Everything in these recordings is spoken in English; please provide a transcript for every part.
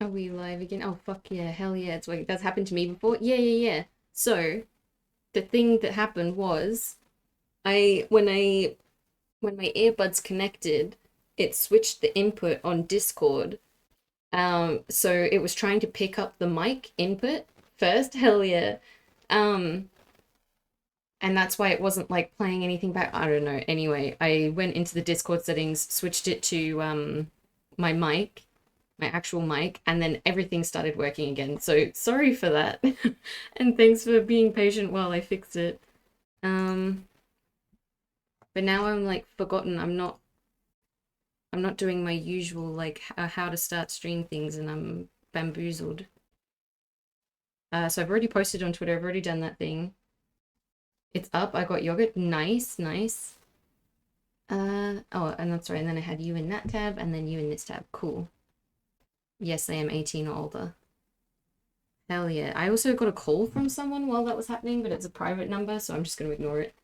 Are we live again? Oh, fuck yeah. Hell yeah. It's working. That's happened to me before. Yeah. So, the thing that happened was I when my earbuds connected, it switched the input on Discord. So it was trying to pick up the mic input first. Hell yeah. Um, and that's why it wasn't like playing anything back. I don't know. Anyway, I went into the Discord settings, switched it to my mic, my actual mic, and then everything started working again. So sorry for that. And thanks for being patient while I fixed it. Um, but now I'm like forgotten. I'm not doing my usual like how to start stream things, and I'm bamboozled. So I've already posted on Twitter. I've already done that thing. It's up. I got yogurt. Nice, nice. Oh, and that's right. And then I had you in that tab, and then you in this tab. Cool. Yes, I am 18 or older. Hell yeah. I also got a call from someone while that was happening, but it's a private number, so I'm just going to ignore it.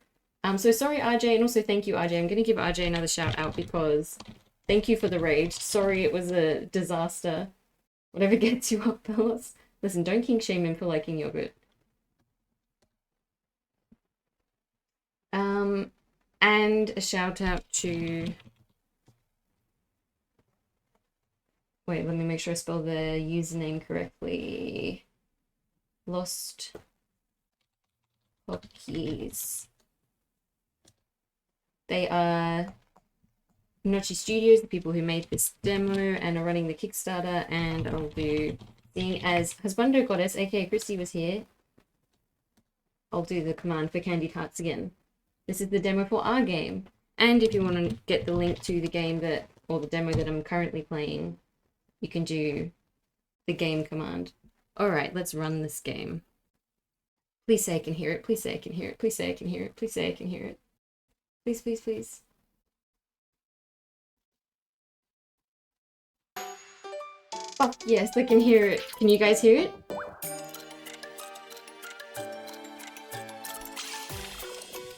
So sorry, RJ, and also thank you, RJ. I'm going to give RJ another shout out because thank you for the raid. Sorry it was a disaster. Whatever gets you up, fellas. Listen, don't kink shame him for liking yogurt. Um, and a shout out to... Wait, let me make sure I spell the username correctly. Lost Hotkeys. They are Nochi Studios, the people who made this demo and are running the Kickstarter, and I'll do, seeing as Husbando Goddess, aka Christy, was here, I'll do the command for Candied Hearts again. This is the demo for our game. And if you want to get the link to the game that, or the demo that I'm currently playing, you can do the game command. Alright, let's run this game. Please say I can hear it, please say I can hear it, please say I can hear it, please say I can hear it. Please, please, please. Fuck yes, I can hear it. Can you guys hear it?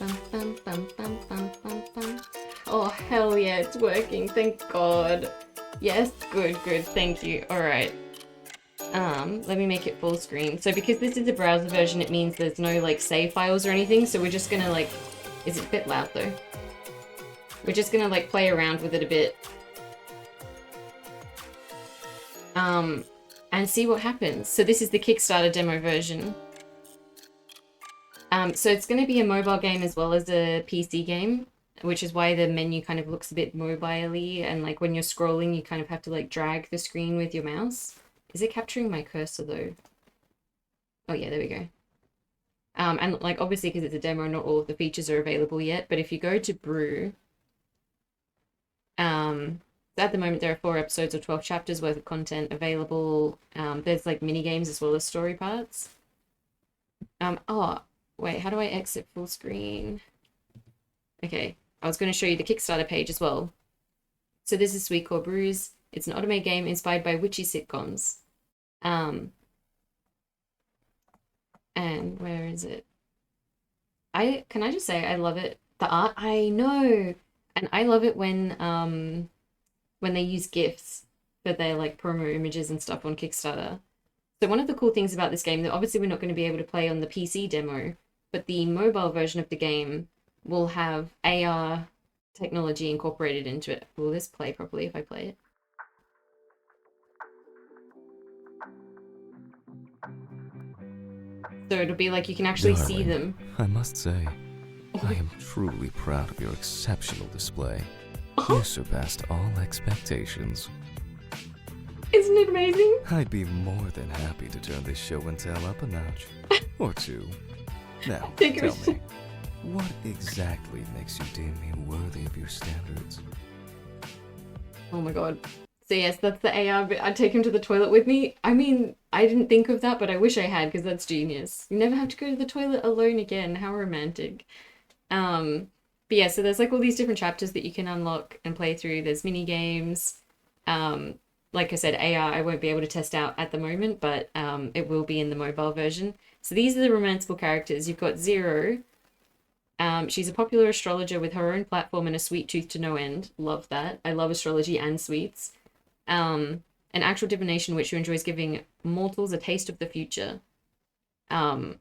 Bum, bum, bum, bum, bum, bum, bum. Oh, hell yeah, it's working. Thank God. Yes, good, thank you. Alright. Let me make it full screen. So because this is a browser version, it means there's no, like, save files or anything, so we're just gonna, like... Is it a bit loud, though? We're just gonna, like, play around with it a bit. And see what happens. So this is the Kickstarter demo version. So it's going to be a mobile game as well as a PC game, which is why the menu kind of looks a bit mobile-y, and like when you're scrolling, you kind of have to like drag the screen with your mouse. Is it capturing my cursor though? Oh yeah, there we go. And like obviously because it's a demo, not all of the features are available yet, but if you go to Brew, at the moment there are 4 episodes or 12 chapters worth of content available. There's like mini games as well as story parts. Oh, wait, how do I exit full screen? Okay, I was going to show you the Kickstarter page as well. So this is Sweetcore Brews. It's an automated game inspired by witchy sitcoms. And where is it? Can I just say I love it. The art, I know. And I love it when they use GIFs for their like promo images and stuff on Kickstarter. So one of the cool things about this game, that obviously we're not going to be able to play on the PC demo, but the mobile version of the game will have AR technology incorporated into it. Will this play properly if I play it? So it'll be like you can actually see them. I must say, I am truly proud of your exceptional display. You surpassed all expectations. Isn't it amazing? I'd be more than happy to turn this show and tell up a notch. Or 2. Now, tell me, what exactly makes you deem me worthy of your standards? Oh my god. So yes, that's the AR bit. I'd take him to the toilet with me. I mean, I didn't think of that, but I wish I had, because that's genius. You never have to go to the toilet alone again. How romantic. But yeah, so there's like all these different chapters that you can unlock and play through. There's mini games. Like I said, AR I won't be able to test out at the moment, but it will be in the mobile version. So these are the romanceable characters. You've got Zero. She's a popular astrologer with her own platform and a sweet tooth to no end. Love that. I love astrology and sweets. An actual divination witch who enjoys giving mortals a taste of the future. And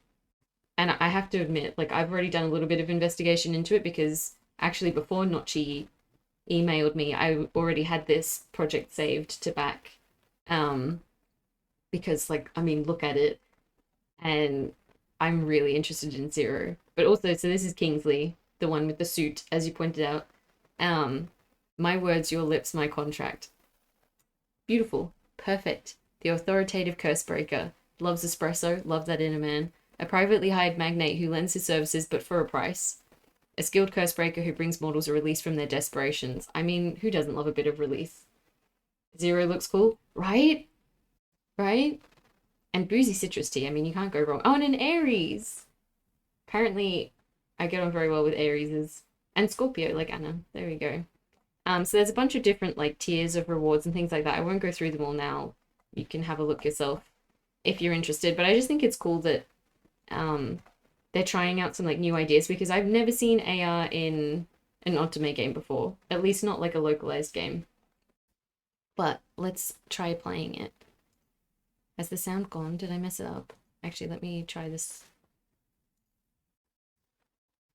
I have to admit, like, I've already done a little bit of investigation into it because actually before Notchi emailed me, I already had this project saved to back. Because, like, I mean, look at it. And I'm really interested in Zero. But also, so this is Kingsley, the one with the suit, as you pointed out. My words, your lips, my contract. Beautiful. Perfect. The authoritative curse breaker. Loves espresso. Love that inner man. A privately hired magnate who lends his services but for a price. A skilled curse breaker who brings mortals a release from their desperations. I mean, who doesn't love a bit of release? Zero looks cool, right? Right? And boozy citrus tea. I mean, you can't go wrong. Oh, and an Aries. Apparently, I get on very well with Arieses. And Scorpio, like Anna. There we go. So there's a bunch of different, like, tiers of rewards and things like that. I won't go through them all now. You can have a look yourself if you're interested. But I just think it's cool that they're trying out some, like, new ideas because I've never seen AR in an Otome game before. At least not, like, a localized game. But let's try playing it. Has the sound gone? Did I mess it up? Actually, let me try this.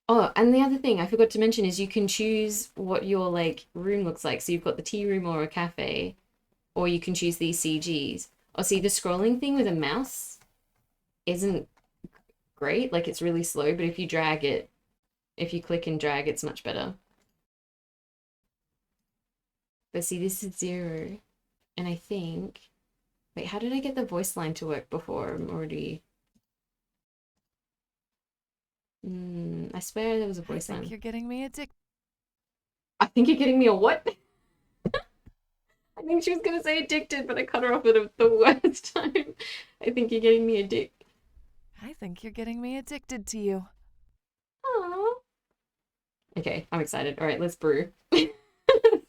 Oh, and the other thing I forgot to mention is you can choose what your, like, room looks like. So you've got the tea room or a cafe, or you can choose these CGs. Oh, see, the scrolling thing with a mouse isn't great. Like, it's really slow, but if you drag it, if you click and drag, it's much better. But see, this is Zero. And I think... Wait, how did I get the voice line to work before? I'm already... I swear there was a voice line. I think you're getting me addicted. I think you're getting me a what? I think she was going to say addicted, but I cut her off at the worst time. I think you're getting me addicted. I think you're getting me addicted to you. Aww. Okay, I'm excited. All right, let's brew.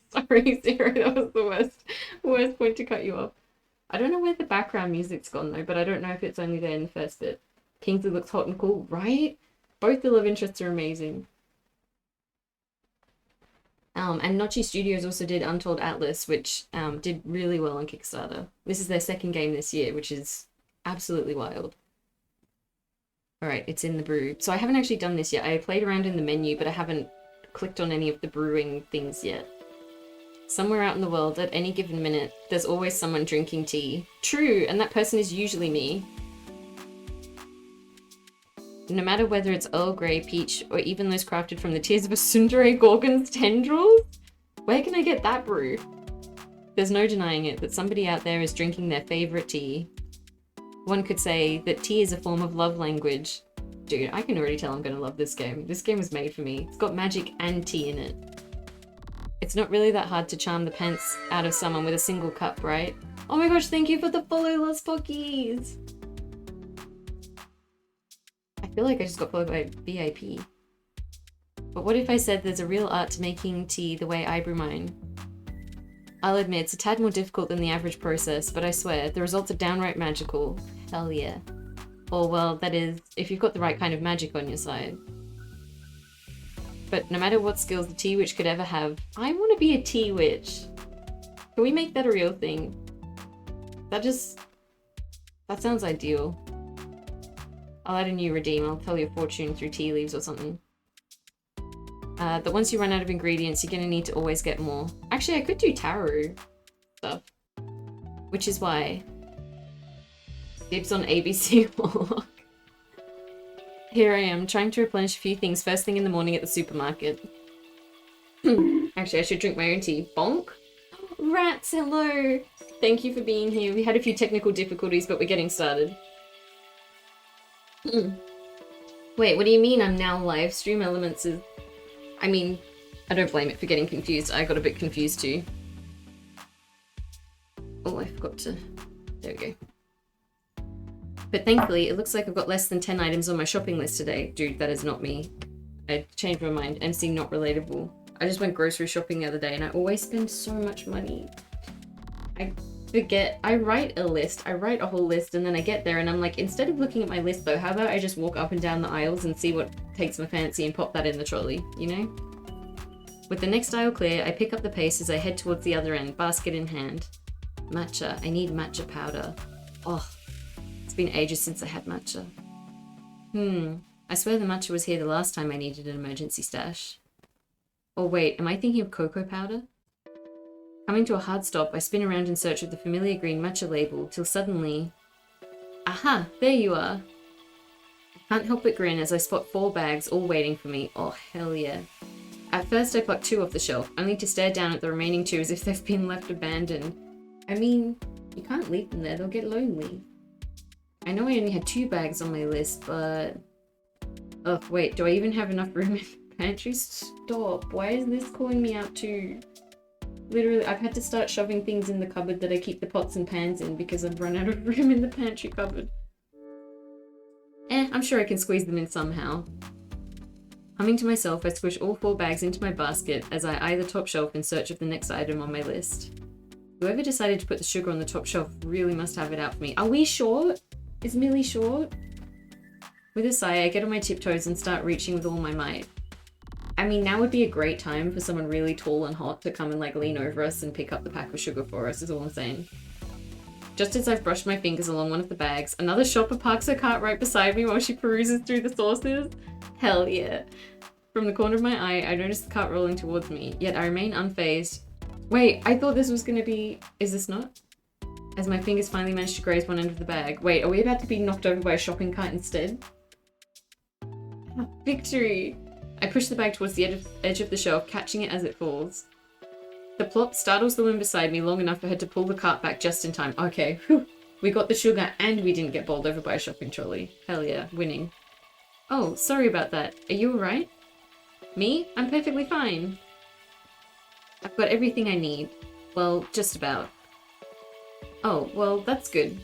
Sorry, Zero, that was the worst point to cut you off. I don't know where the background music's gone, though, but I don't know if it's only there in the first bit. Kingsley looks hot and cool, right? Both the love interests are amazing. And Notchi Studios also did Untold Atlas, which did really well on Kickstarter. This is their second game this year, which is absolutely wild. Alright, it's in the brew. So I haven't actually done this yet. I played around in the menu, but I haven't clicked on any of the brewing things yet. Somewhere out in the world, at any given minute, there's always someone drinking tea. True, and that person is usually me. No matter whether it's Earl Grey, peach, or even those crafted from the tears of a tsundere gorgon's tendrils? Where can I get that brew? There's no denying it that somebody out there is drinking their favourite tea. One could say that tea is a form of love language. Dude, I can already tell I'm gonna love this game. This game was made for me. It's got magic and tea in it. It's not really that hard to charm the pants out of someone with a single cup, right? Oh my gosh, thank you for the follow, Los Pockies! I feel like I just got followed by VIP. But what if I said there's a real art to making tea the way I brew mine? I'll admit it's a tad more difficult than the average process, but I swear, the results are downright magical. Hell yeah. Or well, that is, if you've got the right kind of magic on your side. But no matter what skills the tea witch could ever have, I want to be a tea witch. Can we make that a real thing? That sounds ideal. I'll add a new redeem. I'll tell your fortune through tea leaves or something. That once you run out of ingredients, you're gonna need to always get more. Actually, I could do tarot stuff. Which is why... Dibs on ABC Warlock. Here I am, trying to replenish a few things first thing in the morning at the supermarket. Actually, I should drink my own tea. Bonk? Rats, hello! Thank you for being here. We had a few technical difficulties, but we're getting started. Wait, what do you mean I'm now live? Stream Elements is... I mean, I don't blame it for getting confused. I got a bit confused too. Oh, I forgot to... There we go. But thankfully, it looks like I've got less than 10 items on my shopping list today. Dude, that is not me. I changed my mind. MC not relatable. I just went grocery shopping the other day and I always spend so much money. I forget. I write a list. I write a whole list and then I get there and I'm like, instead of looking at my list though, how about I just walk up and down the aisles and see what takes my fancy and pop that in the trolley, you know? With the next aisle clear, I pick up the pace as I head towards the other end, basket in hand. Matcha. I need matcha powder. Oh, it's been ages since I had matcha. I swear the matcha was here the last time I needed an emergency stash. Or wait, am I thinking of cocoa powder? Coming to a hard stop, I spin around in search of the familiar green matcha label, till suddenly... Aha! There you are! I can't help but grin as I spot 4 bags all waiting for me. Oh, hell yeah. At first I pluck 2 off the shelf, only to stare down at the remaining 2 as if they've been left abandoned. I mean, you can't leave them there, they'll get lonely. I know I only had 2 bags on my list, but... Oh, wait, do I even have enough room in the pantry? Stop, why is this calling me out too? Literally, I've had to start shoving things in the cupboard that I keep the pots and pans in because I've run out of room in the pantry cupboard. I'm sure I can squeeze them in somehow. Humming to myself, I squish all 4 bags into my basket as I eye the top shelf in search of the next item on my list. Whoever decided to put the sugar on the top shelf really must have it out for me. Are we short? Is Millie short? With a sigh, I get on my tiptoes and start reaching with all my might. I mean, now would be a great time for someone really tall and hot to come and like lean over us and pick up the pack of sugar for us, is all I'm saying. Just as I've brushed my fingers along one of the bags, another shopper parks her cart right beside me while she peruses through the sauces. Hell yeah. From the corner of my eye, I notice the cart rolling towards me, yet I remain unfazed. Wait, I thought this was gonna be... Is this not? As my fingers finally manage to graze one end of the bag. Wait, are we about to be knocked over by a shopping cart instead? Victory! I push the bag towards the edge of the shelf, catching it as it falls. The plop startles the woman beside me long enough for her to pull the cart back just in time. Okay, whew. We got the sugar and we didn't get bowled over by a shopping trolley. Hell yeah, winning. Oh, sorry about that. Are you alright? Me? I'm perfectly fine. I've got everything I need. Well, just about. Oh, well, that's good.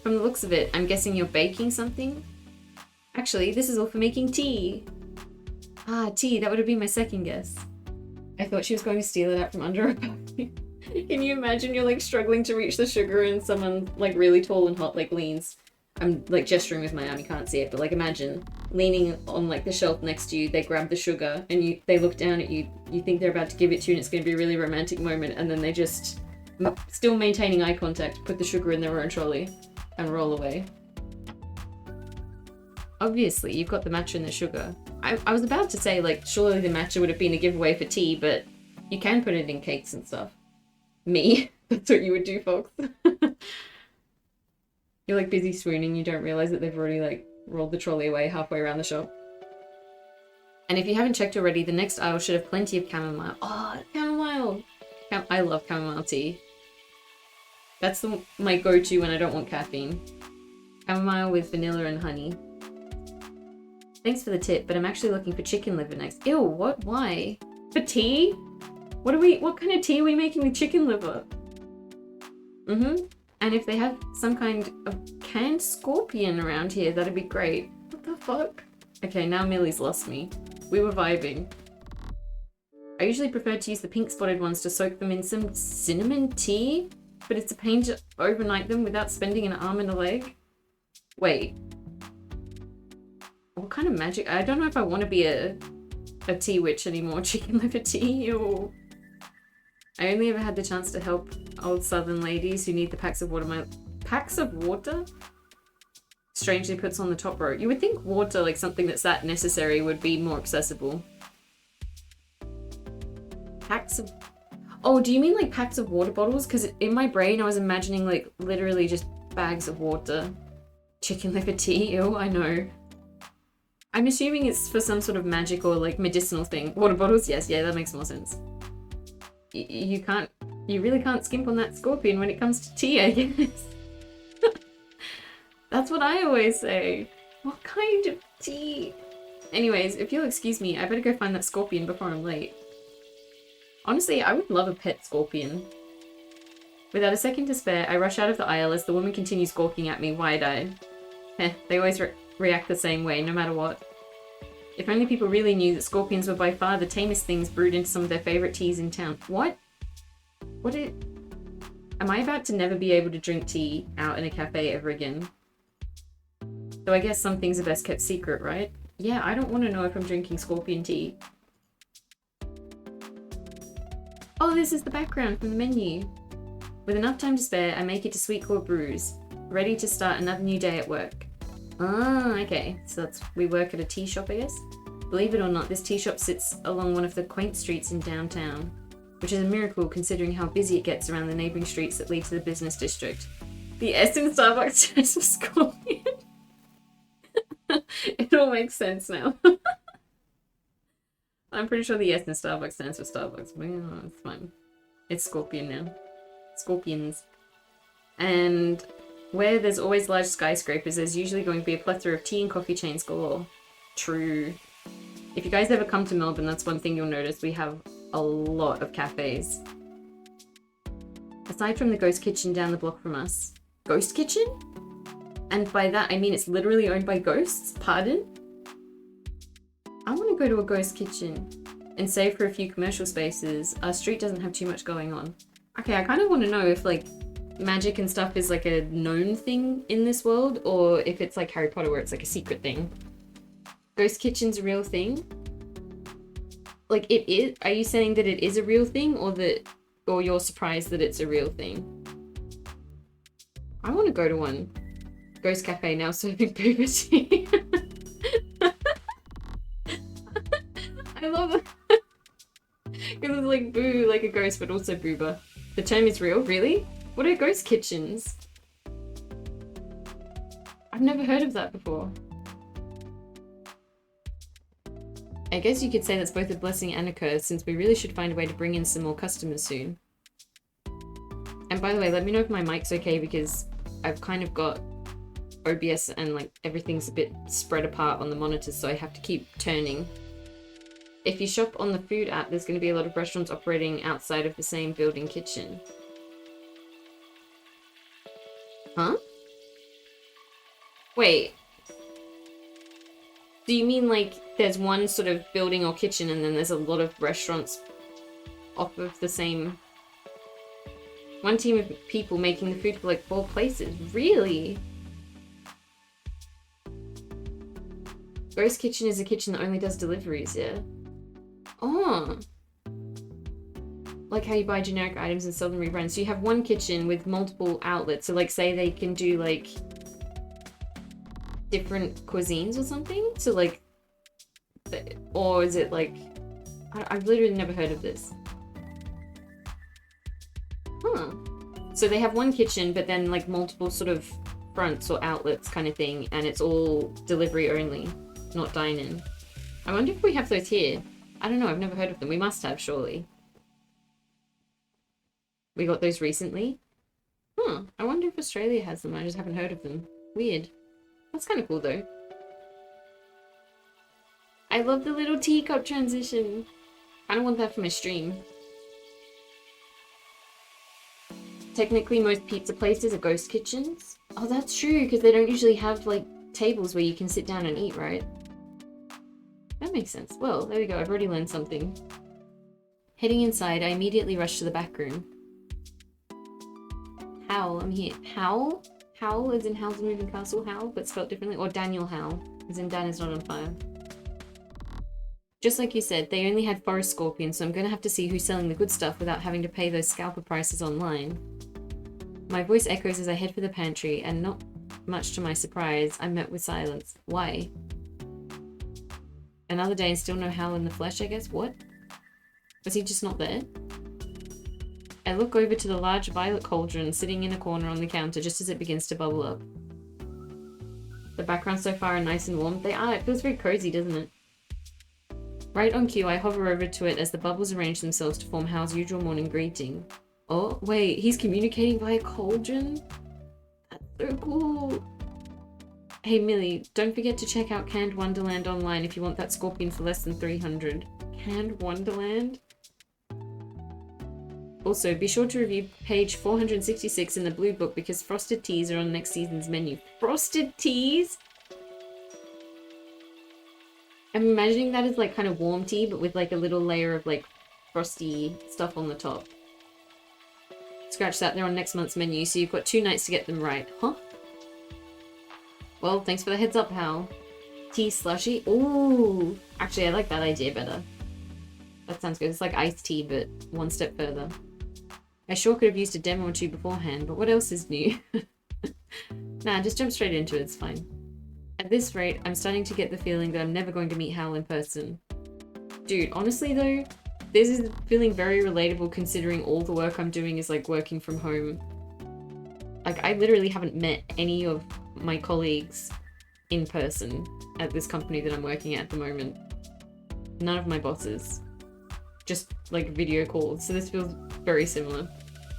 From the looks of it, I'm guessing you're baking something? Actually, this is all for making tea. Ah, tea, that would have been my second guess. I thought she was going to steal it out from under her body. Can you imagine you're like struggling to reach the sugar and someone like really tall and hot like leans. I'm like gesturing with my arm, you can't see it, but like imagine leaning on like the shelf next to you, they grab the sugar and they look down at you, you think they're about to give it to you and it's going to be a really romantic moment, and then they just, still maintaining eye contact, put the sugar in their own trolley and roll away. Obviously, you've got the matcha and the sugar. I was about to say, like, surely the matcha would have been a giveaway for tea, but you can put it in cakes and stuff. Me? That's what you would do, folks. You're, like, busy swooning, you don't realise that they've already, like, rolled the trolley away halfway around the shop. And if you haven't checked already, the next aisle should have plenty of chamomile. Oh, chamomile! I love chamomile tea. That's my go-to when I don't want caffeine. Chamomile with vanilla and honey. Thanks for the tip, but I'm actually looking for chicken liver next. Ew, what? Why? For tea? What kind of tea are we making with chicken liver? And if they have some kind of canned scorpion around here, that'd be great. What the fuck? Okay, now Millie's lost me. We were vibing. I usually prefer to use the pink spotted ones to soak them in some cinnamon tea, but it's a pain to overnight them without spending an arm and a leg. Wait. What kind of magic? I don't know if I want to be a tea witch anymore. Chicken liver tea or... I only ever had the chance to help old southern ladies who need the packs of water. Packs of water? Strangely puts on the top row. You would think water, like something that's that necessary, would be more accessible. Packs of... Oh, do you mean like packs of water bottles? Because in my brain I was imagining like literally just bags of water. Chicken liver tea? Ew, I know. I'm assuming it's for some sort of magic or like medicinal thing. Water bottles? Yes, yeah, that makes more sense. You really can't skimp on that scorpion when it comes to tea, I guess. That's what I always say. What kind of tea? Anyways, if you'll excuse me, I better go find that scorpion before I'm late. Honestly, I would love a pet scorpion. Without a second to spare, I rush out of the aisle as the woman continues gawking at me wide-eyed. They always react the same way, no matter what. If only people really knew that scorpions were by far the tamest things brewed into some of their favourite teas in town. What? Am I about to never be able to drink tea out in a cafe ever again? So I guess some things are best kept secret, right? Yeah, I don't want to know if I'm drinking scorpion tea. Oh, this is the background from the menu. With enough time to spare, I make it to Sweetcore Brews, ready to start another new day at work. Ah, okay. So we work at a tea shop, I guess? Believe it or not, this tea shop sits along one of the quaint streets in downtown, which is a miracle considering how busy it gets around the neighbouring streets that lead to the business district. The S in Starbucks stands for Scorpion. It all makes sense now. I'm pretty sure the S in Starbucks stands for Starbucks, but it's fine. It's Scorpion now. Scorpions. And where there's always large skyscrapers, there's usually going to be a plethora of tea and coffee chains galore. True. If you guys ever come to Melbourne, that's one thing you'll notice. We have a lot of cafes. Aside from the Ghost Kitchen down the block from us. Ghost Kitchen? And by that, I mean it's literally owned by ghosts? Pardon? I want to go to a ghost kitchen. And save for a few commercial spaces. Our street doesn't have too much going on. Okay, I kind of want to know if, like, magic and stuff is, like, a known thing in this world, or if it's like Harry Potter where it's, like, a secret thing. Ghost Kitchen's a real thing? Like, it is? Are you saying that it is a real thing, or you're surprised that it's a real thing? I want to go to one. Ghost Cafe now serving booba tea. I love it. Because it's like boo, like a ghost, but also booba. The term is real? Really? What are ghost kitchens? I've never heard of that before. I guess you could say that's both a blessing and a curse, since we really should find a way to bring in some more customers soon. And by the way, let me know if my mic's okay, because I've kind of got OBS and like everything's a bit spread apart on the monitors, so I have to keep turning. If you shop on the food app, there's going to be a lot of restaurants operating outside of the same building kitchen. Huh? Wait. Do you mean like there's one sort of building or kitchen and then there's a lot of restaurants off of the same... One team of people making the food for like 4 places? Really? Ghost Kitchen is a kitchen that only does deliveries, yeah? Oh. Like how you buy generic items and sell them rebrands. So you have one kitchen with multiple outlets. So like say they can do like different cuisines or something. So like, or is it like, I've literally never heard of this. Huh. So they have one kitchen, but then like multiple sort of fronts or outlets kind of thing. And it's all delivery only, not dine-in. I wonder if we have those here. I don't know, I've never heard of them. We must have, surely. We got those recently? Huh, I wonder if Australia has them. I just haven't heard of them. Weird. That's kind of cool, though. I love the little teacup transition. I don't want that for my stream. Technically, most pizza places are ghost kitchens. Oh, that's true, because they don't usually have, like, tables where you can sit down and eat, right? That makes sense. Well, there we go. I've already learned something. Heading inside, I immediately rush to the back room. Howl, I'm here. Howl? Howl as in Howl's the Moving Castle Howl, but spelled differently? Or Daniel Howl, as in Dan is not on fire. Just like you said, they only had forest scorpions, so I'm going to have to see who's selling the good stuff without having to pay those scalper prices online. My voice echoes as I head for the pantry, and not much to my surprise, I'm met with silence. Why? Another day and still no Howl in the flesh, I guess? What? Was he just not there? I look over to the large violet cauldron sitting in a corner on the counter just as it begins to bubble up. The backgrounds so far are nice and warm. They are. It feels very cozy, doesn't it? Right on cue, I hover over to it as the bubbles arrange themselves to form Howl's usual morning greeting. Oh, wait, he's communicating via cauldron? That's so cool. Hey Millie, don't forget to check out Canned Wonderland online if you want that scorpion for less than 300. Canned Wonderland? Also, be sure to review page 466 in the Blue Book because frosted teas are on next season's menu. Frosted teas? I'm imagining that as like kind of warm tea, but with like a little layer of like frosty stuff on the top. Scratch that, they're on next month's menu, so you've got 2 nights to get them right. Huh? Well, thanks for the heads up, Hal. Tea slushy? Ooh! Actually, I like that idea better. That sounds good. It's like iced tea, but one step further. I sure could have used a demo or two beforehand, but what else is new? Nah, just jump straight into it, it's fine. At this rate, I'm starting to get the feeling that I'm never going to meet Hal in person. Dude, honestly though, this is feeling very relatable considering all the work I'm doing is like working from home. Like, I literally haven't met any of my colleagues in person at this company that I'm working at the moment. None of my bosses. Just like video calls, so this feels very similar.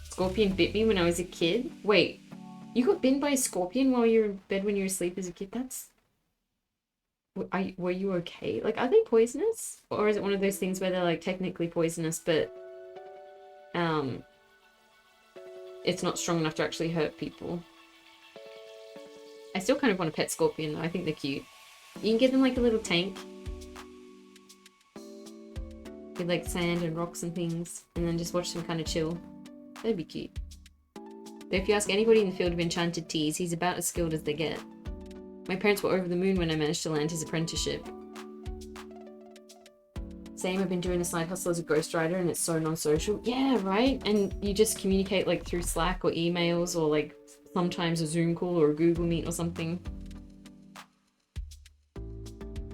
Scorpion bit me when I was a kid? Wait, you got bitten by a scorpion while you were in bed when you were asleep as a kid? That's... Were you okay? Like, are they poisonous? Or is it one of those things where they're like technically poisonous, but it's not strong enough to actually hurt people? I still kind of want a pet scorpion though. I think they're cute. You can give them like a little tank with like sand and rocks and things, and then just watch them kind of chill. That'd be cute. Though if you ask anybody in the field of enchanted teas, he's about as skilled as they get. My parents were over the moon when I managed to land his apprenticeship. Same, I've been doing a side hustle as a ghostwriter and it's so non-social. Yeah, right? And you just communicate like through Slack or emails or like sometimes a Zoom call or a Google Meet or something.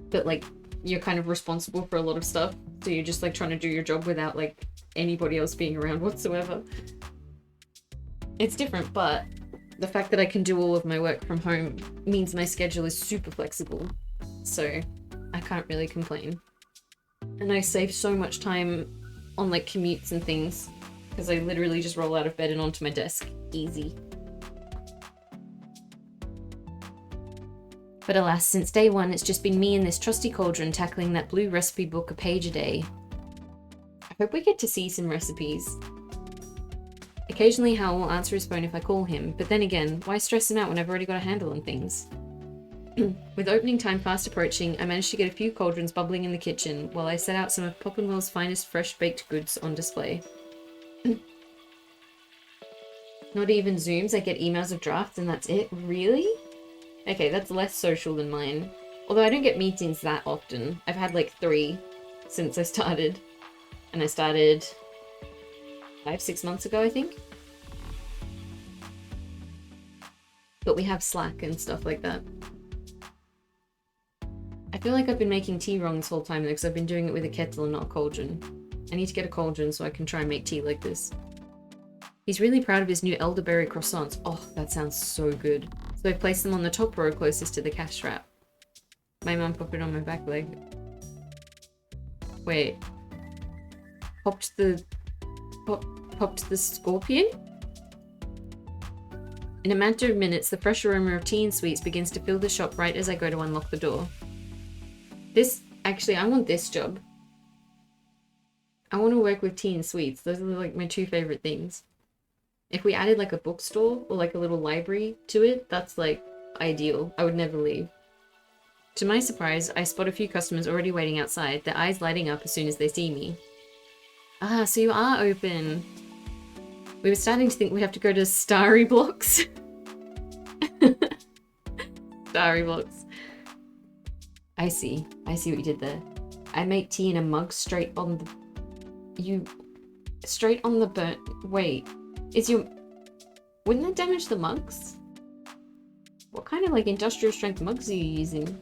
But like, you're kind of responsible for a lot of stuff. So you're just like trying to do your job without like anybody else being around whatsoever. It's different, but the fact that I can do all of my work from home means my schedule is super flexible. So I can't really complain. And I save so much time on like commutes and things because I literally just roll out of bed and onto my desk. Easy. But alas, since day one, it's just been me and this trusty cauldron tackling that blue recipe book a page a day. I hope we get to see some recipes. Occasionally Hal will answer his phone if I call him, but then again, why stress him out when I've already got a handle on things? With opening time fast approaching, I managed to get a few cauldrons bubbling in the kitchen while I set out some of Pop & Will's finest fresh baked goods on display. Not even Zooms, I get emails of drafts and that's it? Really? Okay, that's less social than mine. Although I don't get meetings that often. I've had like 3 since I started. And I started 5-6 months ago, I think. But we have Slack and stuff like that. I feel like I've been making tea wrong this whole time though, because I've been doing it with a kettle and not a cauldron. I need to get a cauldron so I can try and make tea like this. He's really proud of his new elderberry croissants. Oh, that sounds so good. So I placed them on the top row closest to the cash wrap. My mum popped it on my back leg. Wait. Popped the scorpion? In a matter of minutes, the fresh aroma of tea and sweets begins to fill the shop right as I go to unlock the door. Actually, I want this job. I want to work with tea and sweets. Those are like my 2 favorite things. If we added like a bookstore or like a little library to it, that's like ideal. I would never leave. To my surprise, I spot a few customers already waiting outside, their eyes lighting up as soon as they see me. Ah, so you are open. We were starting to think we have to go to Starry Blocks. Starry Blocks. I see what you did there. I make tea in a mug straight on the burnt... Wait. Wouldn't that damage the mugs? What kind of like industrial strength mugs are you using?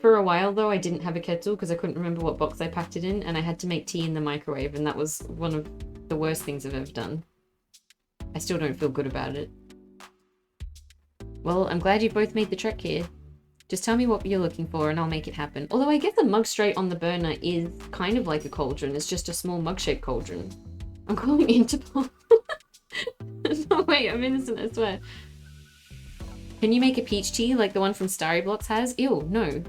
For a while though, I didn't have a kettle because I couldn't remember what box I packed it in, and I had to make tea in the microwave, and that was one of the worst things I've ever done. I still don't feel good about it. Well, I'm glad you both made the trek here. Just tell me what you're looking for and I'll make it happen. Although I guess a mug straight on the burner is kind of like a cauldron. It's just a small mug-shaped cauldron. I'm calling Interpol. No, wait, I'm innocent, I swear. Can you make a peach tea like the one from Starry Blocks has? Ew, no.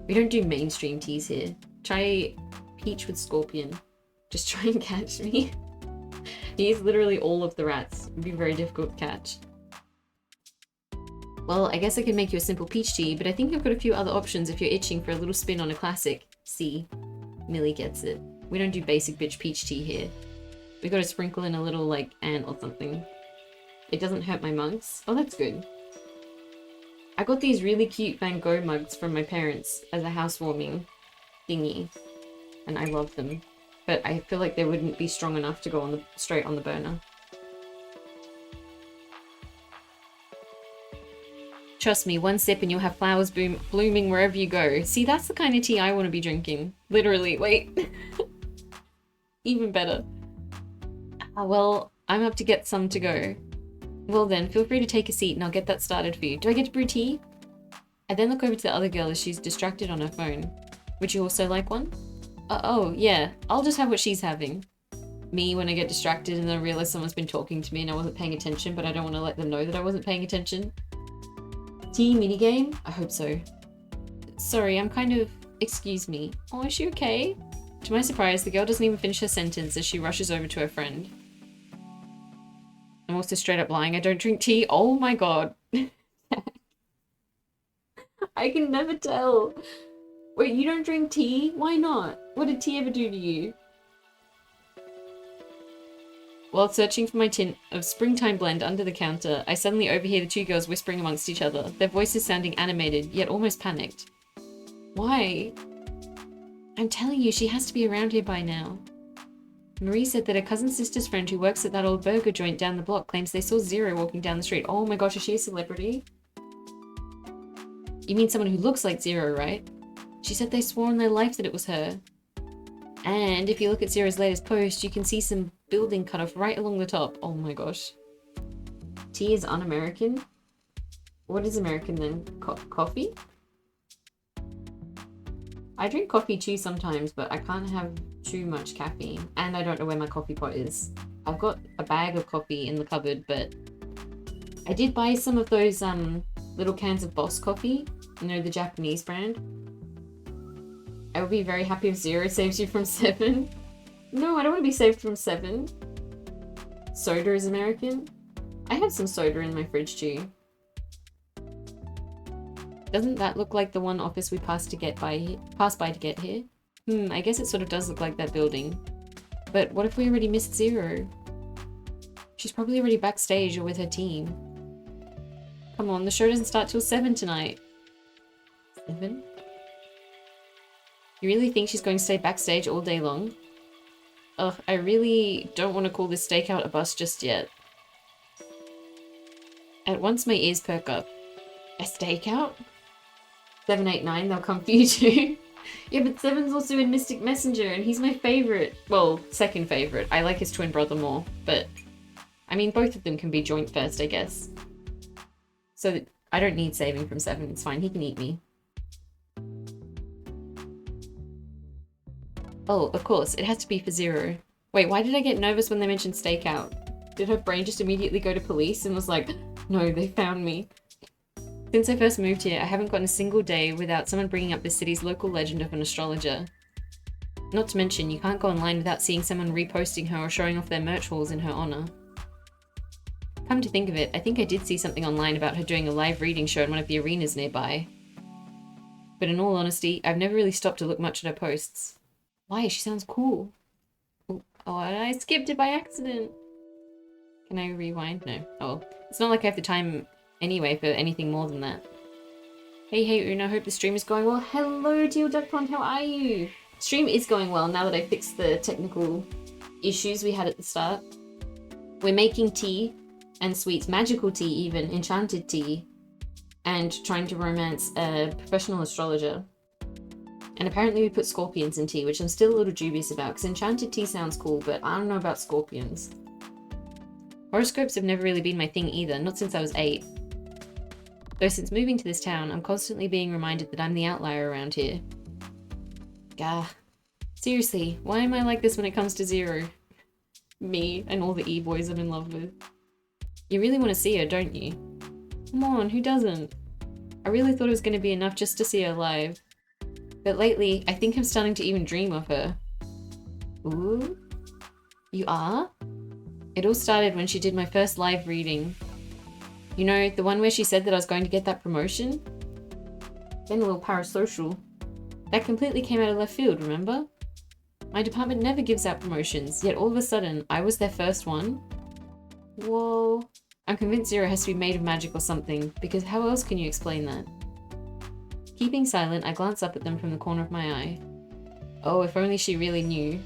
We don't do mainstream teas here. Try peach with scorpion. Just try and catch me. He is literally all of the rats. It'd be very difficult to catch. Well, I guess I can make you a simple peach tea, but I think I've got a few other options if you're itching for a little spin on a classic. See, Millie gets it. We don't do basic bitch peach tea here. We gotta sprinkle in a little, like, ant or something. It doesn't hurt my mugs. Oh, that's good. I got these really cute Van Gogh mugs from my parents as a housewarming thingy, and I love them. but I feel like they wouldn't be strong enough to go on the straight on the burner. Trust me, one sip and you'll have flowers blooming wherever you go. See, that's the kind of tea I want to be drinking. Literally, wait. Even better. Well, I'm up to get some to go. Well then, feel free to take a seat and I'll get that started for you. Do I get to brew tea? I then look over to the other girl as she's distracted on her phone. Would you also like one? Oh, yeah. I'll just have what she's having. Me, when I get distracted and then I realize someone's been talking to me and I wasn't paying attention, but I don't want to let them know that I wasn't paying attention. Tea minigame? I hope so. Sorry, I'm kind of... Excuse me. Oh, is she okay? To my surprise, the girl doesn't even finish her sentence as she rushes over to her friend. I'm also straight up lying. I don't drink tea. Oh my god. I can never tell. Wait, you don't drink tea? Why not? What did tea ever do to you? While searching for my tin of springtime blend under the counter, I suddenly overhear the two girls whispering amongst each other, their voices sounding animated, yet almost panicked. Why? I'm telling you, she has to be around here by now. Marie said that her cousin's sister's friend who works at that old burger joint down the block claims they saw Zero walking down the street. Oh my gosh, is she a celebrity? You mean someone who looks like Zero, right? She said they swore on their life that it was her. And if you look at Zero's latest post, you can see some building cut off right along the top. Oh my gosh. Tea is un-American? What is American then? Coffee? I drink coffee too sometimes, but I can't have too much caffeine. And I don't know where my coffee pot is. I've got a bag of coffee in the cupboard, but I did buy some of those little cans of Boss coffee. You know, the Japanese brand. I would be very happy if Zero saves you from 7. No, I don't want to be saved from 7. Soda is American. I have some soda in my fridge too. Doesn't that look like the one office we passed by to get here? I guess it sort of does look like that building. But what if we already missed Zero? She's probably already backstage or with her team. Come on, the show doesn't start till 7 tonight. 7? You really think she's going to stay backstage all day long? Ugh, I really don't want to call this stakeout a bust just yet. At once my ears perk up. A stakeout? 7, 8, 9, they'll come for you too. Yeah, but 7's also in Mystic Messenger and he's my favourite. Well, second favourite. I like his twin brother more, but... I mean, both of them can be joint first, I guess. So, I don't need saving from 7, it's fine, he can eat me. Oh, of course, it has to be for Zero. Wait, why did I get nervous when they mentioned stakeout? Did her brain just immediately go to police and was like, no, they found me? Since I first moved here, I haven't gotten a single day without someone bringing up this city's local legend of an astrologer. Not to mention, you can't go online without seeing someone reposting her or showing off their merch hauls in her honor. Come to think of it, I think I did see something online about her doing a live reading show in one of the arenas nearby. But in all honesty, I've never really stopped to look much at her posts. Why? She sounds cool. Oh, I skipped it by accident. Can I rewind? No. Oh, it's not like I have the time anyway for anything more than that. Hey Una, hope the stream is going well. Hello, Teal Duck Pond, how are you? Stream is going well now that I fixed the technical issues we had at the start. We're making tea and sweets, magical tea even, enchanted tea, and trying to romance a professional astrologer. And apparently we put scorpions in tea, which I'm still a little dubious about, because enchanted tea sounds cool, but I don't know about scorpions. Horoscopes have never really been my thing either, not since I was 8. Though since moving to this town, I'm constantly being reminded that I'm the outlier around here. Gah. Seriously, why am I like this when it comes to Zero? Me and all the e-boys I'm in love with. You really want to see her, don't you? Come on, who doesn't? I really thought it was going to be enough just to see her live. But lately, I think I'm starting to even dream of her. Ooh? You are? It all started when she did my first live reading. You know, the one where she said that I was going to get that promotion? Then a little parasocial. That completely came out of left field, remember? My department never gives out promotions, yet all of a sudden, I was their first one. Whoa. I'm convinced Zero has to be made of magic or something, because how else can you explain that? Keeping silent, I glance up at them from the corner of my eye. Oh, if only she really knew.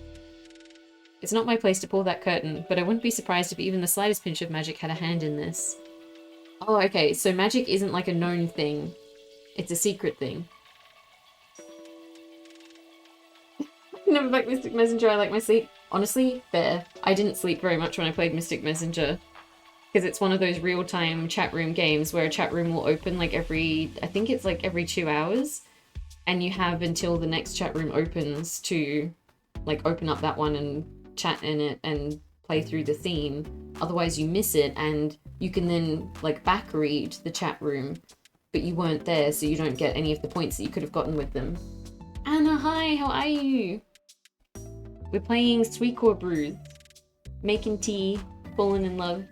It's not my place to pull that curtain, but I wouldn't be surprised if even the slightest pinch of magic had a hand in this. Oh, okay, so magic isn't like a known thing. It's a secret thing. Never like Mystic Messenger, I like my sleep. Honestly, fair. I didn't sleep very much when I played Mystic Messenger. Because it's one of those real-time chat room games where a chat room will open like every... I think it's like every 2 hours. And you have until the next chat room opens to like open up that one and chat in it and play through the theme. Otherwise you miss it and you can then like back read the chat room, but you weren't there, so you don't get any of the points that you could have gotten with them. Anna, hi, how are you? We're playing Sweetcore Brews. Making tea, falling in love.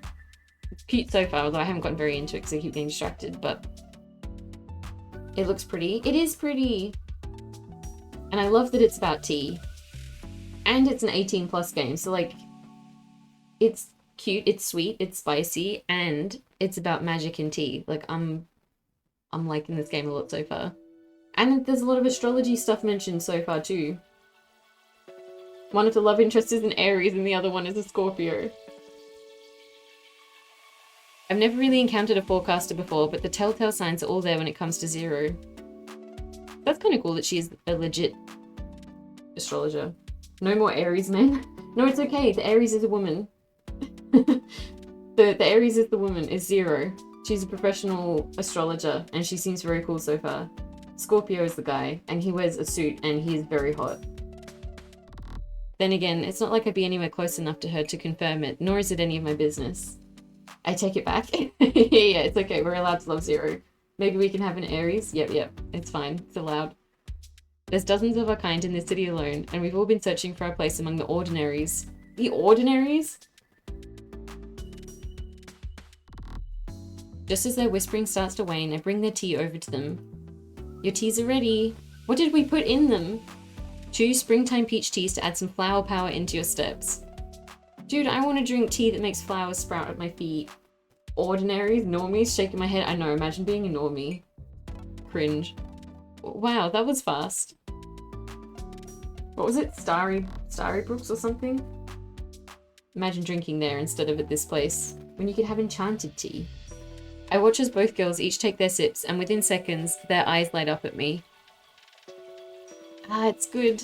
It's cute so far, although I haven't gotten very into it because I keep getting distracted, but it looks pretty. It is pretty. And I love that it's about tea. And it's an 18 plus game, so like, it's cute, it's sweet, it's spicy, and it's about magic and tea. Like, I'm liking this game a lot so far. And there's a lot of astrology stuff mentioned so far too. One of the love interests is an Aries and the other one is a Scorpio. I've never really encountered a forecaster before, but the telltale signs are all there when it comes to Zero. That's kind of cool that she's a legit astrologer. No more Aries men. No, it's okay. The Aries is a woman. the Aries is the woman, is Zero. She's a professional astrologer and she seems very cool so far. Scorpio is the guy and he wears a suit and he is very hot. Then again, it's not like I'd be anywhere close enough to her to confirm it, nor is it any of my business. I take it back. Yeah, it's okay. We're allowed to love Zero. Maybe we can have an Aries? Yep. It's fine. It's allowed. There's dozens of our kind in this city alone, and we've all been searching for our place among the ordinaries. The ordinaries? Just as their whispering starts to wane, I bring their tea over to them. Your teas are ready. What did we put in them? 2 springtime peach teas to add some flower power into your steps. Dude, I want to drink tea that makes flowers sprout at my feet. Ordinaries? Normies? Shaking my head. I know, imagine being a normie. Cringe. Wow, that was fast. What was it? Starry Brooks or something? Imagine drinking there instead of at this place, when you could have enchanted tea. I watch as both girls each take their sips, and within seconds, their eyes light up at me. Ah, it's good.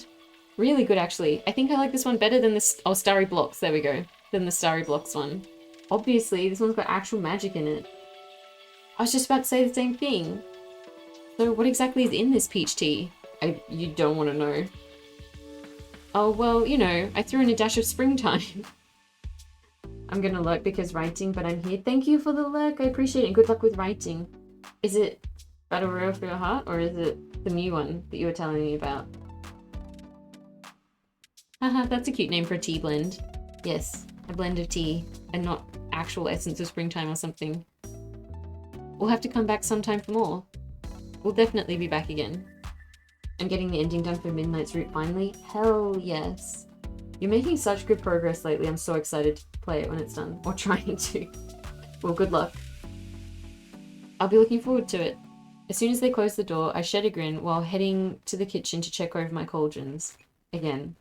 Really good, actually. I think I like this one better than this... Oh, Starry Blocks, there we go. Than the Starry Blocks one. Obviously, this one's got actual magic in it. I was just about to say the same thing. So what exactly is in this peach tea? You don't want to know. Oh, well, you know, I threw in a dash of springtime. I'm gonna lurk because writing, but I'm here. Thank you for the lurk, I appreciate it. And good luck with writing. Is it Battle Royale for Your Heart, or is it the new one that you were telling me about? Haha, that's a cute name for a tea blend. Yes, a blend of tea, and not actual essence of springtime or something. We'll have to come back sometime for more. We'll definitely be back again. I'm getting the ending done for Midnight's Route finally. Hell yes. You're making such good progress lately. I'm so excited to play it when it's done. Or trying to. Well, good luck. I'll be looking forward to it. As soon as they close the door, I shed a grin while heading to the kitchen to check over my cauldrons. Again,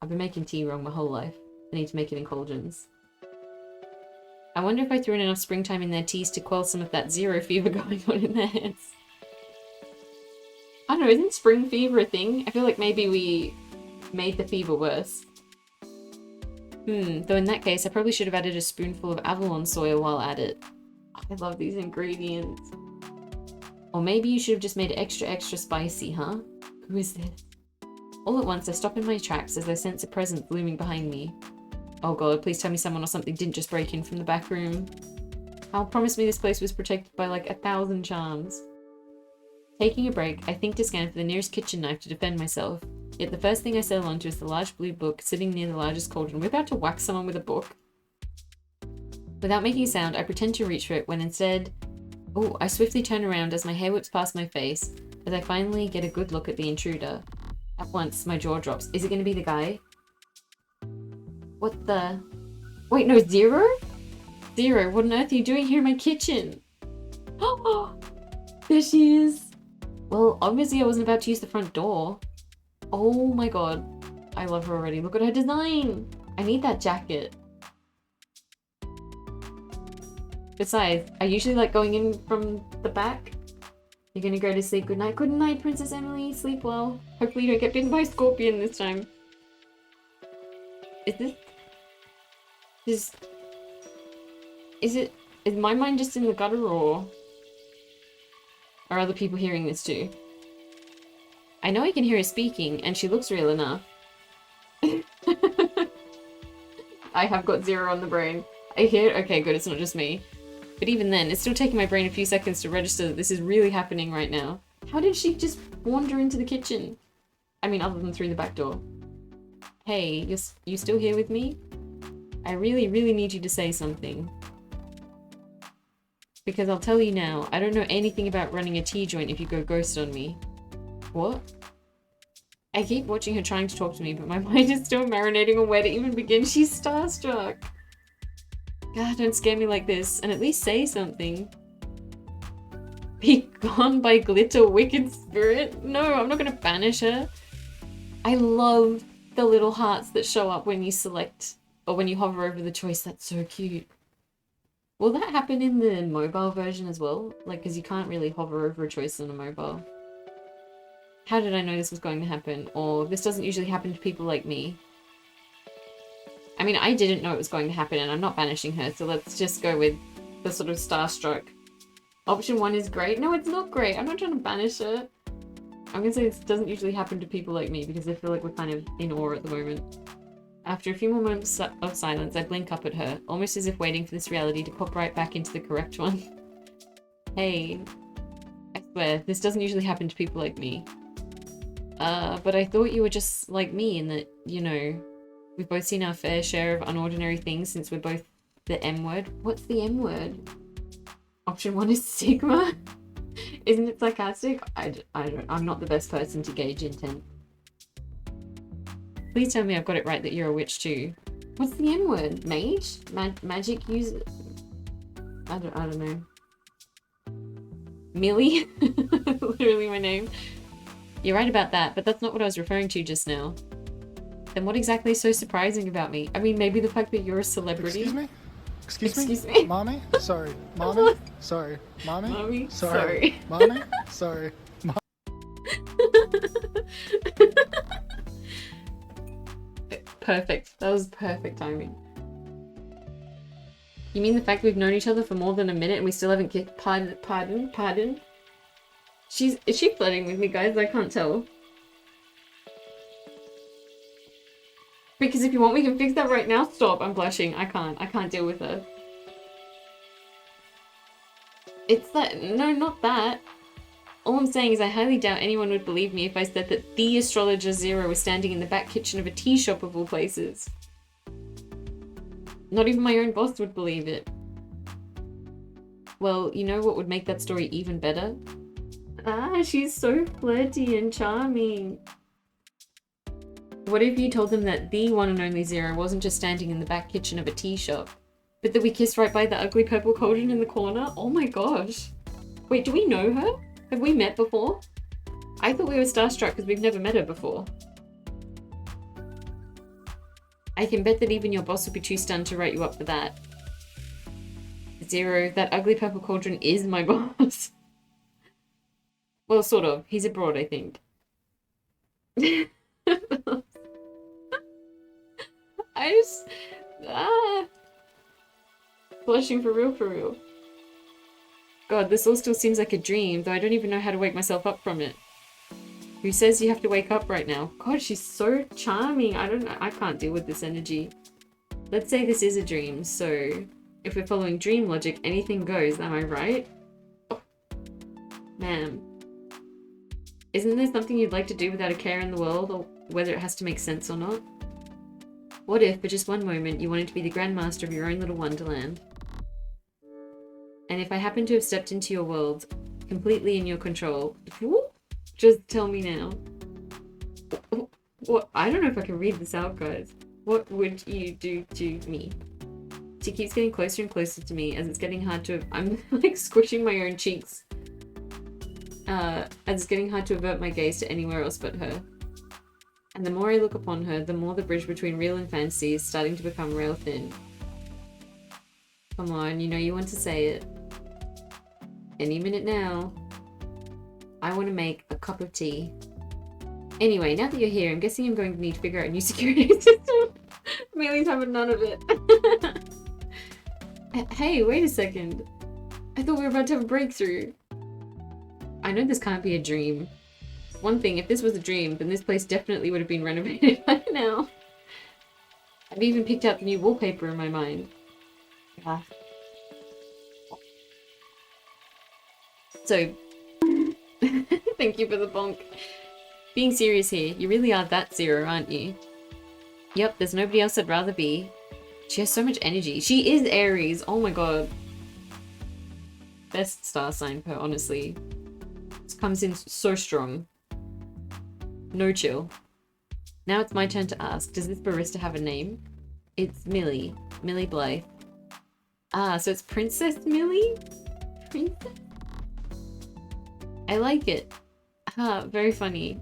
I've been making tea wrong my whole life. I need to make it in cauldrons. I wonder if I threw in enough springtime in their teas to quell some of that Zero fever going on in their heads. I don't know, isn't spring fever a thing? I feel like maybe we made the fever worse. Though in that case, I probably should have added a spoonful of Avalon soil while at it. I love these ingredients. Or maybe you should have just made it extra spicy, huh? Who is this? All at once, I stop in my tracks as I sense a presence looming behind me. Oh god, please tell me someone or something didn't just break in from the back room. Hal promised me this place was protected by like 1,000 charms. Taking a break, I think to scan for the nearest kitchen knife to defend myself. Yet the first thing I settle onto is the large blue book sitting near the largest cauldron. We're about to whack someone with a book. Without making a sound, I pretend to reach for it when instead... Oh, I swiftly turn around as my hair whips past my face, as I finally get a good look at the intruder. At once, my jaw drops. Is it going to be the guy? What the... Wait, no, Zero? Zero, what on earth are you doing here in my kitchen? Oh, there she is. Well, obviously I wasn't about to use the front door. Oh my god. I love her already. Look at her design. I need that jacket. Besides, I usually like going in from the back. You're gonna go to sleep. Good night. Good night, Princess Emily. Sleep well. Hopefully you don't get bitten by a scorpion this time. Is this... Is my mind just in the gutter, or are other people hearing this too? I know I can hear her speaking, and she looks real enough. I have got 0 on the brain. I hear... Okay, good, it's not just me. But even then, it's still taking my brain a few seconds to register that this is really happening right now. How did she just wander into the kitchen? I mean, other than through the back door. Hey, you still here with me? I really, really need you to say something. Because I'll tell you now, I don't know anything about running a tea joint if you go ghost on me. What? I keep watching her trying to talk to me, but my mind is still marinating on where to even begin. She's starstruck. God, don't scare me like this, and at least say something. Be gone by glitter, wicked spirit. No, I'm not gonna banish her. I love the little hearts that show up when you select, or when you hover over the choice. That's so cute. Will that happen in the mobile version as well? Like, because you can't really hover over a choice on a mobile. How did I know this was going to happen? Or this doesn't usually happen to people like me. I mean, I didn't know it was going to happen, and I'm not banishing her, so let's just go with the sort of starstruck. Option 1 is great. No, it's not great. I'm not trying to banish her. I'm gonna say this doesn't usually happen to people like me, because I feel like we're kind of in awe at the moment. After a few more moments of silence, I blink up at her, almost as if waiting for this reality to pop right back into the correct one. Hey, I swear, this doesn't usually happen to people like me. But I thought you were just like me in that, you know, we've both seen our fair share of unordinary things since we're both the M word. What's the M word? Option 1 is Sigma. Isn't it sarcastic? I'm not the best person to gauge intent. Please tell me I've got it right that you're a witch too. What's the M word? Mage? Magic user? I don't know. Millie? Literally my name. You're right about that, but that's not what I was referring to just now. Then what exactly is so surprising about me? I mean, maybe the fact that you're a celebrity. Excuse me? Excuse me? Mommy? Sorry. Mommy? Sorry. Mommy? Mommy? Sorry. Mommy? Sorry. Perfect. That was perfect timing. You mean the fact we've known each other for more than a minute and we still haven't kissed? Pardon? Is she flirting with me, guys? I can't tell. Because if you want, we can fix that right now. Stop, I'm blushing. I can't deal with her. It's that, no, not that. All I'm saying is I highly doubt anyone would believe me if I said that the astrologer Zero was standing in the back kitchen of a tea shop of all places. Not even my own boss would believe it. Well, you know what would make that story even better? Ah, she's so flirty and charming. What if you told them that the one and only Zero wasn't just standing in the back kitchen of a tea shop, but that we kissed right by the ugly purple cauldron in the corner? Oh my gosh. Wait, do we know her? Have we met before? I thought we were starstruck because we've never met her before. I can bet that even your boss would be too stunned to write you up for that. Zero, that ugly purple cauldron is my boss. Well, sort of. He's abroad, I think. Blushing for real. God, this all still seems like a dream, though I don't even know how to wake myself up from it. Who says you have to wake up right now? God, she's so charming. I don't know. I can't deal with this energy. Let's say this is a dream, so if we're following dream logic, anything goes, am I right? Oh. Ma'am. Isn't there something you'd like to do without a care in the world, or whether it has to make sense or not? What if, for just one moment, you wanted to be the grandmaster of your own little wonderland? And if I happen to have stepped into your world, completely in your control, just tell me now. What? I don't know if I can read this out, guys. What would you do to me? She keeps getting closer and closer to me as it's getting hard to... I'm like squishing my own cheeks. As it's getting hard to avert my gaze to anywhere else but her. And the more I look upon her, the more the bridge between real and fantasy is starting to become rail thin. Come on, you know you want to say it. Any minute now. I want to make a cup of tea. Anyway, now that you're here, I'm guessing I'm going to need to figure out a new security system. Amelie's having none of it. Hey, wait a second. I thought we were about to have a breakthrough. I know this can't be a dream. One thing, if this was a dream, then this place definitely would have been renovated by now. I've even picked out the new wallpaper in my mind. Ah. So, thank you for the bonk. Being serious here, you really are that zero, aren't you? Yep, there's nobody else I'd rather be. She has so much energy. She is Aries, oh my god. Best star sign per, honestly. This comes in so strong. No chill. Now it's my turn to ask, does this barista have a name? It's Millie. Millie Blythe. Ah, so it's Princess Millie? Princess? I like it. Ha, very funny.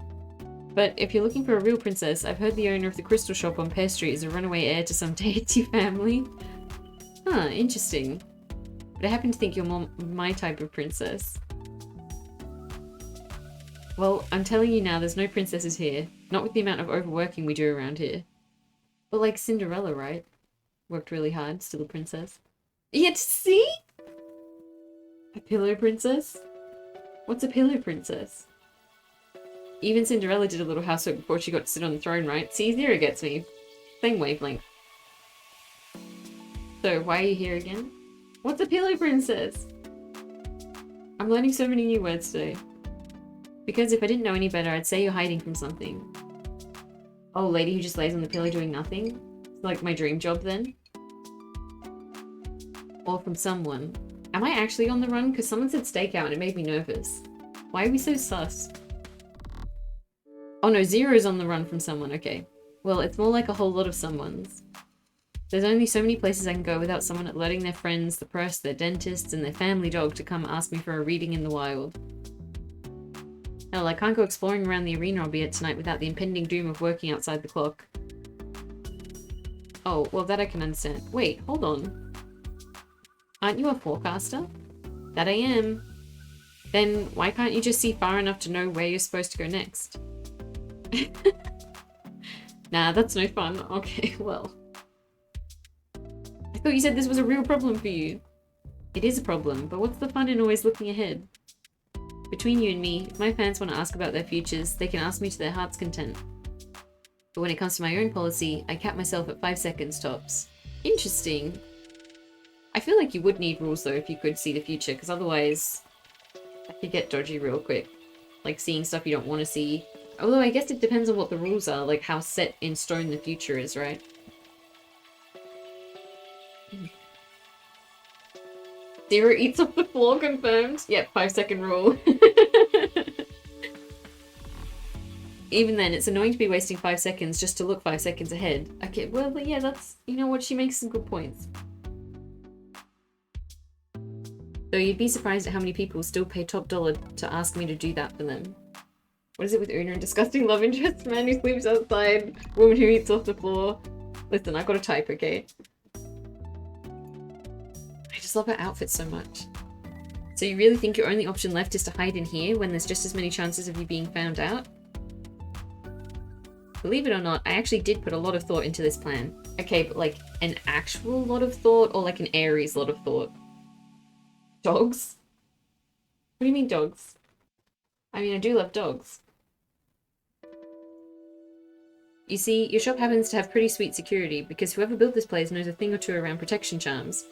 But if you're looking for a real princess, I've heard the owner of the crystal shop on Pear Street is a runaway heir to some deity family. Huh, interesting. But I happen to think you're more my type of princess. Well, I'm telling you now, there's no princesses here. Not with the amount of overworking we do around here. But like Cinderella, right? Worked really hard, still a princess. Yet see? A pillow princess? What's a pillow princess? Even Cinderella did a little housework before she got to sit on the throne, right? See, Zero gets me. Same wavelength. So, why are you here again? What's a pillow princess? I'm learning so many new words today. Because if I didn't know any better, I'd say you're hiding from something. Oh, lady who just lays on the pillow doing nothing? It's like my dream job then? Or from someone. Am I actually on the run? Because someone said stakeout and it made me nervous. Why are we so sus? Oh no, Zero's on the run from someone, okay. Well, it's more like a whole lot of someone's. There's only so many places I can go without someone alerting their friends, the press, their dentists, and their family dog to come ask me for a reading in the wild. Hell, I can't go exploring around the arena I'll be at tonight without the impending doom of working outside the clock. Oh, well that I can understand. Wait, hold on. Aren't you a forecaster? That I am. Then why can't you just see far enough to know where you're supposed to go next? Nah, that's no fun. Okay, well. I thought you said this was a real problem for you. It is a problem, but what's the fun in always looking ahead? Between you and me, if my fans want to ask about their futures, they can ask me to their heart's content. But when it comes to my own policy, I cap myself at 5 seconds tops. Interesting. I feel like you would need rules though if you could see the future, because otherwise that could get dodgy real quick. Like seeing stuff you don't want to see. Although I guess it depends on what the rules are, like how set in stone the future is, right? Zero eats off the floor, confirmed. Yep, 5 second rule. Even then, it's annoying to be wasting 5 seconds just to look 5 seconds ahead. Okay, well, yeah, that's, you know what, she makes some good points. Though you'd be surprised at how many people still pay top dollar to ask me to do that for them. What is it with Una and disgusting love interest? Man who sleeps outside, woman who eats off the floor. Listen, I've got to type, okay? I just love her outfit so much. So you really think your only option left is to hide in here when there's just as many chances of you being found out? Believe it or not, I actually did put a lot of thought into this plan. Okay, but like an actual lot of thought or like an Aries lot of thought? Dogs? What do you mean dogs? I mean, I do love dogs. You see, your shop happens to have pretty sweet security because whoever built this place knows a thing or two around protection charms.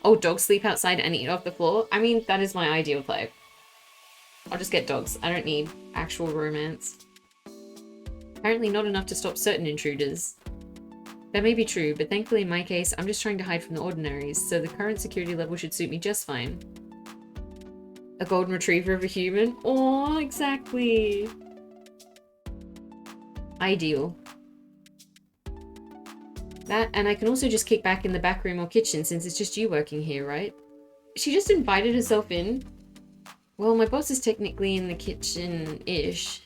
Oh, dogs sleep outside and eat off the floor? I mean, that is my ideal type. I'll just get dogs. I don't need actual romance. Apparently not enough to stop certain intruders. That may be true, but thankfully in my case, I'm just trying to hide from the ordinaries, so the current security level should suit me just fine. A golden retriever of a human? Oh, exactly. Ideal. That, and I can also just kick back in the back room or kitchen since it's just you working here, right? She just invited herself in? Well, my boss is technically in the kitchen-ish.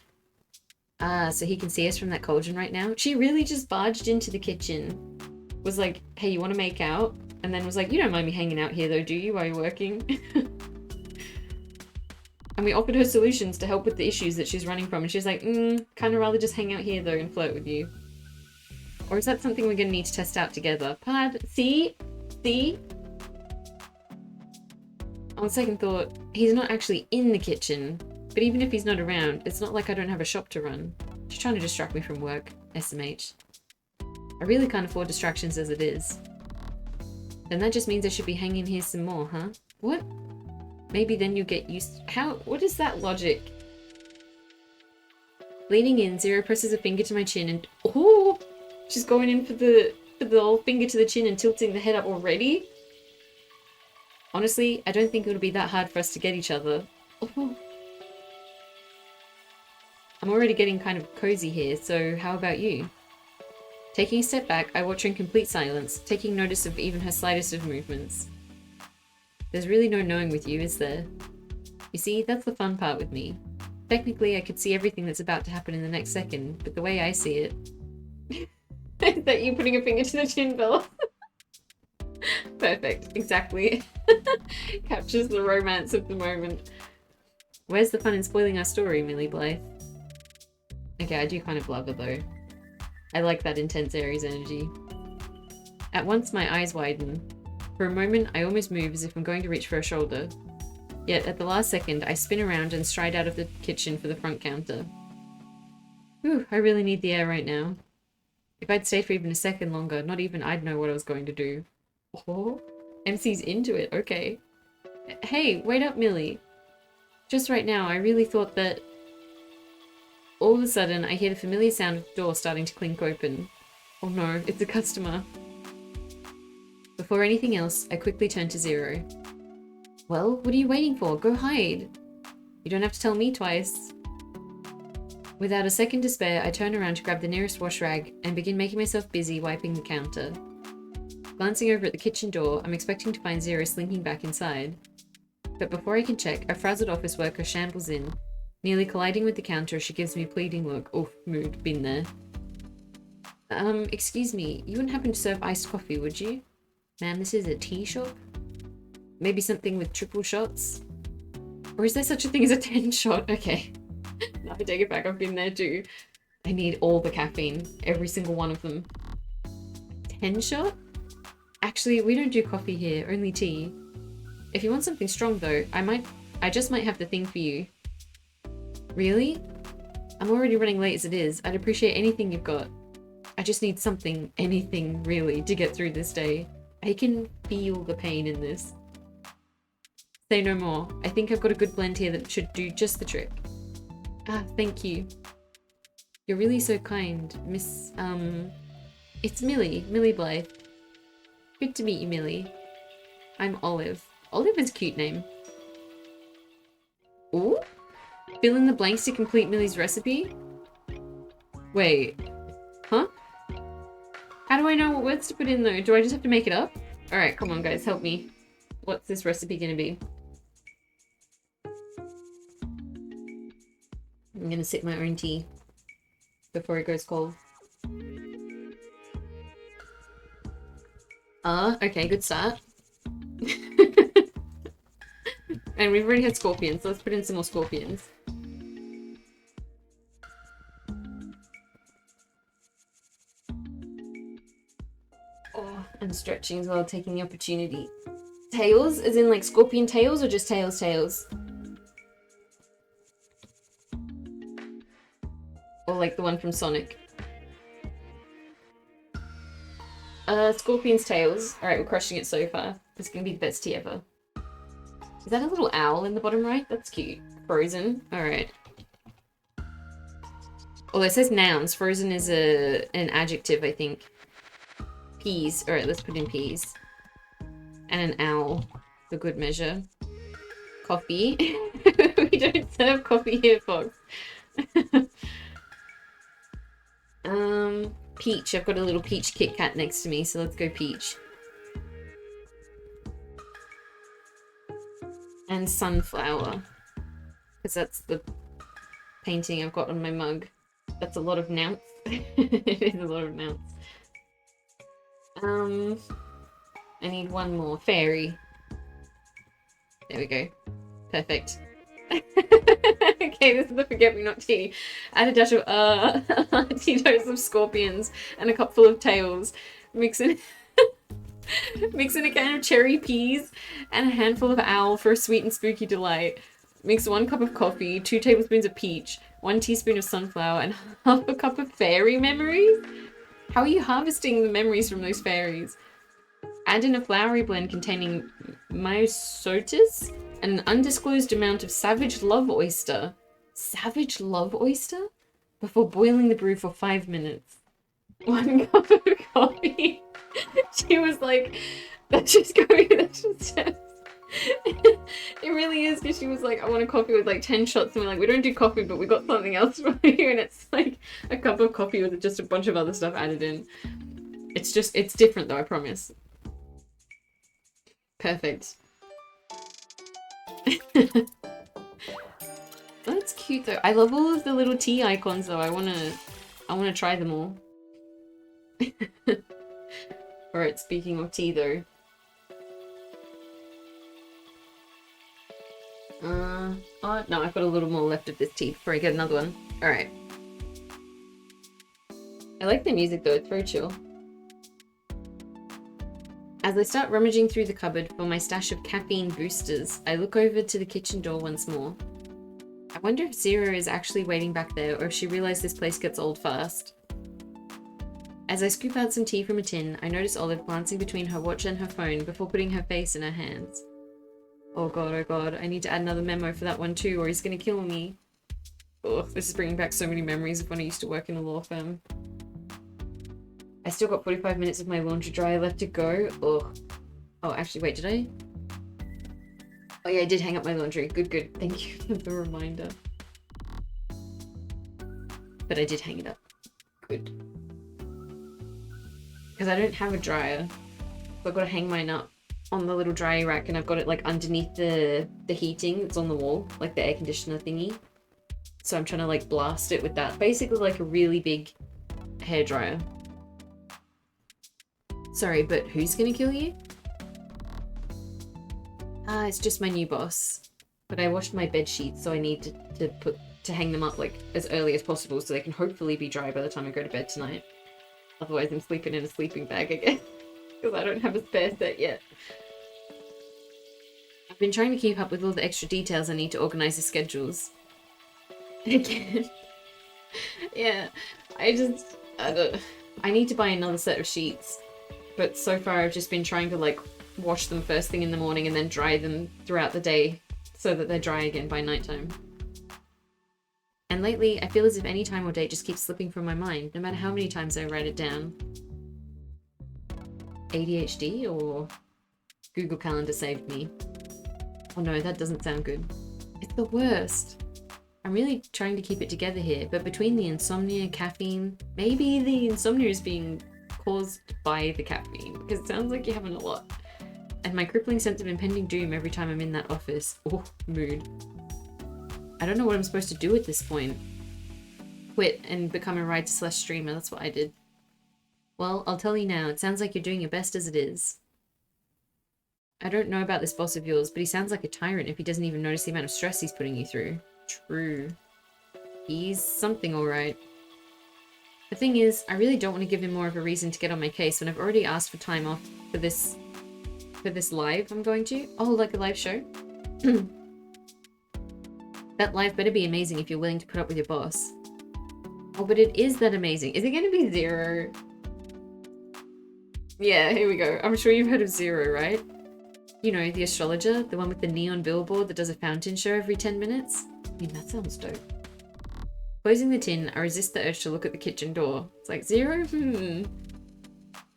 Ah, so he can see us from that cauldron right now? She really just barged into the kitchen. Was like, hey, you want to make out? And then was like, you don't mind me hanging out here though, do you, while you're working? And we offered her solutions to help with the issues that she's running from. And she's like, kind of rather just hang out here though and flirt with you. Or is that something we're going to need to test out together? See? See? On second thought, he's not actually in the kitchen. But even if he's not around, it's not like I don't have a shop to run. She's trying to distract me from work. SMH. I really can't afford distractions as it is. Then that just means I should be hanging here some more, huh? What? Maybe then you get used... What is that logic? Leaning in, Zero presses a finger to my chin and... Oh! She's going in for the old finger to the chin and tilting the head up already? Honestly, I don't think it'll be that hard for us to get each other. Oh. I'm already getting kind of cozy here, so how about you? Taking a step back, I watch her in complete silence, taking notice of even her slightest of movements. There's really no knowing with you, is there? You see, that's the fun part with me. Technically, I could see everything that's about to happen in the next second, but the way I see it... Is that you putting a finger to the chin, Bella? Perfect, exactly. Captures the romance of the moment. Where's the fun in spoiling our story, Millie Blythe? Okay, I do kind of love her though. I like that intense Aries energy. At once my eyes widen. For a moment, I almost move as if I'm going to reach for a shoulder. Yet, at the last second, I spin around and stride out of the kitchen for the front counter. Whew, I really need the air right now. If I'd stayed for even a second longer, not even I'd know what I was going to do. Oh, MC's into it, okay. Hey, wait up, Millie. Just right now, I really thought that... All of a sudden, I hear the familiar sound of the door starting to clink open. Oh no, it's a customer. Before anything else, I quickly turn to Zero. Well, what are you waiting for? Go hide. You don't have to tell me twice. Without a second to spare, I turn around to grab the nearest wash rag and begin making myself busy wiping the counter. Glancing over at the kitchen door, I'm expecting to find Zero slinking back inside. But before I can check, a frazzled office worker shambles in, nearly colliding with the counter as she gives me a pleading look. Oof, mood, been there. Excuse me, you wouldn't happen to serve iced coffee, would you? Ma'am, this is a tea shop? Maybe something with triple shots? Or is there such a thing as a 10 shot? Okay. No, I take it back, I've been there too. I need all the caffeine, every single one of them. 10 shot? Actually, we don't do coffee here, only tea. If you want something strong though, I just might have the thing for you. Really? I'm already running late as it is. I'd appreciate anything you've got. I just need something, anything really, to get through this day. I can feel the pain in this. Say no more. I think I've got a good blend here that should do just the trick. Ah, thank you. You're really so kind, Miss, It's Millie Blythe. Good to meet you, Millie. I'm Olive. Olive is a cute name. Ooh? Fill in the blanks to complete Millie's recipe? Wait. Huh? How do I know what words to put in though? Do I just have to make it up? Alright, come on guys, help me. What's this recipe gonna be? I'm gonna sip my own tea before it goes cold. Okay, good start. And we've already had scorpions, so let's put in some more scorpions. Oh, I'm stretching as well, taking the opportunity. Tails? As in like scorpion tails or just tails? Or like the one from Sonic? Scorpion's tails. Alright, we're crushing it so far. It's gonna be the best tea ever. Is that a little owl in the bottom right? That's cute. Frozen. Alright. Although it says nouns. Frozen is an adjective, I think. Peas. Alright, let's put in peas. And an owl. For good measure. Coffee. We don't serve coffee here, Fox. Peach. I've got a little peach Kit Kat next to me, so let's go peach. And sunflower. Because that's the painting I've got on my mug. That's a lot of nouns. It is a lot of nouns. I need one more. Fairy. There we go. Perfect. Okay, this is the forget-me-not tea. Add a dash of Tito's of scorpions and a cup full of tails. Mix in mix in a can of cherry peas and a handful of owl for a sweet and spooky delight. Mix 1 cup of coffee, 2 tablespoons of peach, 1 teaspoon of sunflower, and half a cup of fairy memories? How are you harvesting the memories from those fairies? Add in a floury blend containing myosotis and an undisclosed amount of savage love oyster. Savage love oyster? Before boiling the brew for 5 minutes. 1 cup of coffee. She was like, that's just going, that's just... It really is, because she was like, I want a coffee with like 10 shots, and we're like, we don't do coffee, but we got something else for you, and it's like a cup of coffee with just a bunch of other stuff added in. It's different though, I promise. Perfect. That's cute though. I love all of the little tea icons though. I wanna try them all. Alright, speaking of tea though. Oh no, I've got a little more left of this tea before I get another one. Alright. I like the music though, it's very chill. As I start rummaging through the cupboard for my stash of caffeine boosters, I look over to the kitchen door once more. I wonder if Zero is actually waiting back there, or if she realized this place gets old fast. As I scoop out some tea from a tin, I notice Olive glancing between her watch and her phone before putting her face in her hands. Oh god, I need to add another memo for that one too, or he's gonna kill me. Ugh, this is bringing back so many memories of when I used to work in a law firm. I still got 45 minutes of my laundry dryer left to go. Ugh. Oh, actually, wait, did I? Oh yeah, I did hang up my laundry. Good. Thank you for the reminder. But I did hang it up. Good. Because I don't have a dryer. So I've got to hang mine up on the little drying rack, and I've got it like underneath the heating that's on the wall, like the air conditioner thingy. So I'm trying to like blast it with that. Basically like a really big hairdryer. Sorry, but who's gonna kill you? It's just my new boss. But I washed my bed sheets, so I need to hang them up like as early as possible so they can hopefully be dry by the time I go to bed tonight. Otherwise I'm sleeping in a sleeping bag again. Because I don't have a spare set yet. I've been trying to keep up with all the extra details I need to organize the schedules. Again. Yeah, I need to buy another set of sheets. But so far I've just been trying to like wash them first thing in the morning and then dry them throughout the day so that they're dry again by nighttime. And lately I feel as if any time or date just keeps slipping from my mind, no matter how many times I write it down. ADHD or Google Calendar saved me? Oh no, that doesn't sound good. It's the worst. I'm really trying to keep it together here, but between the insomnia, caffeine, maybe the insomnia is being caused by the caffeine, because it sounds like you're having a lot. And my crippling sense of impending doom every time I'm in that office. Oh, mood. I don't know what I'm supposed to do at this point. Quit and become a writer/streamer, that's what I did. Well, I'll tell you now, it sounds like you're doing your best as it is. I don't know about this boss of yours, but he sounds like a tyrant if he doesn't even notice the amount of stress he's putting you through. True. He's something alright. The thing is, I really don't want to give him more of a reason to get on my case when I've already asked for time off for this live I'm going to. Oh, like a live show? That live better be amazing if you're willing to put up with your boss. Oh, but it is that amazing. Is it going to be Zero? Yeah, here we go. I'm sure you've heard of Zero, right? You know, the astrologer, the one with the neon billboard that does a fountain show every 10 minutes? I mean, that sounds dope. Closing the tin, I resist the urge to look at the kitchen door. It's like, Zero?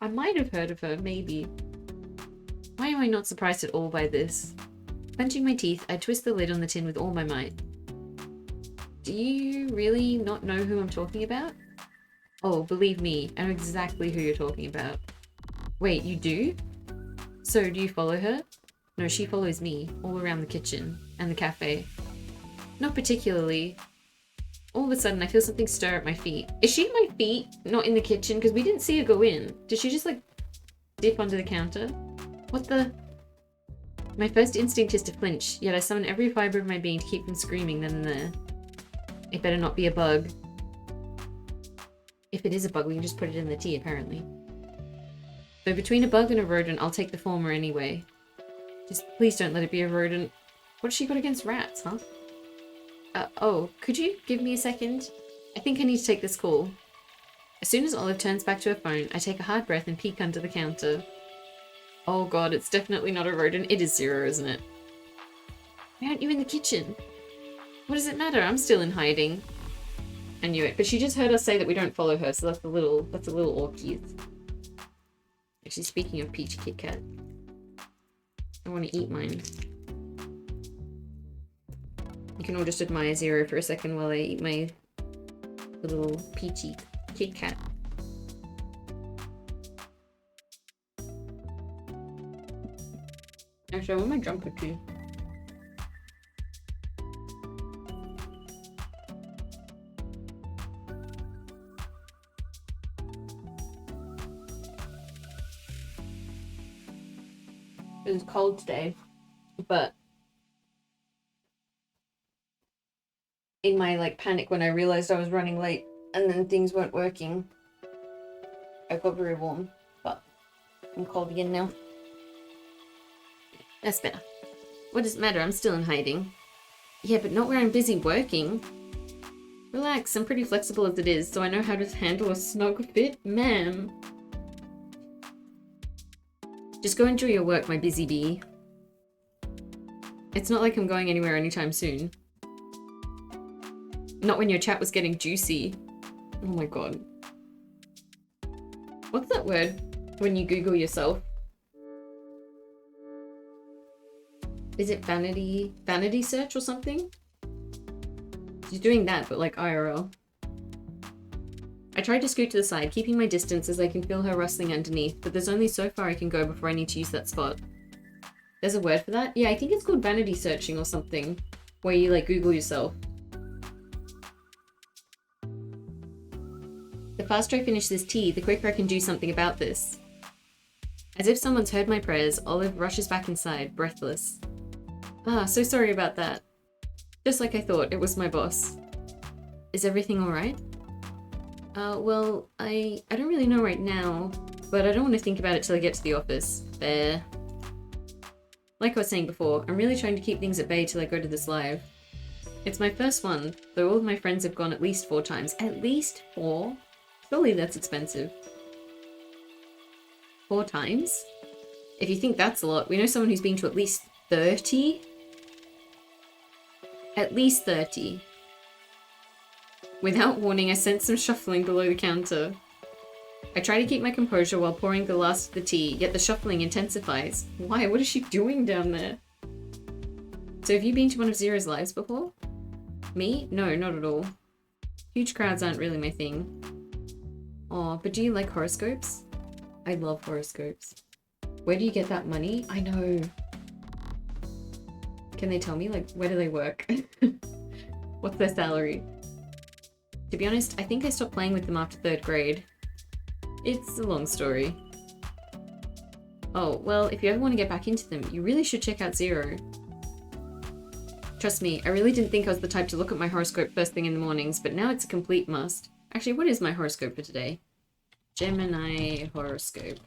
I might have heard of her, maybe. Why am I not surprised at all by this? Clenching my teeth, I twist the lid on the tin with all my might. Do you really not know who I'm talking about? Oh, believe me, I know exactly who you're talking about. Wait, you do? So, do you follow her? No, she follows me, all around the kitchen, and the cafe. Not particularly. all of a sudden I feel something stir at my feet. Is she at my feet, not in the kitchen? Because we didn't see her go in. Did she just like dip under the counter? What the? My first instinct is to flinch, yet I summon every fiber of my being to keep from screaming then and there. It better not be a bug. If it is a bug, we can just put it in the tea, apparently. So between a bug and a rodent, I'll take the former anyway. Just please don't let it be a rodent. What's she got against rats, huh? Oh, could you give me a second? I think I need to take this call. As soon as Olive turns back to her phone, I take a hard breath and peek under the counter. Oh god, it's definitely not a rodent. It is Zero, isn't it? Why aren't you in the kitchen? What does it matter? I'm still in hiding. I knew it, but she just heard us say that we don't follow her, so that's a little awkward. Actually, speaking of peach Kit Kat, I want to eat mine. You can all just admire Zero for a second while I eat my little peachy Kit Kat. Actually, I want my jumper too. It was cold today, but in my like panic when I realized I was running late and then things weren't working, I got very warm, but I'm cold again now. That's better. What does it matter? I'm still in hiding. Yeah, but not where I'm busy working. Relax, I'm pretty flexible as it is, so I know how to handle a snug fit, ma'am. Just go enjoy your work, my busy bee. It's not like I'm going anywhere anytime soon. Not when your chat was getting juicy. Oh my god. What's that word when you Google yourself? Is it vanity search or something? You're doing that, but like IRL. I tried to scoot to the side, keeping my distance as I can feel her rustling underneath, but there's only so far I can go before I need to use that spot. There's a word for that? Yeah, I think it's called vanity searching or something, where you like Google yourself. The faster I finish this tea, the quicker I can do something about this. As if someone's heard my prayers, Olive rushes back inside, breathless. Ah, so sorry about that. Just like I thought, it was my boss. Is everything alright? Well, I don't really know right now, but I don't want to think about it till I get to the office. Fair. Like I was saying before, I'm really trying to keep things at bay till I go to this live. It's my first one, though all of my friends have gone at least 4 times. At least 4? Surely that's expensive. 4 times? If you think that's a lot, we know someone who's been to at least 30? At least 30. Without warning, I sense some shuffling below the counter. I try to keep my composure while pouring the last of the tea, yet the shuffling intensifies. Why? What is she doing down there? So have you been to one of Zero's lives before? Me? No, not at all. Huge crowds aren't really my thing. Aw, but do you like horoscopes? I love horoscopes. Where do you get that money? I know. Can they tell me? Like, where do they work? What's their salary? To be honest, I think I stopped playing with them after 3rd grade. It's a long story. Oh, well, if you ever want to get back into them, you really should check out Zero. Trust me, I really didn't think I was the type to look at my horoscope first thing in the mornings, but now it's a complete must. Actually, what is my horoscope for today? Gemini horoscope.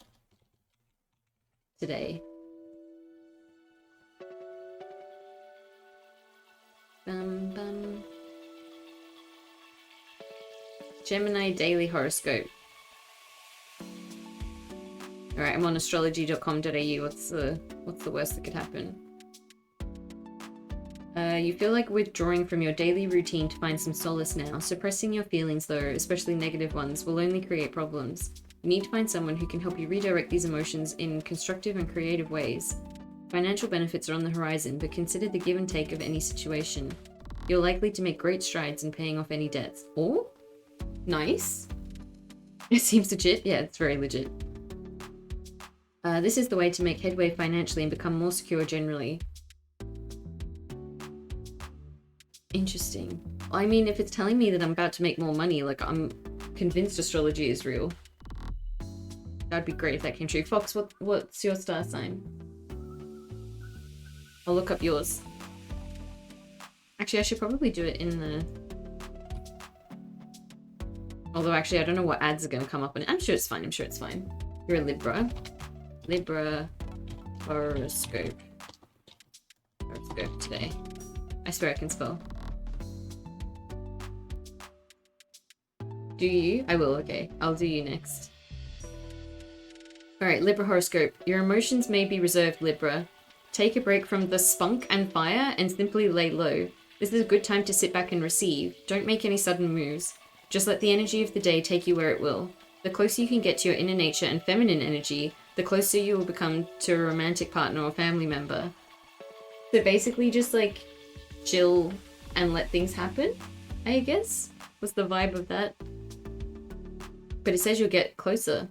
Today. Gemini daily horoscope. Alright, I'm on astrology.com.au. What's the worst that could happen? You feel like withdrawing from your daily routine to find some solace now. Suppressing your feelings, though, especially negative ones, will only create problems. You need to find someone who can help you redirect these emotions in constructive and creative ways. Financial benefits are on the horizon, but consider the give and take of any situation. You're likely to make great strides in paying off any debts. Oh? Nice. It seems legit. Yeah, it's very legit. This is the way to make headway financially and become more secure generally. Interesting. I mean, if it's telling me that I'm about to make more money, like, I'm convinced astrology is real. That'd be great if that came true. Fox, what's your star sign? I'll look up yours. Actually, I should probably do it in the... Although, actually, I don't know what ads are going to come up. And I'm sure it's fine. I'm sure it's fine. You're a Libra. Libra horoscope. Horoscope today. I swear I can spell. Do you? I will, okay. I'll do you next. Alright, Libra horoscope. Your emotions may be reserved, Libra. Take a break from the spunk and fire and simply lay low. This is a good time to sit back and receive. Don't make any sudden moves. Just let the energy of the day take you where it will. The closer you can get to your inner nature and feminine energy, the closer you will become to a romantic partner or family member. So basically just like chill and let things happen, I guess, was the vibe of that. But it says you'll get closer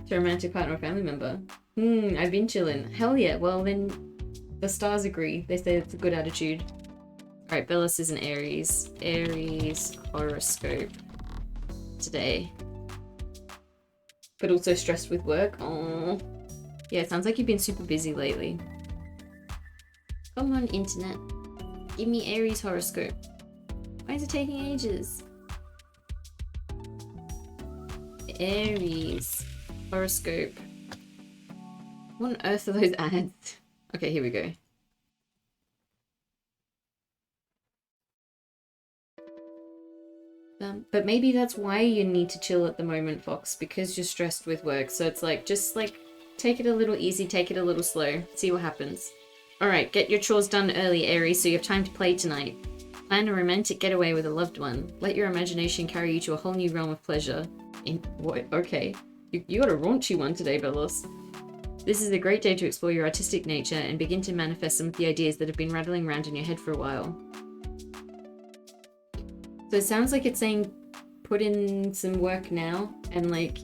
to a romantic partner or family member. I've been chilling. Hell yeah. Well then the stars agree. They say it's a good attitude. Alright, Bellis is an Aries. Aries horoscope today. But also stressed with work. Oh, yeah, it sounds like you've been super busy lately. Come on, internet. Give me Aries horoscope. Why is it taking ages? Aries horoscope. What on earth are those ads? Okay, here we go. But maybe that's why you need to chill at the moment, Fox, because you're stressed with work. So it's like, just like, take it a little easy, take it a little slow, see what happens. Alright, get your chores done early, Aries, so you have time to play tonight. Plan a romantic getaway with a loved one. Let your imagination carry you to a whole new realm of pleasure. What? Okay. You got a raunchy one today, Velos. This is a great day to explore your artistic nature and begin to manifest some of the ideas that have been rattling around in your head for a while. So it sounds like it's saying put in some work now and like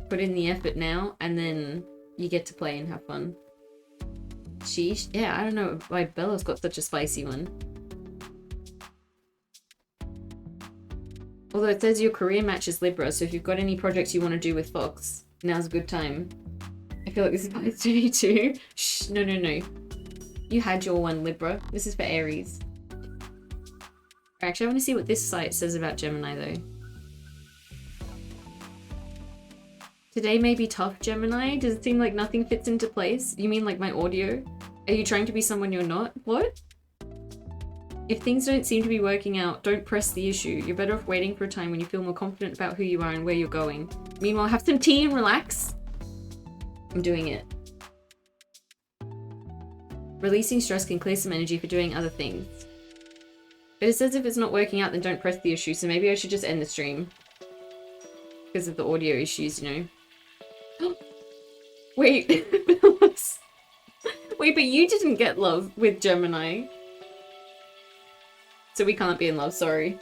put in the effort now and then you get to play and have fun. Sheesh. Yeah, I don't know why Bella's got such a spicy one. Although it says your career matches Libra, so if you've got any projects you want to do with Fox, now's a good time. I feel like this applies to me too. Shh, no. You had your one, Libra. This is for Aries. Actually, I want to see what this site says about Gemini, though. Today may be tough, Gemini. Does it seem like nothing fits into place? You mean like my audio? Are you trying to be someone you're not? What? If things don't seem to be working out, don't press the issue. You're better off waiting for a time when you feel more confident about who you are and where you're going. Meanwhile, have some tea and relax. I'm doing it. Releasing stress can clear some energy for doing other things. But it says if it's not working out, then don't press the issue, so maybe I should just end the stream. Because of the audio issues, you know. Wait. Wait, but you didn't get love with Gemini. So we can't be in love, sorry.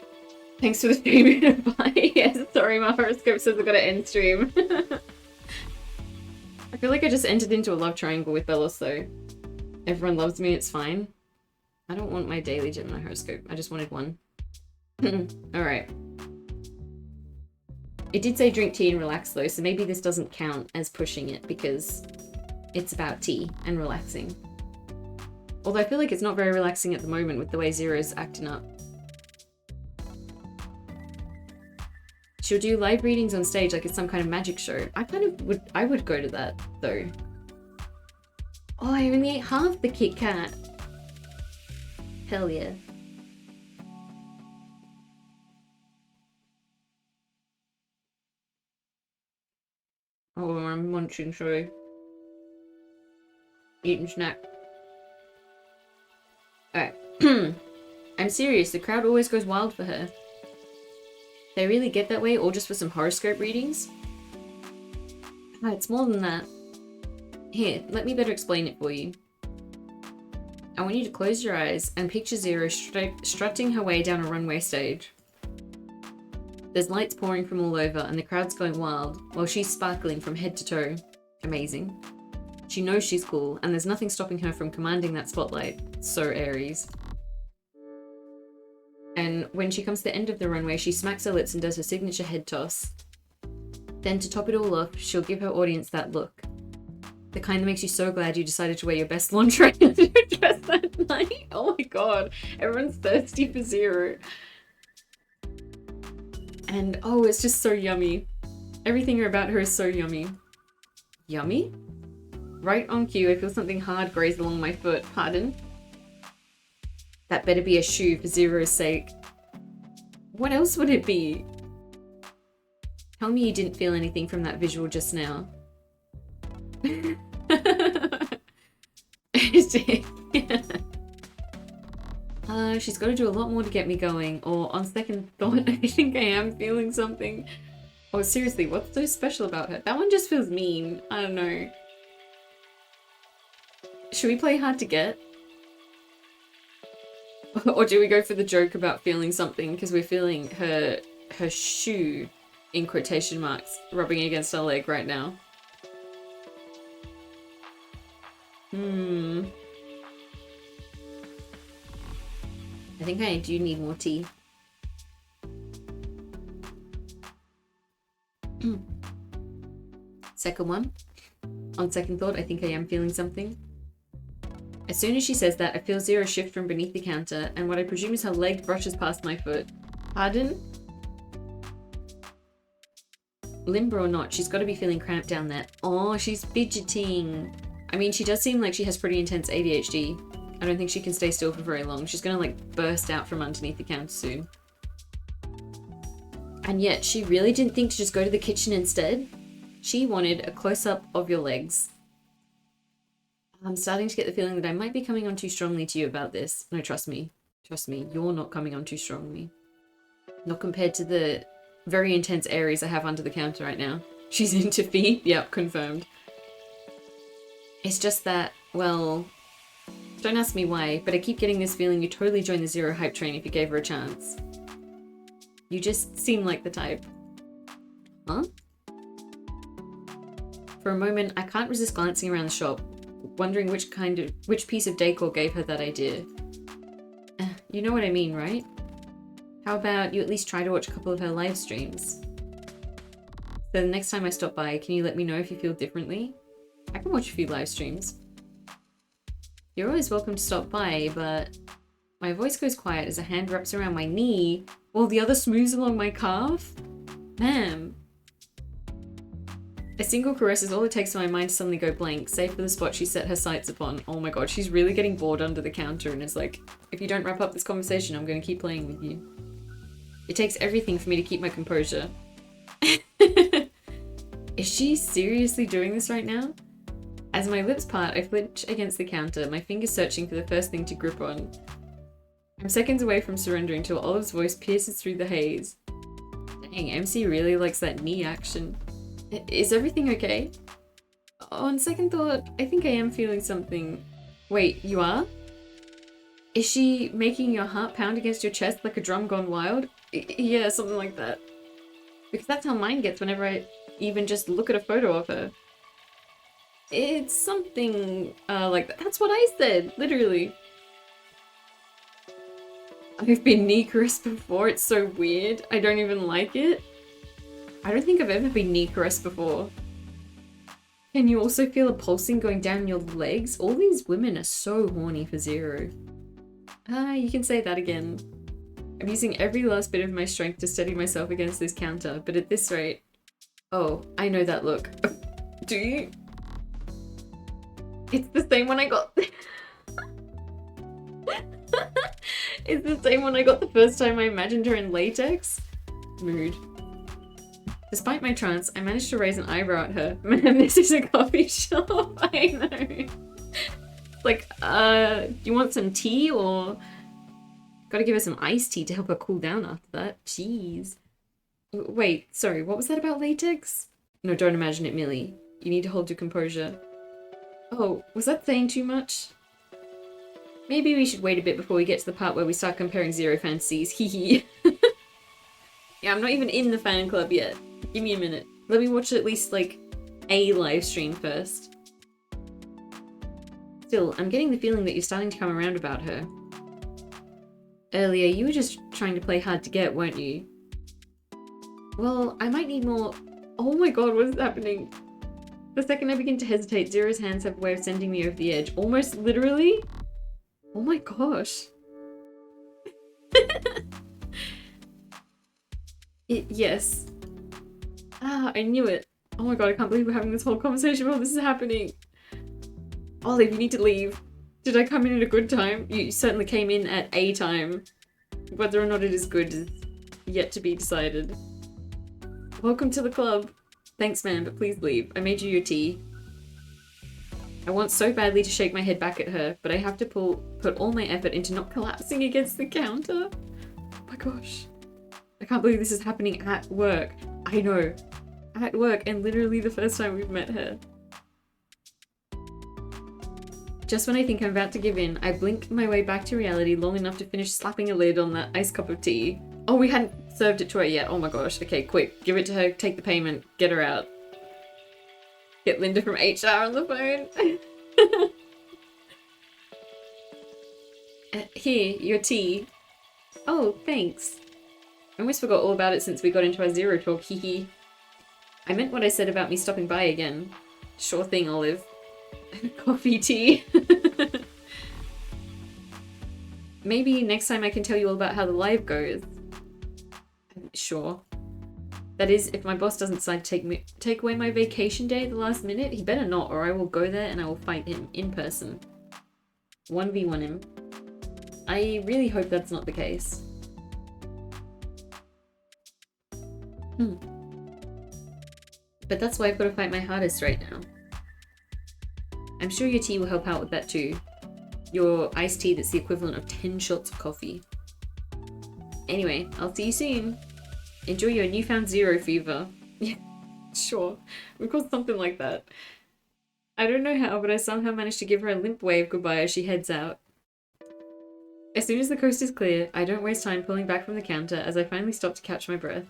Thanks for the stream. Bye. Yes, sorry, my horoscope says I've got to end stream. I feel like I just entered into a love triangle with Bellos, though. Everyone loves me, it's fine. I don't want my daily Gemini horoscope. I just wanted one. Alright. It did say drink tea and relax though, so maybe this doesn't count as pushing it because it's about tea and relaxing. Although I feel like it's not very relaxing at the moment with the way Zero's acting up. She'll do live readings on stage like it's some kind of magic show. I would go to that though. Oh, I only ate half the Kit Kat. Hell yeah. Oh, I'm munching, sorry. Eating snack. Alright. I'm serious, the crowd always goes wild for her. They really get that way, or just for some horoscope readings? Ah, it's more than that. Here, let me better explain it for you. I want you to close your eyes and picture Zero strutting her way down a runway stage. There's lights pouring from all over and the crowd's going wild, while she's sparkling from head to toe. Amazing. She knows she's cool, and there's nothing stopping her from commanding that spotlight. So Aries. And when she comes to the end of the runway, she smacks her lips and does her signature head toss. Then to top it all off, she'll give her audience that look. The kind that makes you so glad you decided to wear your best lingerie as your dress that night. Oh my god, everyone's thirsty for Zero. And oh, it's just so yummy. Everything about her is so yummy. Yummy? Right on cue, I feel something hard graze along my foot. Pardon? That better be a shoe for Zero's sake. What else would it be? Tell me you didn't feel anything from that visual just now. She's got to do a lot more to get me going, or on second thought, I think I am feeling something. Oh, seriously, what's so special about her? That one just feels mean. I don't know. Should we play hard to get? Or do we go for the joke about feeling something because we're feeling her shoe, in quotation marks, rubbing against our leg right now? I think I do need more tea. Second one. On second thought, I think I am feeling something. As soon as she says that, I feel Zero shift from beneath the counter, and what I presume is her leg brushes past my foot. Pardon? Limber or not, she's got to be feeling cramped down there. Oh, she's fidgeting. I mean, she does seem like she has pretty intense ADHD. I don't think she can stay still for very long. She's gonna like burst out from underneath the counter soon. And yet, she really didn't think to just go to the kitchen instead. She wanted a close-up of your legs. I'm starting to get the feeling that I might be coming on too strongly to you about this. No, trust me. Trust me, you're not coming on too strongly. Not compared to the very intense Aries I have under the counter right now. She's into feet? Yep, confirmed. It's just that, well, don't ask me why, but I keep getting this feeling you totally join the Zero hype train if you gave her a chance. You just seem like the type. Huh? For a moment, I can't resist glancing around the shop, wondering which piece of decor gave her that idea. You know what I mean, right? How about you at least try to watch a couple of her live streams? So the next time I stop by, can you let me know if you feel differently? I can watch a few live streams. You're always welcome to stop by, but my voice goes quiet as a hand wraps around my knee while the other smooths along my calf. Ma'am. A single caress is all it takes for my mind to suddenly go blank, save for the spot she set her sights upon. Oh my god, she's really getting bored under the counter and is like, if you don't wrap up this conversation, I'm going to keep playing with you. It takes everything for me to keep my composure. Is she seriously doing this right now? As my lips part, I flinch against the counter, my fingers searching for the first thing to grip on. I'm seconds away from surrendering till Olive's voice pierces through the haze. Dang, MC really likes that knee action. Is everything okay? On second thought, I think I am feeling something. Wait, you are? Is she making your heart pound against your chest like a drum gone wild? Yeah, something like that. Because that's how mine gets whenever I even just look at a photo of her. It's something like that. That's what I said, literally. I've been knee caressed before, it's so weird. I don't even like it. I don't think I've ever been knee caressed before. Can you also feel a pulsing going down your legs? All these women are so horny for Zero. You can say that again. I'm using every last bit of my strength to steady myself against this counter, but at this rate... Oh, I know that look. Do you? It's the same one I got... It's the same one I got the first time I imagined her in latex. Mood. Despite my trance, I managed to raise an eyebrow at her. Man, this is a coffee shop. I know. Like, you want some tea or... Gotta give her some iced tea to help her cool down after that. Jeez. Wait, sorry, what was that about latex? No, don't imagine it, Millie. You need to hold your composure. Oh, was that saying too much? Maybe we should wait a bit before we get to the part where we start comparing Zero fantasies. Hee. Yeah, I'm not even in the fan club yet. Give me a minute. Let me watch at least, like, a live stream first. Still, I'm getting the feeling that you're starting to come around about her. Earlier, you were just trying to play hard to get, weren't you? Well, I might need more... Oh my god, what is happening? The second I begin to hesitate, Zero's hands have a way of sending me over the edge. Almost literally? Oh my gosh. Yes. Ah, I knew it. Oh my god, I can't believe we're having this whole conversation while this is happening. Olive, you need to leave. Did I come in at a good time? You certainly came in at a time. Whether or not it is good is yet to be decided. Welcome to the club. Thanks, man, but please leave. I made you your tea. I want so badly to shake my head back at her, but I have to put all my effort into not collapsing against the counter. Oh my gosh. I can't believe this is happening at work. I know. At work, and literally the first time we've met her. Just when I think I'm about to give in, I blink my way back to reality long enough to finish slapping a lid on that iced cup of tea. Oh, we hadn't served it to her yet. Oh my gosh. Okay, quick. Give it to her, take the payment, get her out. Get Linda from HR on the phone. Here, your tea. Oh, thanks. I almost forgot all about it since we got into our Zero talk, hee. I meant what I said about me stopping by again. Sure thing, Olive. Coffee tea. Maybe next time I can tell you all about how the live goes. Sure. That is, if my boss doesn't decide to take away my vacation day at the last minute, he better not, or I will go there and I will fight him in person. 1v1 him. I really hope that's not the case. But that's why I've got to fight my hardest right now. I'm sure your tea will help out with that too. Your iced tea that's the equivalent of 10 shots of coffee. Anyway, I'll see you soon. Enjoy your newfound zero fever. Yeah, sure. We've got something like that. I don't know how, but I somehow managed to give her a limp wave goodbye as she heads out. As soon as the coast is clear, I don't waste time pulling back from the counter as I finally stop to catch my breath.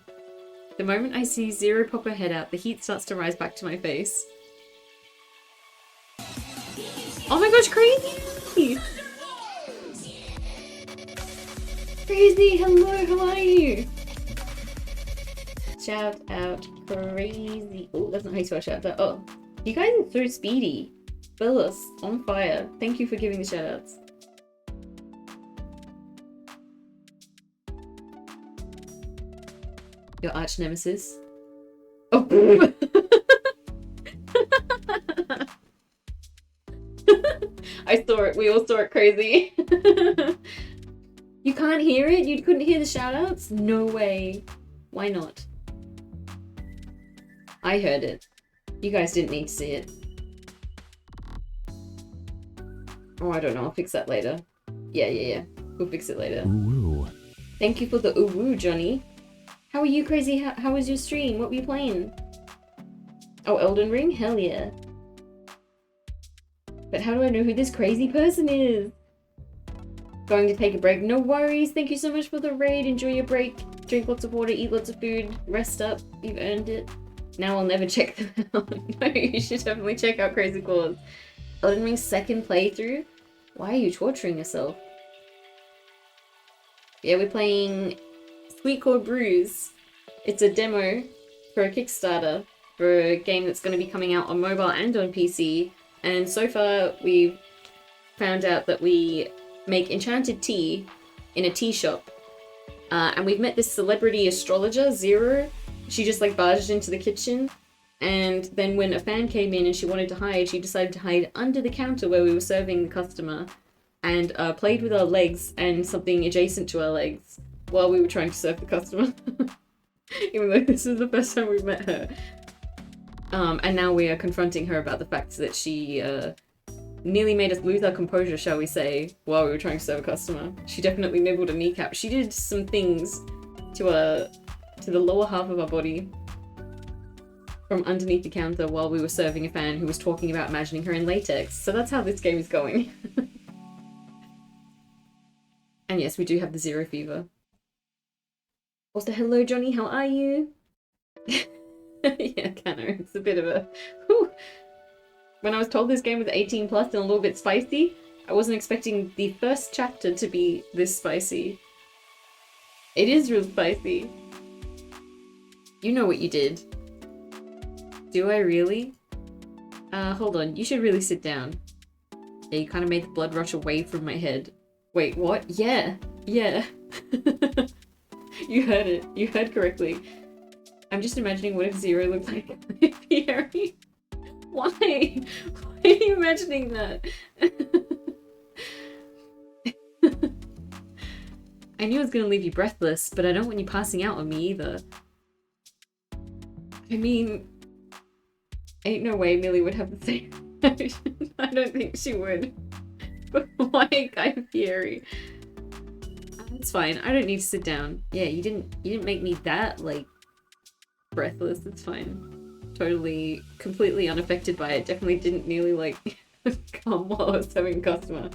The moment I see Zero pop her head out, the heat starts to rise back to my face. Oh my gosh, Crazy! Crazy, hello, how are you? Shout out, Crazy. Oh, that's not how you spell shout out. Oh, you guys are so speedy. Phyllis, on fire. Thank you for giving the shout outs. Your arch nemesis. Oh. I saw it. We all saw it, Crazy. You can't hear it? You couldn't hear the shoutouts? No way. Why not? I heard it. You guys didn't need to see it. Oh, I don't know. I'll fix that later. Yeah. We'll fix it later. Ooh. Thank you for the ooh, Johnny. How are you, Crazy? How was your stream? What were you playing? Oh, Elden Ring? Hell yeah. But how do I know who this crazy person is? Going to take a break. No worries. Thank you so much for the raid. Enjoy your break. Drink lots of water. Eat lots of food. Rest up. You've earned it. Now I'll never check them out. No, you should definitely check out Crazy Claws. Elden Ring's second playthrough? Why are you torturing yourself? Yeah, we're playing Sweetcore Brews. It's a demo for a Kickstarter for a game that's going to be coming out on mobile and on PC. And so far, we've found out that we make enchanted tea in a tea shop. And we've met this celebrity astrologer, Zero. She just like barged into the kitchen. And then when a fan came in and she wanted to hide, she decided to hide under the counter where we were serving the customer. And played with our legs and something adjacent to our legs while we were trying to serve the customer. Even though this is the first time we've met her. And now we are confronting her about the fact that she nearly made us lose our composure, shall we say, while we were trying to serve a customer. She definitely nibbled a kneecap. She did some things to the lower half of our body from underneath the counter while we were serving a fan who was talking about imagining her in latex. So that's how this game is going. And yes, we do have the zero fever. Also, hello Johnny, how are you? Yeah, Kanno, it's a bit of a... Whew. When I was told this game was 18 plus and a little bit spicy, I wasn't expecting the first chapter to be this spicy. It is real spicy. You know what you did. Do I really? Hold on. You should really sit down. Yeah, you kind of made the blood rush away from my head. Wait, what? Yeah. Yeah. You heard it. You heard correctly. I'm just imagining what if Zero looked like a fairy. Why? Why are you imagining that? I knew it was gonna leave you breathless, but I don't want you passing out on me either. I mean, ain't no way Millie would have the same reaction. I don't think she would. But why Guy Fieri? It's fine. I don't need to sit down. Yeah, you didn't make me that, like, breathless. It's fine. Totally, completely unaffected by it. Definitely didn't nearly, like, come while I was having a customer.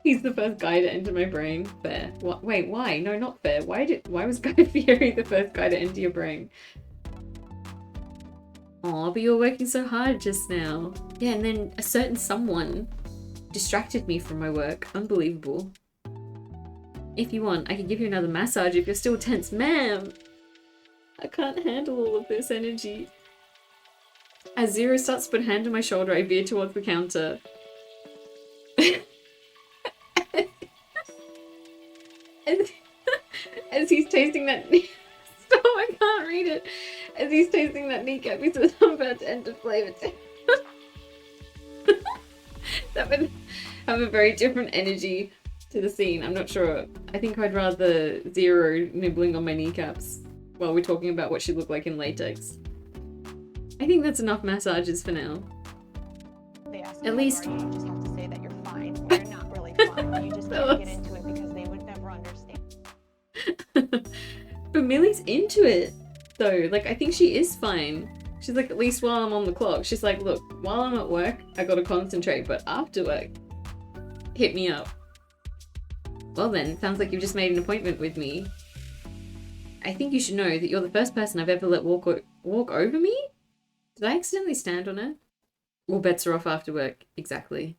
He's the first guy to enter my brain. Fair. What? Wait, why? No, not fair. Why was Guy Fieri the first guy to enter your brain? Aw, but you were working so hard just now. Yeah, and then a certain someone distracted me from my work. Unbelievable. If you want, I can give you another massage if you're still tense. Ma'am! I can't handle all of this energy. As Zero starts to put a hand on my shoulder, I veer towards the counter. As he's tasting that... Stop, I can't read it. As he's tasting that kneecap, he says, I'm about to enter flavor test. That would have a very different energy to the scene. I'm not sure. I think I'd rather Zero nibbling on my kneecaps while we're talking about what she looked like in latex. I think that's enough massages for now. They ask At least you just have to say that you're fine or you're not really fine. You just can't get into it because they would never understand. But Millie's into it though. Like, I think she is fine. She's like, at least while I'm on the clock. She's like, look, while I'm at work, I gotta concentrate, but after work, hit me up. Well then, sounds like you've just made an appointment with me. I think you should know that you're the first person I've ever let walk over me? Did I accidentally stand on her? All bets are off after work. Exactly.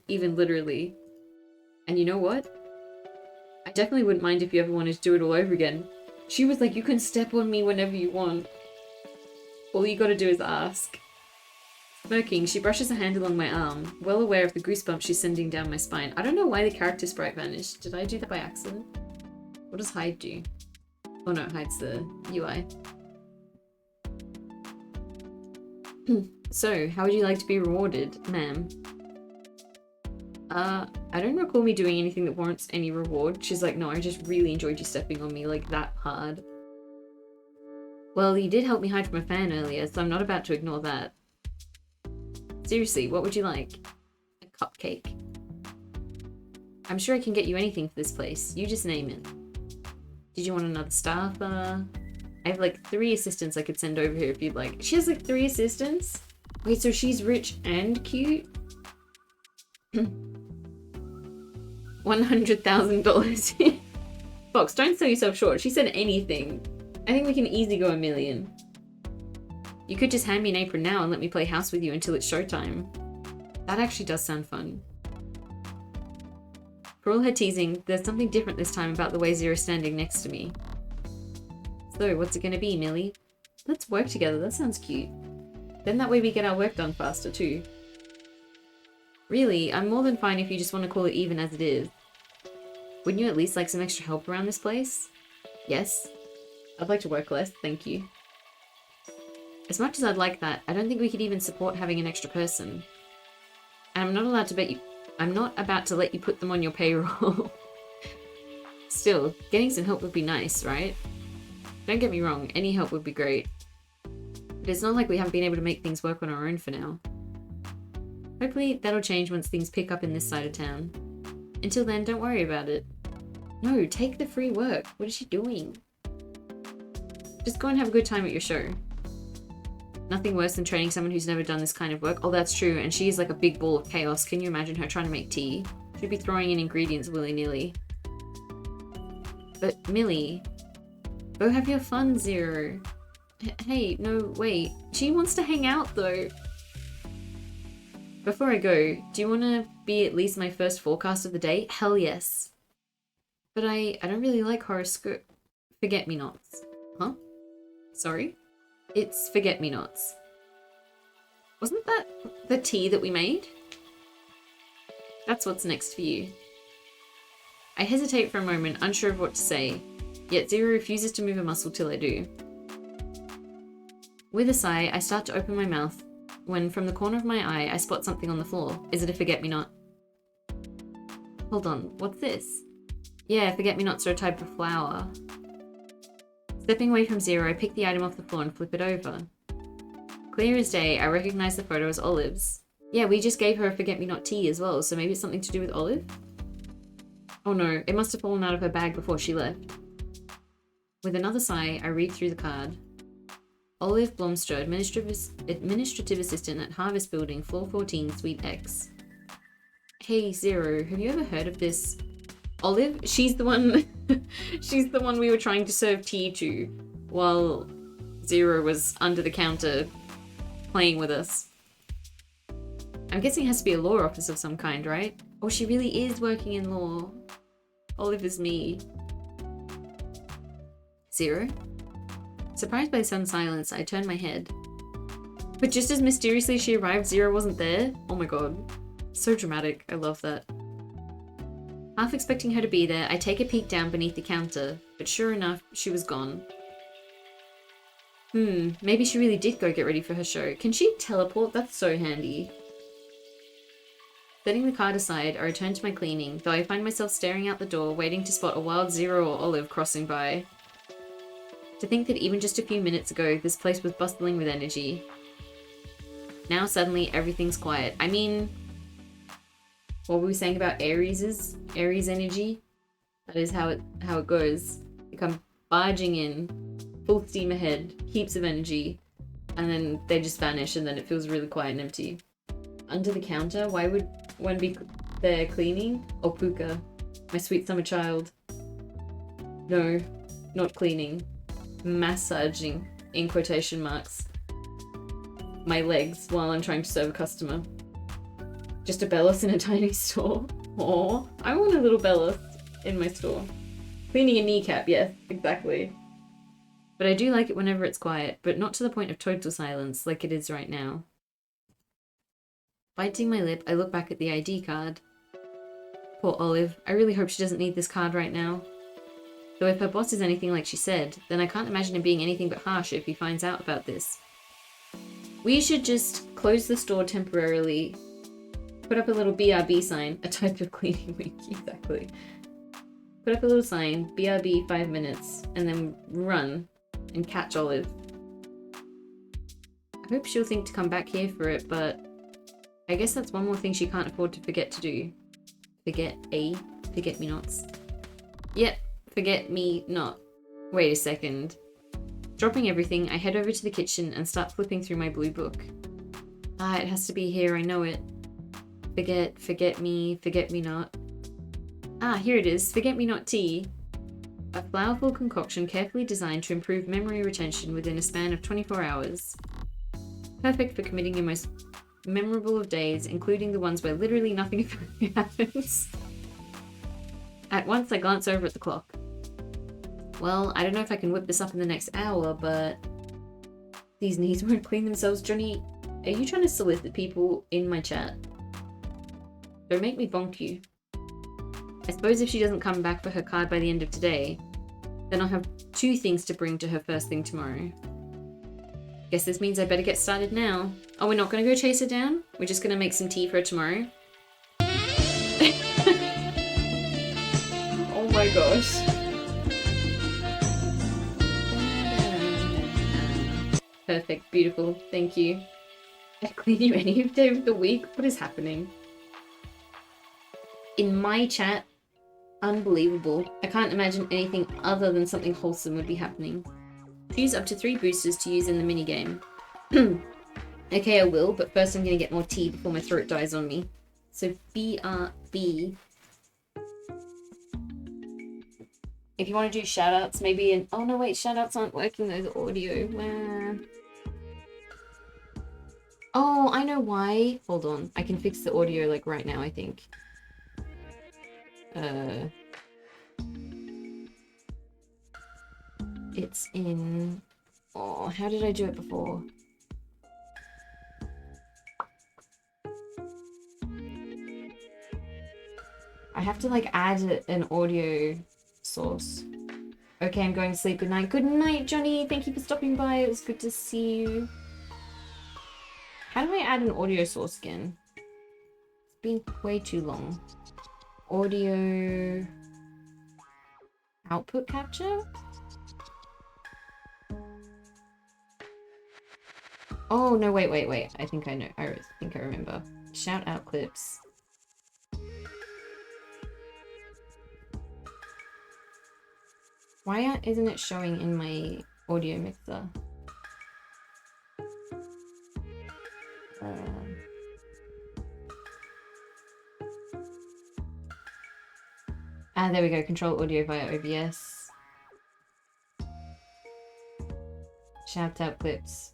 Even literally. And you know what? I definitely wouldn't mind if you ever wanted to do it all over again. She was like, you can step on me whenever you want. All you gotta do is ask. Smirking, she brushes a hand along my arm, well aware of the goosebumps she's sending down my spine. I don't know why the character sprite vanished. Did I do that by accident? What does hide do? Oh no, it hides the UI. So, how would you like to be rewarded, ma'am? I don't recall me doing anything that warrants any reward. She's like, no, I just really enjoyed you stepping on me like that hard. Well, you did help me hide from a fan earlier, so I'm not about to ignore that. Seriously, what would you like? A cupcake. I'm sure I can get you anything for this place. You just name it. Did you want another staffer? I have like 3 assistants I could send over here if you'd like. She has like 3 assistants? Wait, so she's rich and cute? $100,000. Fox, don't sell yourself short. She said anything. I think we can easily go $1 million. You could just hand me an apron now and let me play house with you until it's showtime. That actually does sound fun. For all her teasing, there's something different this time about the way Zero's standing next to me. So, what's it gonna be, Millie? Let's work together, that sounds cute. Then that way we get our work done faster too. Really, I'm more than fine if you just want to call it even as it is. Wouldn't you at least like some extra help around this place? Yes. I'd like to work less, thank you. As much as I'd like that, I don't think we could even support having an extra person. And I'm not allowed to bet you... I'm not about to let you put them on your payroll. Still, getting some help would be nice, right? Don't get me wrong, any help would be great. But it's not like we haven't been able to make things work on our own for now. Hopefully that'll change once things pick up in this side of town. Until then, don't worry about it. No, take the free work. What is she doing? Just go and have a good time at your show. Nothing worse than training someone who's never done this kind of work. Oh, that's true. And she's like a big ball of chaos. Can you imagine her trying to make tea? She'd be throwing in ingredients willy-nilly. But Millie, go have your fun, Zero. Hey, no, wait. She wants to hang out, though. Before I go, do you want to be at least my first forecast of the day? Hell yes. But I don't really like horoscope. Forget-me-nots. Huh? Sorry? It's forget-me-nots. Wasn't that the tea that we made? That's what's next for you. I hesitate for a moment, unsure of what to say, yet Zero refuses to move a muscle till I do. With a sigh, I start to open my mouth, when from the corner of my eye, I spot something on the floor. Is it a forget-me-not? Hold on, what's this? Yeah, forget-me-nots are a type of flower. Stepping away from Zero, I pick the item off the floor and flip it over. Clear as day, I recognize the photo as Olive's. Yeah, we just gave her a forget-me-not tea as well, so maybe it's something to do with Olive? Oh no, it must have fallen out of her bag before she left. With another sigh, I read through the card. Olive Blomster, Administrative Assistant at Harvest Building, Floor 14, Suite X. Hey, Zero, have you ever heard of this? Olive? She's the one... she's the one we were trying to serve tea to while Zero was under the counter playing with us. I'm guessing it has to be a law office of some kind, right? Oh, she really is working in law. Olive is me. Zero? Surprised by the sudden silence, I turned my head. But just as mysteriously she arrived, Zero wasn't there? Oh my god. So dramatic. I love that. Half expecting her to be there, I take a peek down beneath the counter, but sure enough, she was gone. Maybe she really did go get ready for her show. Can she teleport? That's so handy. Setting the card aside, I return to my cleaning, though I find myself staring out the door, waiting to spot a wild Zero or Olive crossing by. To think that even just a few minutes ago, this place was bustling with energy. Now suddenly, everything's quiet. I mean, what were we saying about Aries energy? That is how it goes. They come barging in, full steam ahead, heaps of energy, and then they just vanish, and then it feels really quiet and empty. Under the counter, why would one be there cleaning? Or Puka, my sweet summer child. No, not cleaning. Massaging, in quotation marks, my legs while I'm trying to serve a customer. Just a Bellis in a tiny store. Aw, I want a little Bellis in my store. Cleaning a kneecap, yes, exactly. But I do like it whenever it's quiet, but not to the point of total silence like it is right now. Biting my lip, I look back at the ID card. Poor Olive, I really hope she doesn't need this card right now. Though if her boss is anything like she said, then I can't imagine him being anything but harsh if he finds out about this. We should just close the store temporarily, put up a little BRB sign, a type of cleaning week, exactly. Put up a little sign, BRB 5 minutes, and then run and catch Olive. I hope she'll think to come back here for it, but I guess that's one more thing she can't afford to forget to do. Forget-me-nots. Yep. Forget me not. Wait a second. Dropping everything, I head over to the kitchen and start flipping through my blue book. Ah, it has to be here, I know it. Forget me not. Ah, here it is, forget me not tea. A flourful concoction carefully designed to improve memory retention within a span of 24 hours. Perfect for committing your most memorable of days, including the ones where literally nothing happens. At once, I glance over at the clock. Well, I don't know if I can whip this up in the next hour, but these knees won't clean themselves. Johnny, are you trying to solicit people in my chat? Don't make me bonk you. I suppose if she doesn't come back for her card by the end of today, then I'll have 2 things to bring to her first thing tomorrow. Guess this means I better get started now. Oh, we're not going to go chase her down? We're just going to make some tea for her tomorrow? Oh my gosh. Perfect, beautiful, thank you. I clean you any day of the week? What is happening? In my chat, unbelievable. I can't imagine anything other than something wholesome would be happening. Choose up to 3 boosters to use in the minigame. Okay, I will, but first I'm gonna get more tea before my throat dies on me. So BRB. If you want to do shoutouts, maybe in... Oh no, wait, shoutouts aren't working though, the audio. Oh, I know why. Hold on, I can fix the audio like right now, I think. It's in... Oh, how did I do it before? I have to like add an audio source. Okay, I'm going to sleep. Good night. Good night, Johnny. Thank you for stopping by. It was good to see you. How do I add an audio source again? It's been way too long. Audio... output capture? Oh, no, wait. I think I know. I think I remember. Shout out clips. Why isn't it showing in my audio mixer? There we go. Control audio via OBS. Shout out clips.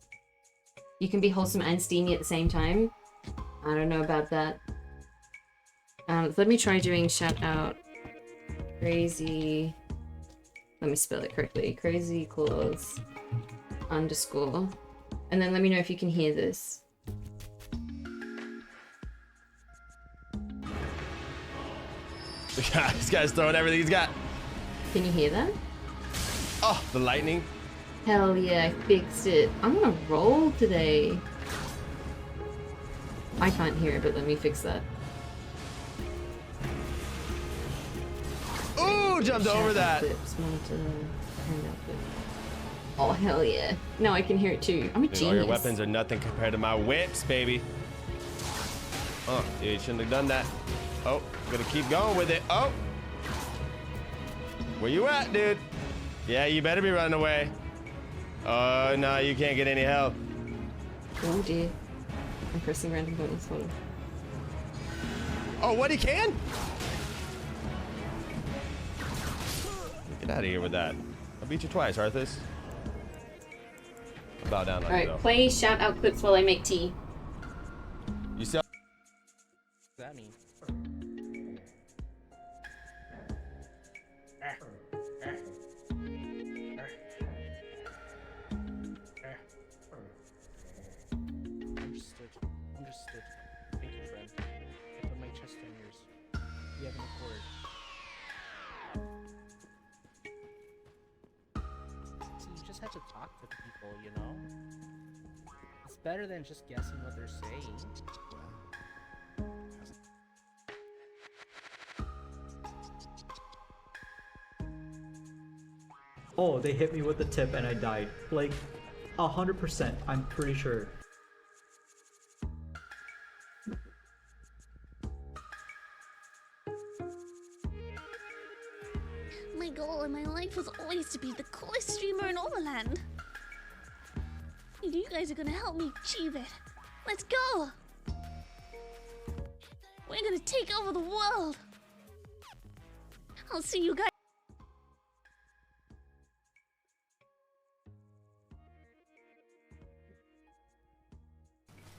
You can be wholesome and steamy at the same time. I don't know about that. Let me try doing shout out crazy. Let me spell it correctly. Crazy claws underscore. And then let me know if you can hear this. This guy's throwing everything he's got. Can you hear that? Oh, the lightning. Hell yeah, I fixed it. I'm gonna roll today. I can't hear it, but let me fix that. Ooh, jumped over that. Oh, hell yeah. Now I can hear it too. I'm a genius. All your weapons are nothing compared to my whips, baby. Dude, shouldn't have done that. Oh, gonna keep going with it. Oh. Where you at, dude? Yeah, you better be running away. Oh, no, you can't get any help. Oh, dear. I'm pressing random buttons. Hold on. Oh, what, he can? Get out of here with that. I beat you twice, Arthas. I'll bow down on you, Alright, though. play shout out clips while I make tea. You sell? What does that mean? Understood. Thank you, friend. I put my chest on yours. We have an accord. So you just have to talk to people, you know? It's better than just guessing what they're saying. Oh, they hit me with the tip and I died. Like, 100%, I'm pretty sure. My goal in my life was always to be the coolest streamer in Overland. And you guys are gonna help me achieve it. Let's go! We're gonna take over the world! I'll see you guys.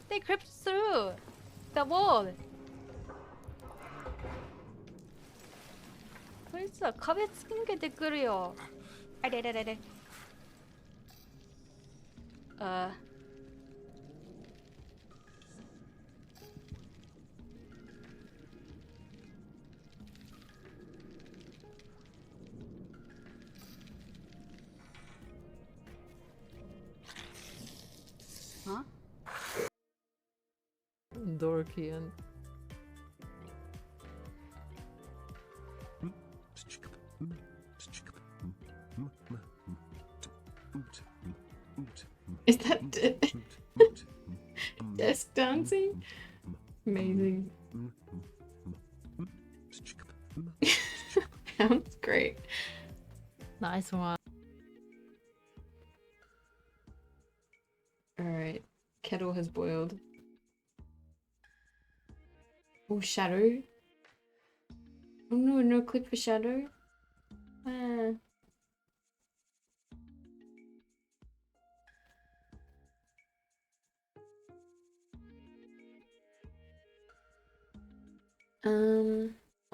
They crept through the wall. 벌써壁친 게 댓글이요. 아래래래래. Huh? Dorkian. Is that desk dancing? Amazing. Sounds great. Nice one. Alright. Kettle has boiled. Oh, Shadow. Oh no, no clip for Shadow. Ah.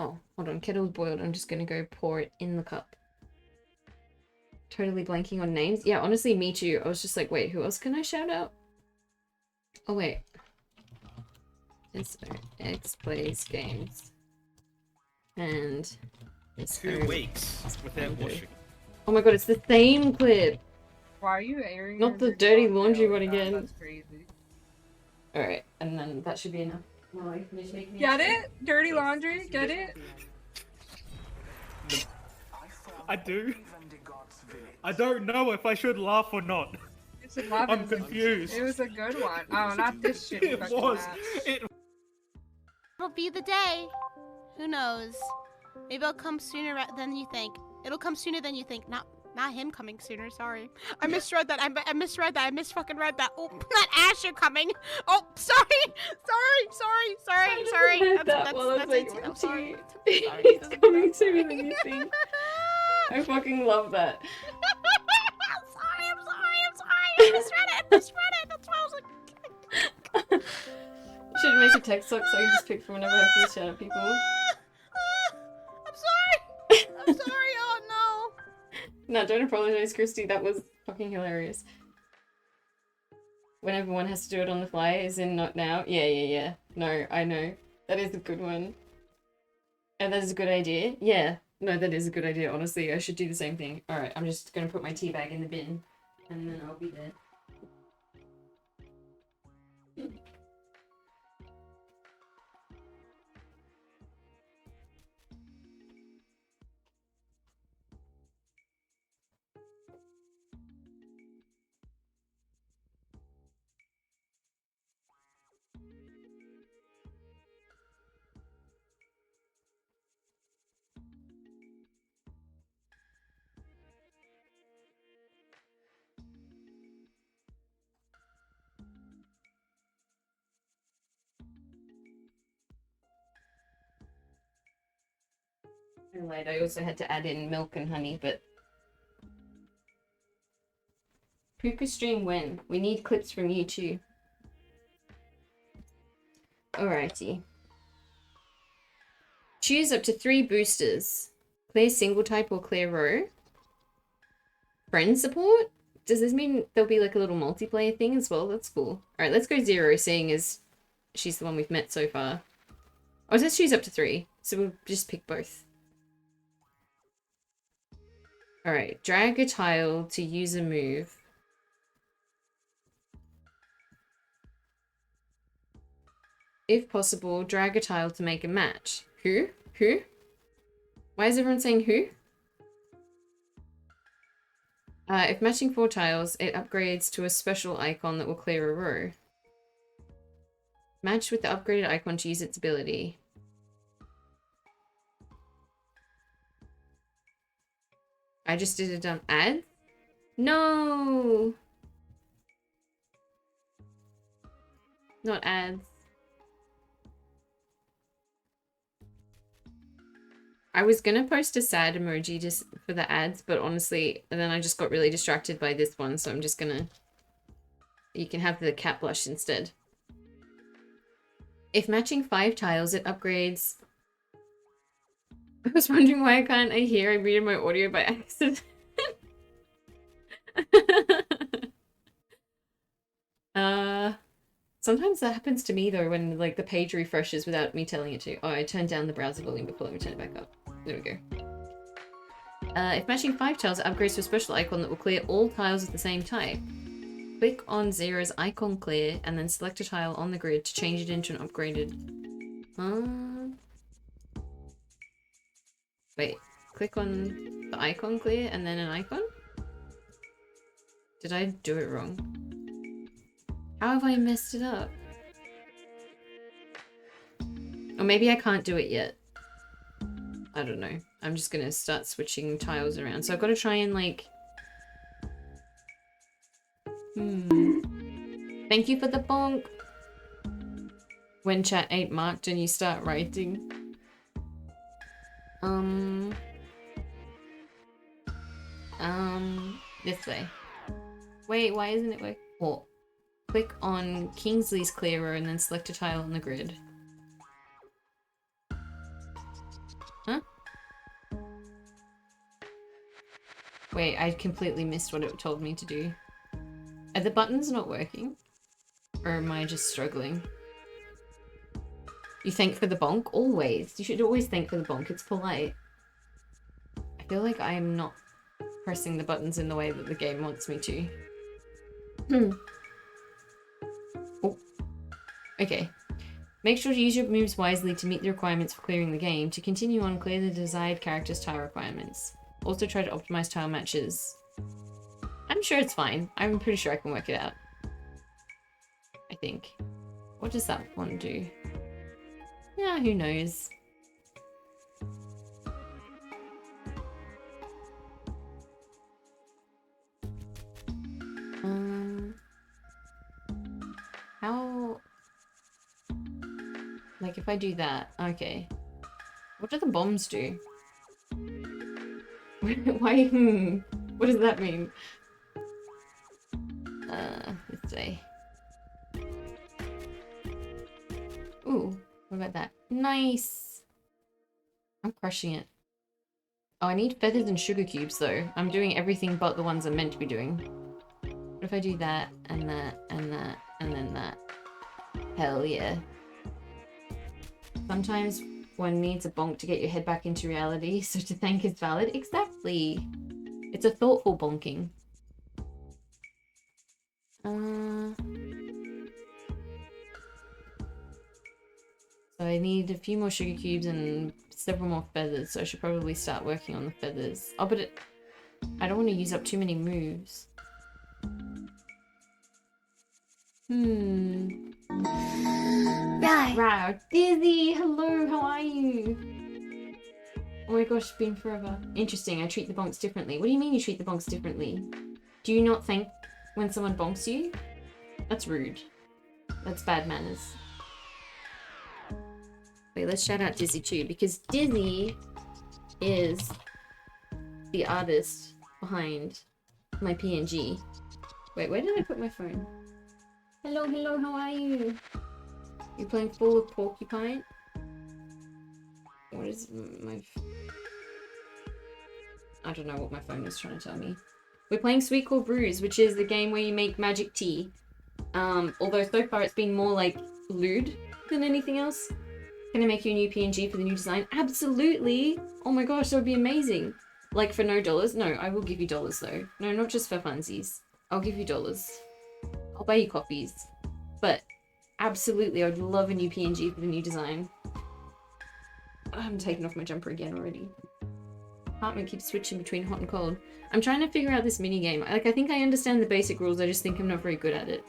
Oh, hold on. Kettle's boiled. I'm just gonna go pour it in the cup. totally blanking on names. Yeah, honestly, me too. I was just like, wait, who else can I shout out? Oh, wait. It's X plays games. And it's 2 weeks without washing. Oh my god, it's the same clip! Why are you airing Not your the dirty dirty laundry one like that? again. That's crazy. Alright, and then that should be enough. Well, I finish making Get it? Dirty laundry? Get it? I do. I don't know if I should laugh or not. You should laugh. I'm confused. It was a good one. Oh, not this shit. It was. It'll be the day. Who knows? Maybe it'll come sooner than you think. It'll come sooner than you think. Not him coming sooner. Sorry, I misread that. I misread that. I misfucking read that. Oh, not Asher coming. Oh, sorry. That's it. I'm sorry. It's coming sooner than you think. I fucking love that. I'm sorry. I misread it. That's why I was like. Should make a text box so I can just pick from whenever I have to shout at people. I'm sorry. Oh no. No, don't apologize, Christy. That was fucking hilarious. When everyone has to do it on the fly, as in not now. Yeah. No, I know. That is a good one. And that is a good idea. Yeah. No, that is a good idea. Honestly, I should do the same thing. Alright, I'm just gonna put my tea bag in the bin. And then I'll be there. And like, I also had to add in milk and honey, but Puka stream when? We need clips from you too. Alrighty. Choose up to 3 boosters. Clear single type or clear row. Friend support? Does this mean there'll be like a little multiplayer thing as well? That's cool. Alright, let's go 0, seeing as she's the one we've met so far. Oh, it says choose up to 3, so we'll just pick both. Alright, drag a tile to use a move. If possible, drag a tile to make a match. Who? Who? Why is everyone saying who? If matching 4 tiles, it upgrades to a special icon that will clear a row. Match with the upgraded icon to use its ability. I just did a dumb ad? No! Not ads. I was gonna post a sad emoji just for the ads, but honestly, and then I just got really distracted by this one, so I'm just gonna... You can have the cat blush instead. If matching 5 tiles, it upgrades... I was wondering why can't I hear? I muted my audio by accident. Sometimes that happens to me though when like the page refreshes without me telling it to. Oh, I turned down the browser volume before. Let me turn it back up. There we go. If matching 5 tiles, it upgrades to a special icon that will clear all tiles of the same type. Click on Zero's icon clear and then select a tile on the grid to change it into an upgraded... Wait, click on the icon clear and then an icon? Did I do it wrong? How have I messed it up? Or maybe I can't do it yet. I don't know. I'm just gonna start switching tiles around. So I've got to try and like... Thank you for the bonk! When chat ain't marked and you start writing. This way. Wait, why isn't it working? Oh. Click on Kingsley's clearer and then select a tile on the grid. Huh? Wait, I completely missed what it told me to do. Are the buttons not working? Or am I just struggling? You thank for the bonk? Always. You should always thank for the bonk. It's polite. I feel like I'm not pressing the buttons in the way that the game wants me to. Oh. Okay. Make sure to use your moves wisely to meet the requirements for clearing the game. To continue on, clear the desired character's tile requirements. Also try to optimize tile matches. I'm sure it's fine. I'm pretty sure I can work it out. I think. What does that one do? Yeah, who knows? How... Like, if I do that, okay. What do the bombs do? Why? What does that mean? This way. Ooh, what about that? Nice! I'm crushing it. Oh, I need feathers and sugar cubes, though. I'm doing everything but the ones I'm meant to be doing. What if I do that, and that, and that, and then that? Hell yeah. Sometimes one needs a bonk to get your head back into reality, so to thank is valid. Exactly. It's a thoughtful bonking. So I need a few more sugar cubes and several more feathers, so I should probably start working on the feathers. Oh, but I don't want to use up too many moves. Right. Wow. Dizzy, hello, how are you? Oh my gosh, it's been forever. Interesting, I treat the bonks differently. What do you mean you treat the bonks differently? Do you not thank when someone bonks you? That's rude. That's bad manners. Wait, let's shout out Dizzy too, because Dizzy is the artist behind my PNG. Wait, where did I put my phone? Hello, hello, how are you? You playing full of porcupine? What is my... I don't know what my phone is trying to tell me. We're playing Sweetcore Brews, which is the game where you make magic tea. Although so far it's been more like lewd than anything else. Can I make you a new PNG for the new design? Absolutely! Oh my gosh, that would be amazing. Like for no dollars? No, I will give you dollars though. No, not just for funsies. I'll give you dollars. I'll buy you copies. But absolutely, I'd love a new PNG for the new design. I'm taking off my jumper again already. Apartment keeps switching between hot and cold. I'm trying to figure out this minigame. Like, I think I understand the basic rules, I just think I'm not very good at it.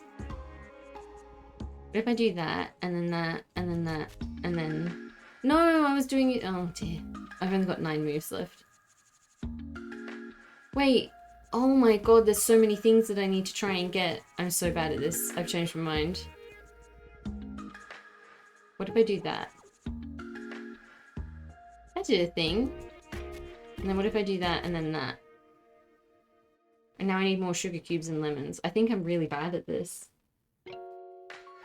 What if I do that, and then that, and then that, and then... No, I was doing it... Oh dear. I've only got 9 moves left. Wait. Oh my god, there's so many things that I need to try and get. I'm so bad at this. I've changed my mind. What if I do that? That did a thing. And then what if I do that and then that? And now I need more sugar cubes and lemons. I think I'm really bad at this.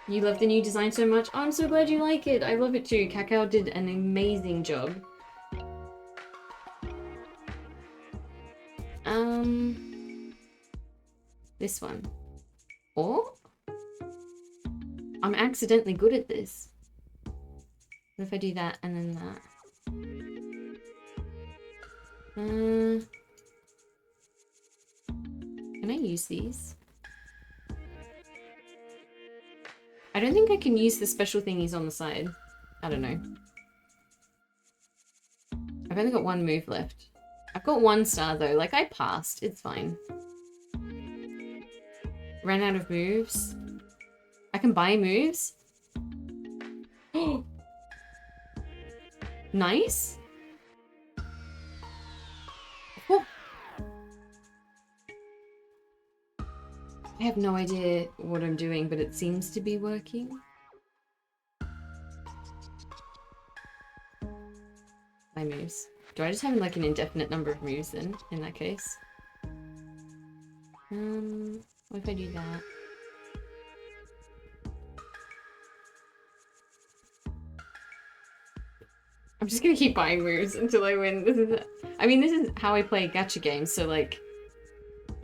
You love the new design so much? Oh, I'm so glad you like it. I love it too. Cacao did an amazing job. This one. Or? I'm accidentally good at this. What if I do that and then that? Can I use these? I don't think I can use the special thingies on the side. I don't know. I've only got 1 move left. I've got 1 star though. Like, I passed. It's fine. Ran out of moves. I can buy moves. Nice. Oh. I have no idea what I'm doing, but it seems to be working. My moves. Do I just have like an indefinite number of moves then, in that case? What if I do that? I'm just gonna keep buying moves until I win. This is how I play gacha games, so like,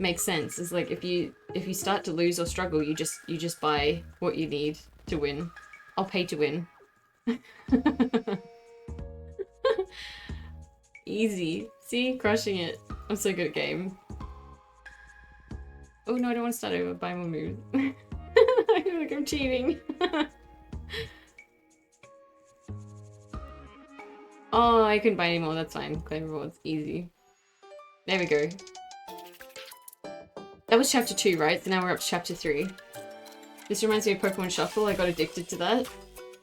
makes sense. It's like if you start to lose or struggle, you just buy what you need to win. I'll pay to win. Easy. See? Crushing it. I'm so good at game. Oh no, I don't want to start over. Buy more moves. I feel like I'm cheating. Oh, I couldn't buy any more. That's fine. Claim rewards. Easy. There we go. That was chapter 2, right? So now we're up to chapter 3. This reminds me of Pokemon Shuffle. I got addicted to that.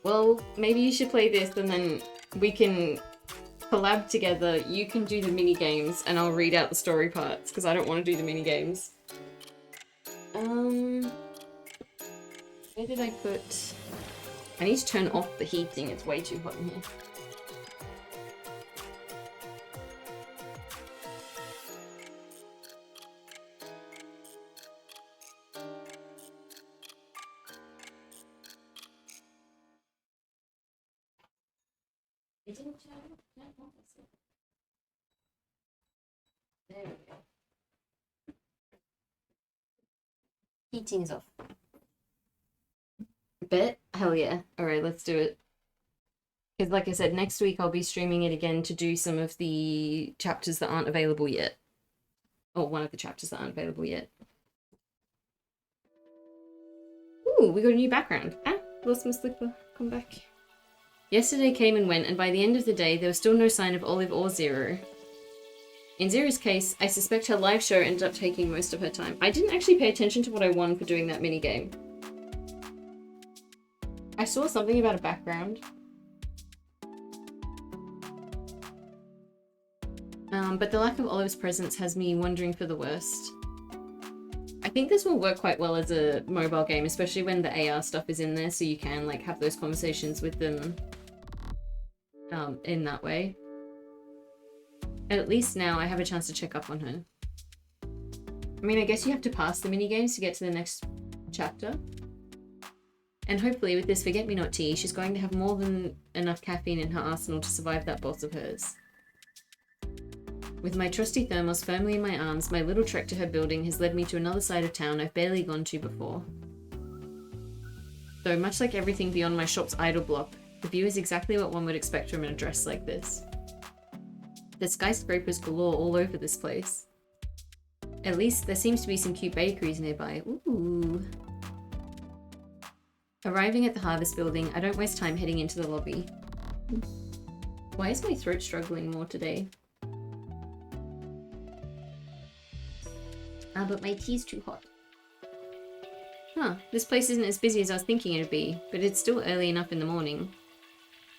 Well, maybe you should play this and then we can collab together. You can do the mini games and I'll read out the story parts because I don't want to do the mini games. Where did I put... I need to turn off the heating. It's way too hot in here. There we go. Heating is off. Bet? Hell yeah. Alright, let's do it. Because like I said, next week I'll be streaming it again to do some of the chapters that aren't available yet. Or one of the chapters that aren't available yet. Ooh, we got a new background. Ah, lost my slipper. Come back. Yesterday came and went, and by the end of the day, there was still no sign of Olive or Zero. In Zero's case, I suspect her live show ended up taking most of her time. I didn't actually pay attention to what I won for doing that minigame. I saw something about a background. But the lack of Olive's presence has me wondering for the worst. I think this will work quite well as a mobile game, especially when the AR stuff is in there, so you can like have those conversations with them in that way. And at least now I have a chance to check up on her. I mean, I guess you have to pass the minigames to get to the next chapter. And hopefully with this Forget-Me-Not tea, she's going to have more than enough caffeine in her arsenal to survive that boss of hers. With my trusty thermos firmly in my arms, my little trek to her building has led me to another side of town I've barely gone to before. Though much like everything beyond my shop's idle block, the view is exactly what one would expect from an address like this. There's skyscrapers galore all over this place. At least there seems to be some cute bakeries nearby. Ooh. Arriving at the Harvest building, I don't waste time heading into the lobby. Why is my throat struggling more today? Ah, but my tea's too hot. Huh, this place isn't as busy as I was thinking it would be, but it's still early enough in the morning.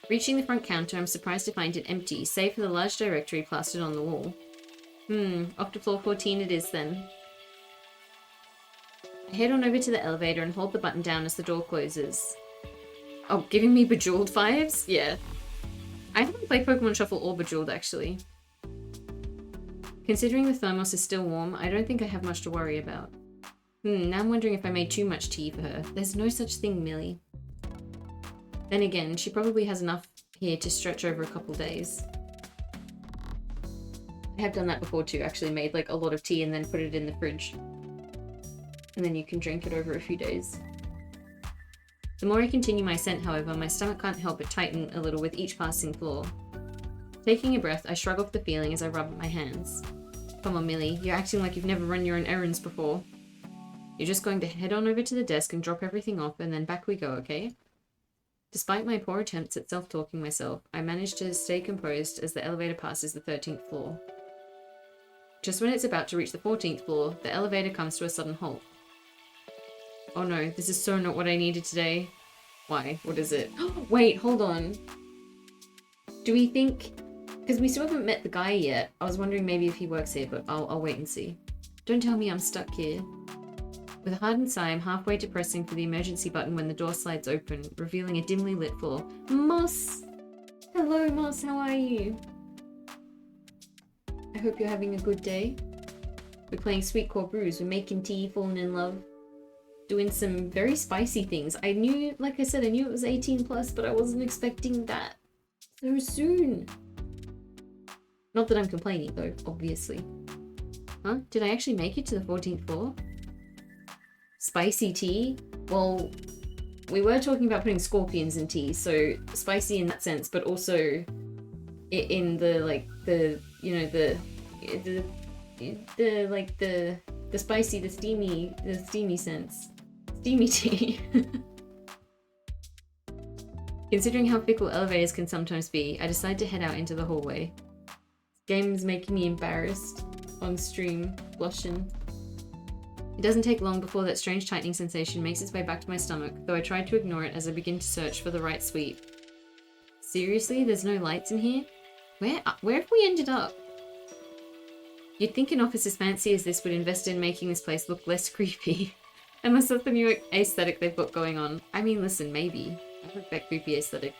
Reaching the front counter, I'm surprised to find it empty, save for the large directory plastered on the wall. Off to floor 14 it is then. I head on over to the elevator and hold the button down as the door closes. Oh, giving me Bejeweled vibes? Yeah. I haven't played Pokemon Shuffle or Bejeweled, actually. Considering the thermos is still warm, I don't think I have much to worry about. Now I'm wondering if I made too much tea for her. There's no such thing, Millie. Then again, she probably has enough here to stretch over a couple days. I have done that before too, actually made like a lot of tea and then put it in the fridge. And then you can drink it over a few days. The more I continue my ascent, however, my stomach can't help but tighten a little with each passing floor. Taking a breath, I shrug off the feeling as I rub my hands. Come on, Millie, you're acting like you've never run your own errands before. You're just going to head on over to the desk and drop everything off and then back we go, okay? Despite my poor attempts at self-talking myself, I manage to stay composed as the elevator passes the 13th floor. Just when it's about to reach the 14th floor, the elevator comes to a sudden halt. Oh no, this is so not what I needed today. Why? What is it? Wait, hold on. Do we think... Because we still haven't met the guy yet. I was wondering maybe if he works here, but I'll wait and see. Don't tell me I'm stuck here. With a hardened sigh, I'm halfway to pressing for the emergency button when the door slides open, revealing a dimly lit floor. Moss! Hello, Moss, how are you? I hope you're having a good day. We're playing Sweetcore Brews, we're making tea, falling in love. Doing some very spicy things. I knew, like I said, I knew it was 18 plus, but I wasn't expecting that so soon. Not that I'm complaining though, obviously. Huh? Did I actually make it to the 14th floor? Spicy tea? Well, we were talking about putting scorpions in tea, so spicy in that sense, but also in the, like, the, you know, the spicy, the steamy sense. Steamy tea. Considering how fickle elevators can sometimes be, I decide to head out into the hallway. This game is making me embarrassed on stream, blushing. It doesn't take long before that strange tightening sensation makes its way back to my stomach, though I try to ignore it as I begin to search for the right suite. Seriously? There's no lights in here? Where have we ended up? You'd think an office as fancy as this would invest in making this place look less creepy. Unless that's the new aesthetic they've got going on. I mean, listen, maybe. I like that creepy aesthetic.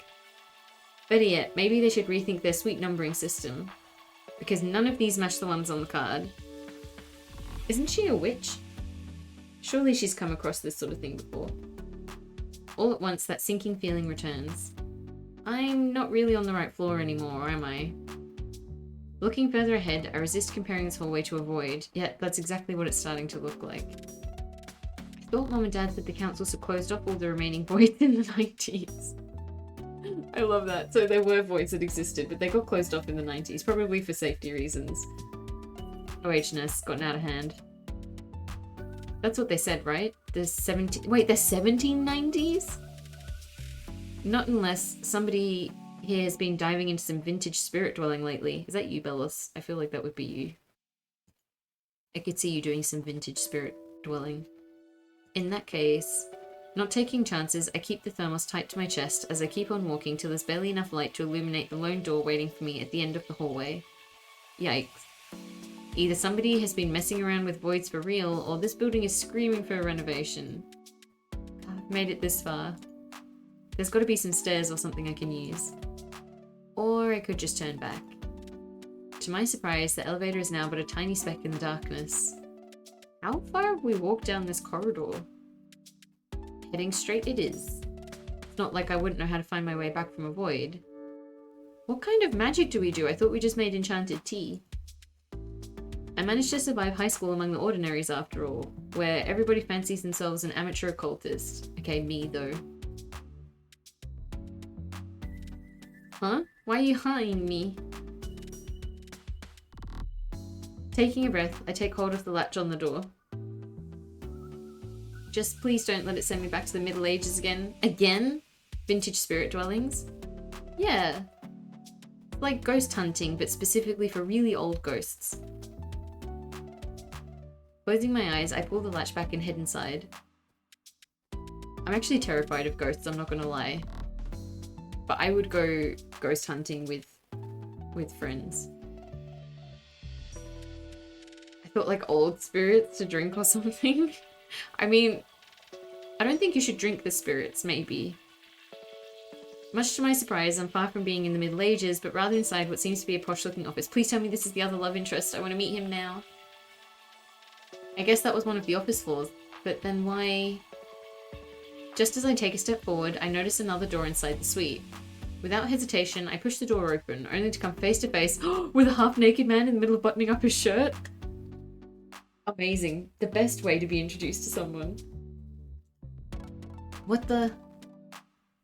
Better yet, maybe they should rethink their suite numbering system. Because none of these match the ones on the card. Isn't she a witch? Surely she's come across this sort of thing before. All at once, that sinking feeling returns. I'm not really on the right floor anymore, am I? Looking further ahead, I resist comparing this hallway to a void, yet that's exactly what it's starting to look like. I thought Mom and Dad said the councils had closed off all the remaining voids in the 90s. I love that. So there were voids that existed, but they got closed off in the 90s, probably for safety reasons. OHS gotten out of hand. That's what they said, right? The 1790s? Not unless somebody here has been diving into some vintage spirit dwelling lately. Is that you, Bellos? I feel like that would be you. I could see you doing some vintage spirit dwelling. In that case, not taking chances, I keep the thermos tight to my chest as I keep on walking till there's barely enough light to illuminate the lone door waiting for me at the end of the hallway. Yikes. Either somebody has been messing around with voids for real, or this building is screaming for a renovation. I've made it this far. There's got to be some stairs or something I can use. Or I could just turn back. To my surprise, the elevator is now but a tiny speck in the darkness. How far have we walked down this corridor? Heading straight it is. It's not like I wouldn't know how to find my way back from a void. What kind of magic do we do? I thought we just made enchanted tea. I managed to survive high school among the ordinaries after all, where everybody fancies themselves an amateur occultist. Okay, me though. Huh? Why are you eyeing me? Taking a breath, I take hold of the latch on the door. Just please don't let it send me back to the Middle Ages again. Again? Vintage spirit dwellings? Yeah. Like ghost hunting, but specifically for really old ghosts. Closing my eyes, I pull the latch back and head inside. I'm actually terrified of ghosts, I'm not gonna lie. But I would go ghost hunting with friends. I thought like old spirits to drink or something. I mean, I don't think you should drink the spirits, maybe. Much to my surprise, I'm far from being in the Middle Ages, but rather inside what seems to be a posh-looking office. Please tell me this is the other love interest. I want to meet him now. I guess that was one of the office floors, but then why... Just as I take a step forward, I notice another door inside the suite. Without hesitation, I push the door open, only to come face to face with a half-naked man in the middle of buttoning up his shirt. Amazing. The best way to be introduced to someone. What the...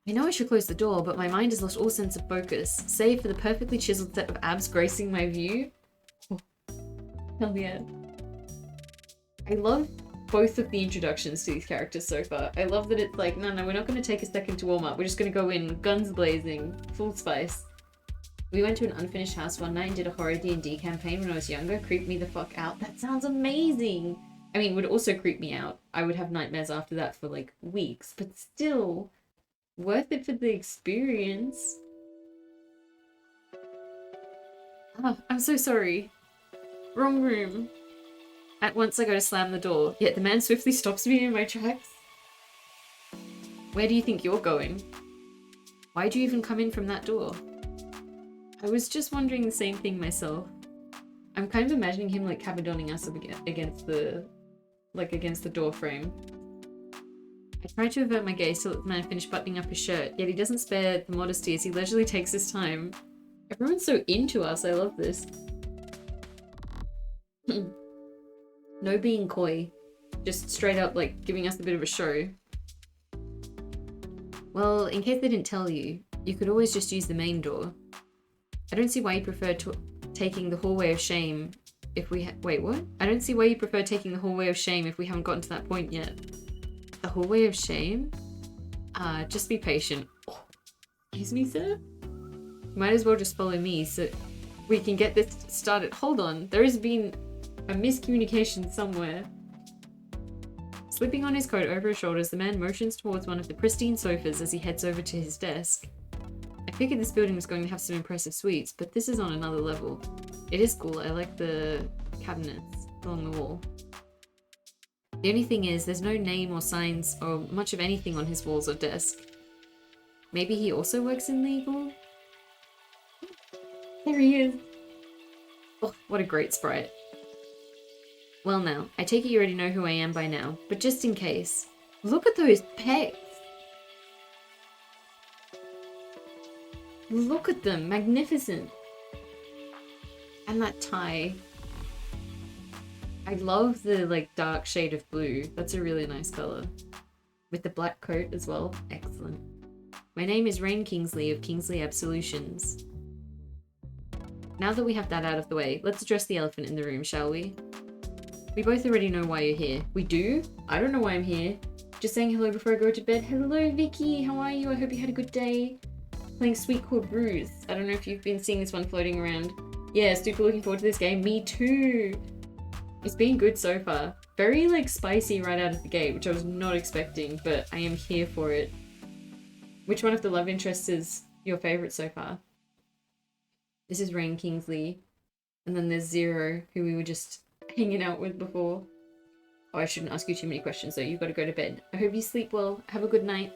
I know I should close the door, but my mind has lost all sense of focus, save for the perfectly chiseled set of abs gracing my view. Oh, hell yeah. I love both of the introductions to these characters so far. I love that it's like, no, we're not going to take a second to warm up. We're just going to go in, guns blazing, full spice. We went to an unfinished house one night and did a horror D&D campaign when I was younger. Creeped me the fuck out. That sounds amazing! I mean, it would also creep me out. I would have nightmares after that for like weeks, but still, worth it for the experience. Oh, I'm so sorry. Wrong room. At once I go to slam the door, yet the man swiftly stops me in my tracks. Where do you think you're going? Why'd you even come in from that door? I was just wondering the same thing myself. I'm kind of imagining him like cabadoning us against the door frame. I try to avert my gaze till the man finished buttoning up his shirt, yet he doesn't spare the modesty as he leisurely takes his time. Everyone's so into us, I love this. No being coy. Just straight up, like, giving us a bit of a show. Well, in case they didn't tell you, you could always just use the main door. I don't see why you prefer taking the hallway of shame if we wait, what? I don't see why you prefer taking the hallway of shame if we haven't gotten to that point yet. The hallway of shame? Just be patient. Oh, excuse me, sir? Might as well just follow me so we can get this started. Hold on, there has been a miscommunication somewhere. Slipping on his coat over his shoulders, the man motions towards one of the pristine sofas as he heads over to his desk. I figured this building was going to have some impressive suites, but this is on another level. It is cool, I like the cabinets along the wall. The only thing is, there's no name or signs or much of anything on his walls or desk. Maybe he also works in legal? There he is! Oh, what a great sprite. Well now, I take it you already know who I am by now, but just in case. Look at those pecs! Look at them, magnificent! And that tie. I love the like dark shade of blue. That's a really nice color. With the black coat as well. Excellent. My name is Rain Kingsley of Kingsley Absolutions. Now that we have that out of the way, let's address the elephant in the room, shall we? We both already know why you're here. We do? I don't know why I'm here. Just saying hello before I go to bed. Hello, Vicky. How are you? I hope you had a good day. Playing Sweetcore Brews. I don't know if you've been seeing this one floating around. Yeah, super looking forward to this game. Me too. It's been good so far. Very like spicy right out of the gate, which I was not expecting, but I am here for it. Which one of the love interests is your favorite so far? This is Rain Kingsley. And then there's Zero, who we were just hanging out with before. Oh, I shouldn't ask you too many questions though. You've got to go to bed. I hope you sleep well. Have a good night.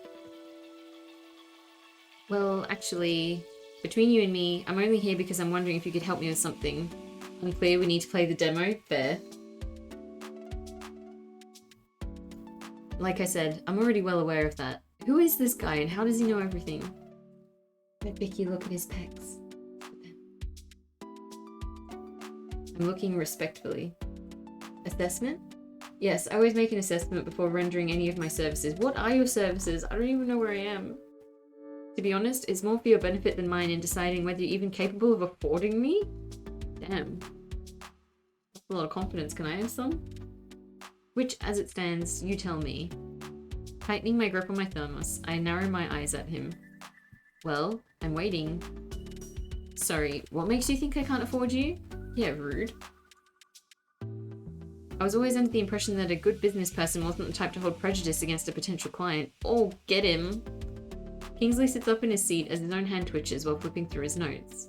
Well, actually, between you and me, I'm only here because I'm wondering if you could help me with something. Unclear, we need to play the demo. Fair. Like I said, I'm already well aware of that. Who is this guy and how does he know everything? Let Vicky look at his pecs. I'm looking respectfully. Assessment? Yes, I always make an assessment before rendering any of my services. What are your services? I don't even know where I am. To be honest, it's more for your benefit than mine in deciding whether you're even capable of affording me? Damn. That's a lot of confidence. Can I have some? Which, as it stands, you tell me. Tightening my grip on my thermos, I narrow my eyes at him. Well, I'm waiting. Sorry, what makes you think I can't afford you? Yeah, rude. I was always under the impression that a good business person wasn't the type to hold prejudice against a potential client. Oh, get him! Kingsley sits up in his seat as his own hand twitches while flipping through his notes.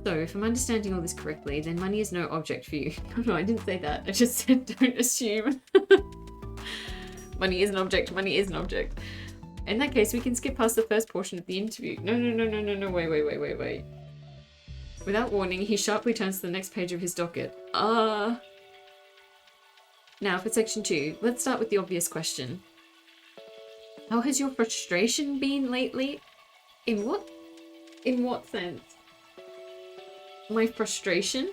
So, if I'm understanding all this correctly, then money is no object for you. No, I didn't say that. I just said don't assume. Money is an object. Money is an object. In that case, we can skip past the first portion of the interview. No, wait. Without warning, he sharply turns to the next page of his docket. Now for section 2, let's start with the obvious question. How has your frustration been lately? In what sense? My frustration?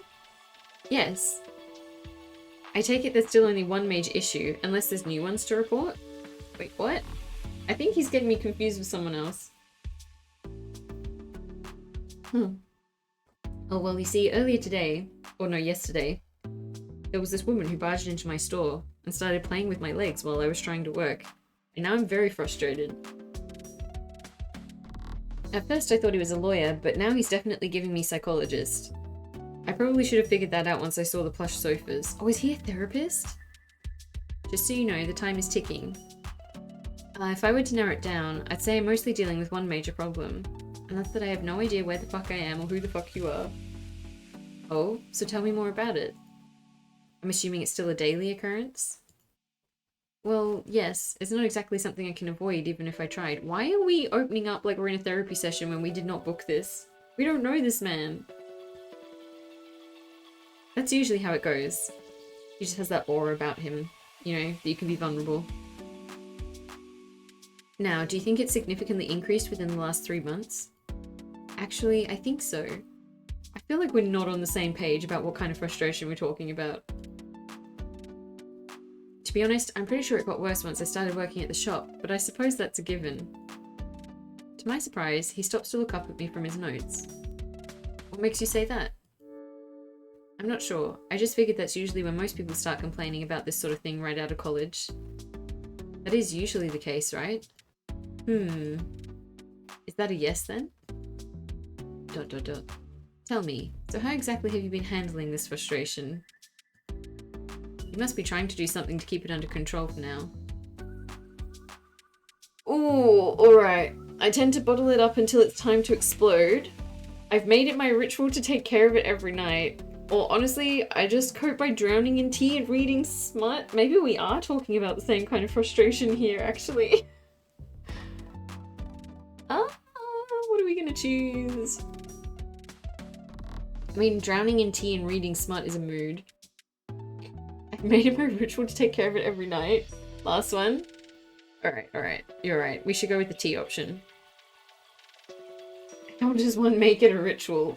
Yes. I take it there's still only one major issue, unless there's new ones to report? Wait, what? I think he's getting me confused with someone else. Oh, well, you see, earlier today, or no, yesterday, there was this woman who barged into my store and started playing with my legs while I was trying to work. And now I'm very frustrated. At first I thought he was a lawyer, but now he's definitely giving me psychologist. I probably should have figured that out once I saw the plush sofas. Oh, is he a therapist? Just so you know, the time is ticking. If I were to narrow it down, I'd say I'm mostly dealing with one major problem. And that's that I have no idea where the fuck I am or who the fuck you are. Oh, so tell me more about it. I'm assuming it's still a daily occurrence? Well, yes, it's not exactly something I can avoid even if I tried. Why are we opening up like we're in a therapy session when we did not book this? We don't know this man. That's usually how it goes. He just has that aura about him, you know, that you can be vulnerable. Now, do you think it's significantly increased within the last 3 months? Actually, I think so. I feel like we're not on the same page about what kind of frustration we're talking about. To be honest, I'm pretty sure it got worse once I started working at the shop, but I suppose that's a given. To my surprise, he stops to look up at me from his notes. What makes you say that? I'm not sure. I just figured that's usually when most people start complaining about this sort of thing right out of college. That is usually the case, right? Is that a yes then? ... Tell me, so how exactly have you been handling this frustration? You must be trying to do something to keep it under control for now. Ooh, alright. I tend to bottle it up until it's time to explode. I've made it my ritual to take care of it every night. Or honestly, I just cope by drowning in tea and reading smut. Maybe we are talking about the same kind of frustration here, actually. What are we gonna choose? I mean, drowning in tea and reading smut is a mood. I've made it my ritual to take care of it every night. Last one. Alright. You're right. We should go with the tea option. How does one make it a ritual?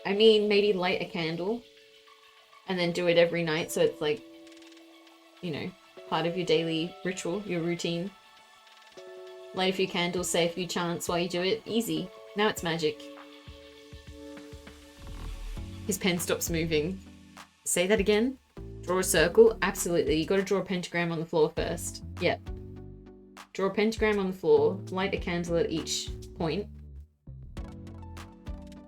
I mean, maybe light a candle and then do it every night so it's like, you know, part of your daily ritual, your routine. Light a few candles, say a few chants while you do it. Easy. Now it's magic. His pen stops moving. Say that again? Draw a circle? Absolutely. You gotta draw a pentagram on the floor first. Yep. Draw a pentagram on the floor, light a candle at each point.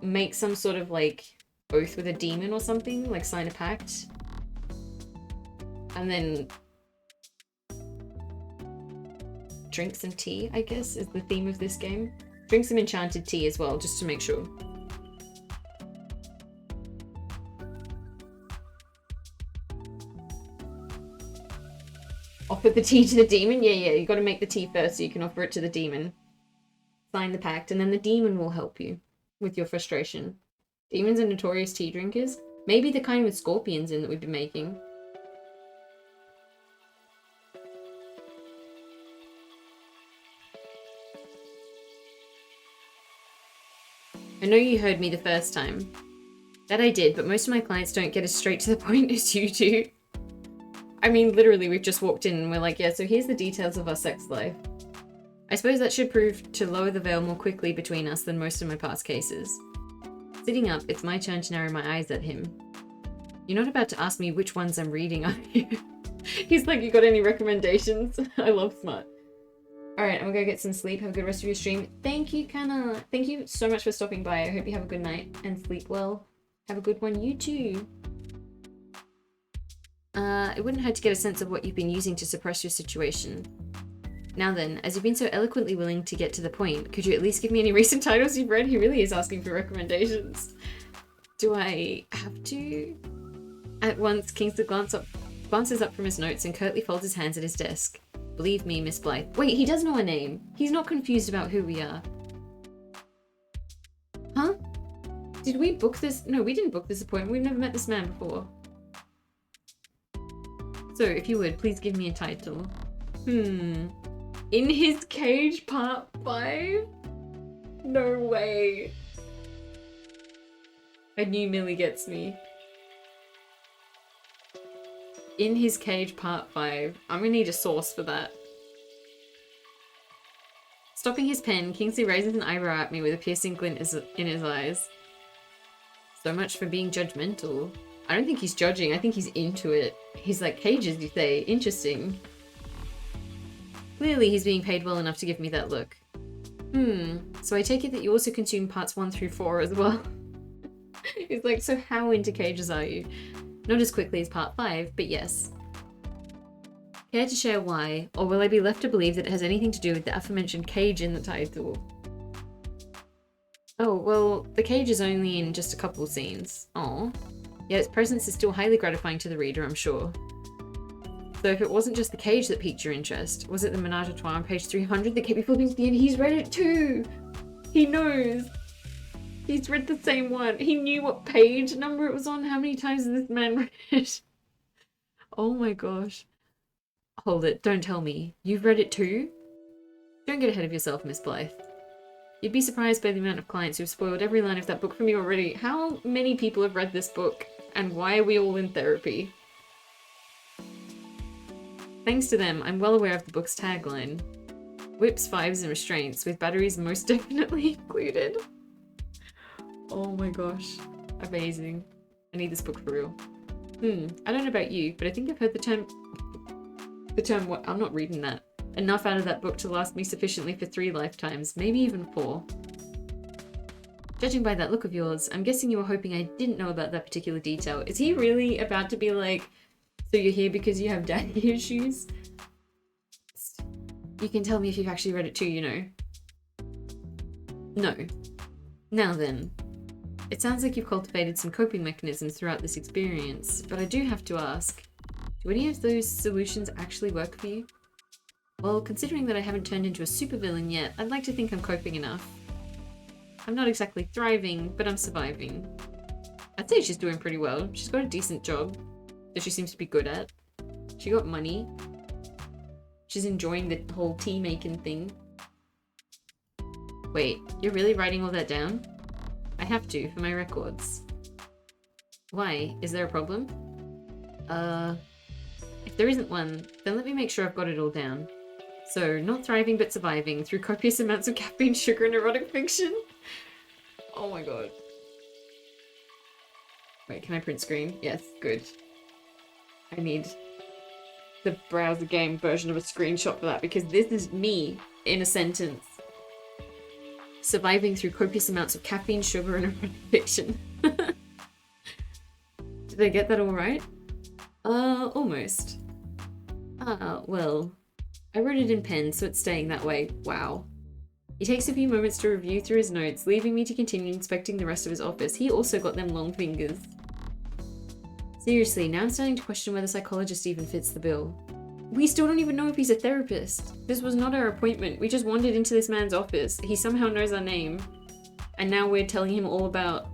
Make some sort of like oath with a demon or something, like sign a pact. And then drink some tea, I guess, is the theme of this game. Drink some enchanted tea as well, just to make sure. Offer the tea to the demon? Yeah, you gotta make the tea first so you can offer it to the demon. Sign the pact, and then the demon will help you with your frustration. Demons are notorious tea drinkers. Maybe the kind with scorpions in that we've been making. I know you heard me the first time. That I did, but most of my clients don't get as straight to the point as you do. I mean, literally, we've just walked in and we're like, yeah, so here's the details of our sex life. I suppose that should prove to lower the veil more quickly between us than most of my past cases. Sitting up, it's my turn to narrow my eyes at him. You're not about to ask me which ones I'm reading, are you? He's like, you got any recommendations? I love smut. Alright, I'm gonna go get some sleep. Have a good rest of your stream. Thank you, Kana. Thank you so much for stopping by. I hope you have a good night and sleep well. Have a good one, you too. It wouldn't hurt to get a sense of what you've been using to suppress your situation. Now then, as you've been so eloquently willing to get to the point, could you at least give me any recent titles you've read? He really is asking for recommendations. Do I have to? At once, Kingsley glances up from his notes and curtly folds his hands at his desk. Believe me, Miss Blythe. Wait, he does know our name. He's not confused about who we are. Huh? Did we book this? No, we didn't book this appointment. We've never met this man before. So, if you would, please give me a title. In His Cage Part 5? No way. I knew Millie gets me. In His Cage Part 5. I'm gonna need a source for that. Stopping his pen, Kingsley raises an eyebrow at me with a piercing glint in his eyes. So much for being judgmental. I don't think he's judging, I think he's into it. He's like, cages, you say? Interesting. Clearly he's being paid well enough to give me that look. So I take it that you also consume parts 1 through 4 as well. He's like, so how into cages are you? Not as quickly as part 5, but yes. Care to share why, or will I be left to believe that it has anything to do with the aforementioned cage in the title? Oh, well, the cage is only in just a couple scenes. Aw. Yet its presence is still highly gratifying to the reader, I'm sure. So if it wasn't just the cage that piqued your interest, was it the menage a trois on page 300 that kept me flipping to the end? He's read it too! He knows! He's read the same one. He knew what page number it was on. How many times has this man read it? Oh my gosh. Hold it, don't tell me. You've read it too? Don't get ahead of yourself, Miss Blythe. You'd be surprised by the amount of clients who've spoiled every line of that book for me already. How many people have read this book? And why are we all in therapy? Thanks to them, I'm well aware of the book's tagline. Whips, fives, and restraints, with batteries most definitely included. Oh my gosh. Amazing. I need this book for real. I don't know about you, but I think I've heard the term what? I'm not reading that. Enough out of that book to last me sufficiently for 3 lifetimes, maybe even 4. Judging by that look of yours, I'm guessing you were hoping I didn't know about that particular detail. Is he really about to be like, so you're here because you have daddy issues? You can tell me if you've actually read it too, you know. No. Now then. It sounds like you've cultivated some coping mechanisms throughout this experience, but I do have to ask, do any of those solutions actually work for you? Well, considering that I haven't turned into a supervillain yet, I'd like to think I'm coping enough. I'm not exactly thriving, but I'm surviving. I'd say she's doing pretty well. She's got a decent job that she seems to be good at. She got money. She's enjoying the whole tea making thing. Wait, you're really writing all that down? I have to, for my records. Why? Is there a problem? If there isn't one, then let me make sure I've got it all down. So, not thriving but surviving through copious amounts of caffeine, sugar, and erotic fiction? Oh my god. Wait, can I print screen? Yes, good. I need the browser game version of a screenshot for that because this is me in a sentence. Surviving through copious amounts of caffeine, sugar, and erotic fiction. Did I get that all right? Almost. Well, I wrote it in pen, so it's staying that way. Wow. He takes a few moments to review through his notes, leaving me to continue inspecting the rest of his office. He also got them long fingers. Seriously, now I'm starting to question whether psychologist even fits the bill. We still don't even know if he's a therapist. This was not our appointment. We just wandered into this man's office. He somehow knows our name. And now we're telling him all about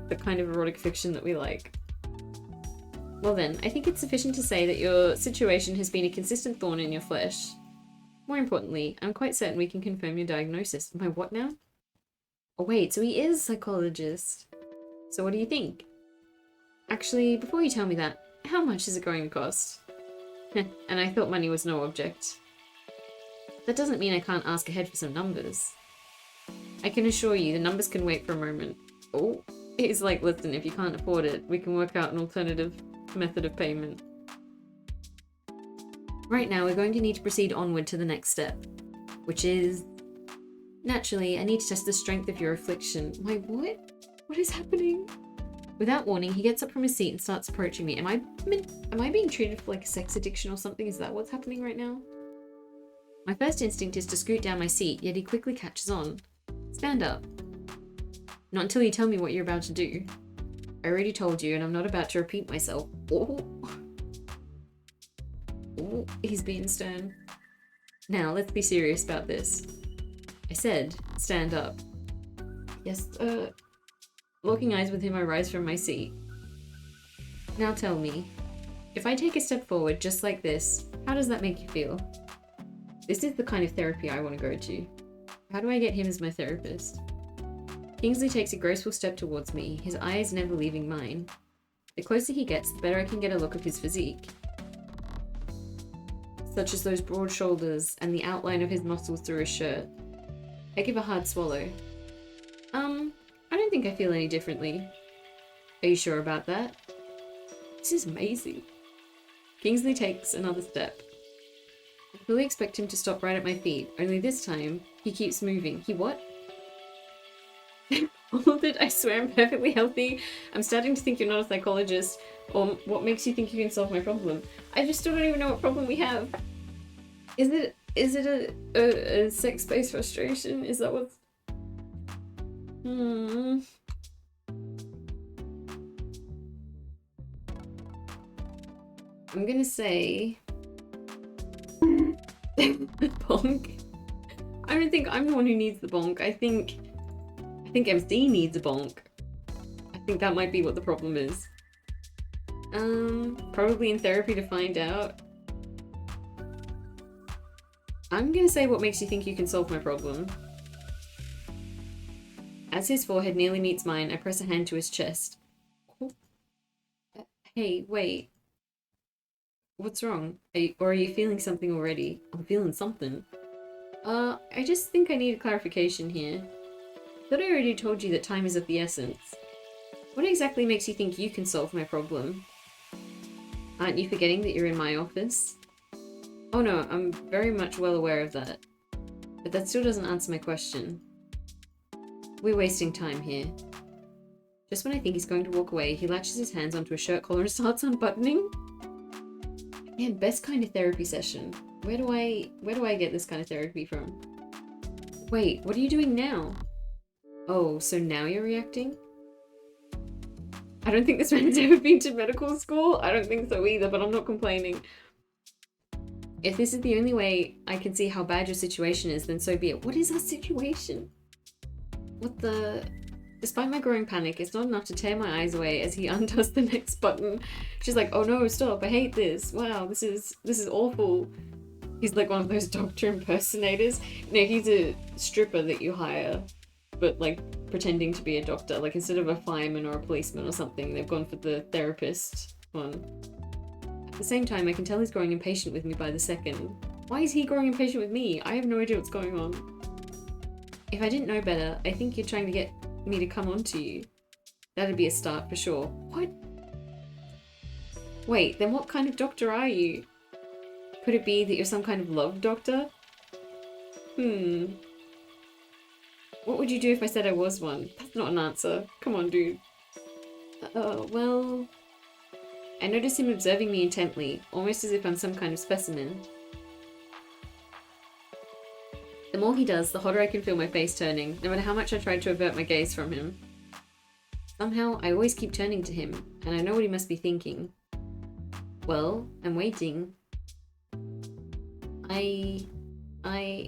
the kind of erotic fiction that we like. Well then, I think it's sufficient to say that your situation has been a consistent thorn in your flesh. More importantly, I'm quite certain we can confirm your diagnosis. My what now? Oh wait, so he is a psychologist. So what do you think? Actually, before you tell me that, how much is it going to cost? And I thought money was no object. That doesn't mean I can't ask ahead for some numbers. I can assure you the numbers can wait for a moment. Oh, he's like, listen, if you can't afford it, we can work out an alternative method of payment. Right now, we're going to need to proceed onward to the next step, which is... Naturally, I need to test the strength of your affliction. Wait, what? What is happening? Without warning, he gets up from his seat and starts approaching me. Am I being treated for like a sex addiction or something? Is that what's happening right now? My first instinct is to scoot down my seat, yet he quickly catches on. Stand up. Not until you tell me what you're about to do. I already told you, and I'm not about to repeat myself. Oh. Oh, he's being stern. Now, let's be serious about this. I said, stand up. Yes, Locking eyes with him, I rise from my seat. Now tell me, if I take a step forward just like this, how does that make you feel? This is the kind of therapy I want to go to. How do I get him as my therapist? Kingsley takes a graceful step towards me, his eyes never leaving mine. The closer he gets, the better I can get a look of his physique. Such as those broad shoulders and the outline of his muscles through his shirt. I give a hard swallow. I don't think I feel any differently. Are you sure about that? This is amazing. Kingsley takes another step. I fully expect him to stop right at my feet, only this time, he keeps moving. He what? All of it, I swear I'm perfectly healthy. I'm starting to think you're not a psychologist. Or what makes you think you can solve my problem? I just still don't even know what problem we have. Is it a sex-based frustration? Is that what's... I'm gonna say... bonk. I don't think I'm the one who needs the bonk. I think MC needs a bonk. I think that might be what the problem is. Probably in therapy to find out. I'm gonna say what makes you think you can solve my problem. As his forehead nearly meets mine, I press a hand to his chest. Oh. Hey, wait. What's wrong? Or are you feeling something already? I'm feeling something. I just think I need a clarification here. Thought I already told you that time is of the essence. What exactly makes you think you can solve my problem? Aren't you forgetting that you're in my office? Oh no, I'm very much well aware of that. But that still doesn't answer my question. We're wasting time here. Just when I think he's going to walk away, he latches his hands onto a shirt collar and starts unbuttoning. Man, best kind of therapy session. Where do I get this kind of therapy from? Wait, what are you doing now? Oh, so now you're reacting? I don't think this man's ever been to medical school. I don't think so either, but I'm not complaining. If this is the only way I can see how bad your situation is, then so be it. What is our situation? What the... Despite my growing panic, it's not enough to tear my eyes away as he undoes the next button. She's like, oh no, stop, I hate this. Wow, this is awful. He's like one of those doctor impersonators. No, he's a stripper that you hire, but like pretending to be a doctor. Like instead of a fireman or a policeman or something, they've gone for the therapist one. At the same time, I can tell he's growing impatient with me by the second. Why is he growing impatient with me? I have no idea what's going on. If I didn't know better, I think you're trying to get me to come on to you. That'd be a start for sure. What? Wait, then what kind of doctor are you? Could it be that you're some kind of love doctor? What would you do if I said I was one? That's not an answer. Come on, dude. Well... I notice him observing me intently, almost as if I'm some kind of specimen. The more he does, the hotter I can feel my face turning, no matter how much I tried to avert my gaze from him. Somehow, I always keep turning to him, and I know what he must be thinking. Well, I'm waiting.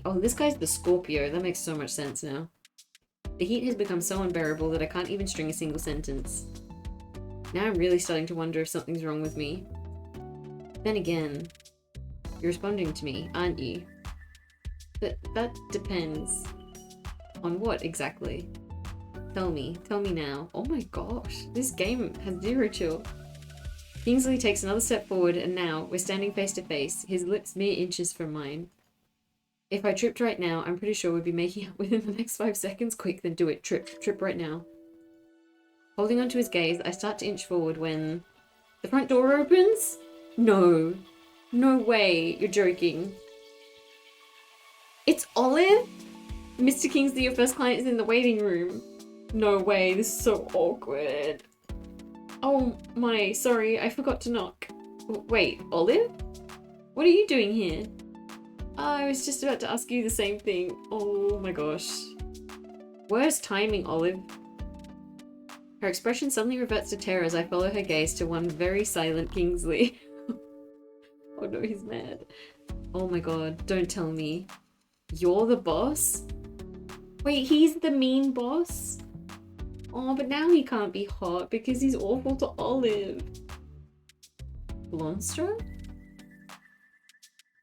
Oh, this guy's the Scorpio. That makes so much sense now. The heat has become so unbearable that I can't even string a single sentence. Now I'm really starting to wonder if something's wrong with me. Then again, you're responding to me, aren't you? But that depends. On what exactly? Tell me now. Oh my gosh, this game has zero chill. Kingsley takes another step forward and now we're standing face to face, his lips mere inches from mine. If I tripped right now, I'm pretty sure we'd be making up within the next 5 seconds. Quick, then do it. Trip right now. Holding onto his gaze, I start to inch forward when... The front door opens? No. No way, you're joking. It's Olive? Mr. Kingsley, your first client is in the waiting room. No way, this is so awkward. Oh my, sorry, I forgot to knock. Wait, Olive? What are you doing here? I was just about to ask you the same thing. Oh my gosh. Worst timing, Olive. Her expression suddenly reverts to terror as I follow her gaze to one very silent Kingsley. Oh no, he's mad. Oh my god, don't tell me. You're the boss? Wait, he's the mean boss? Oh, but now he can't be hot because he's awful to Olive. Blonstra?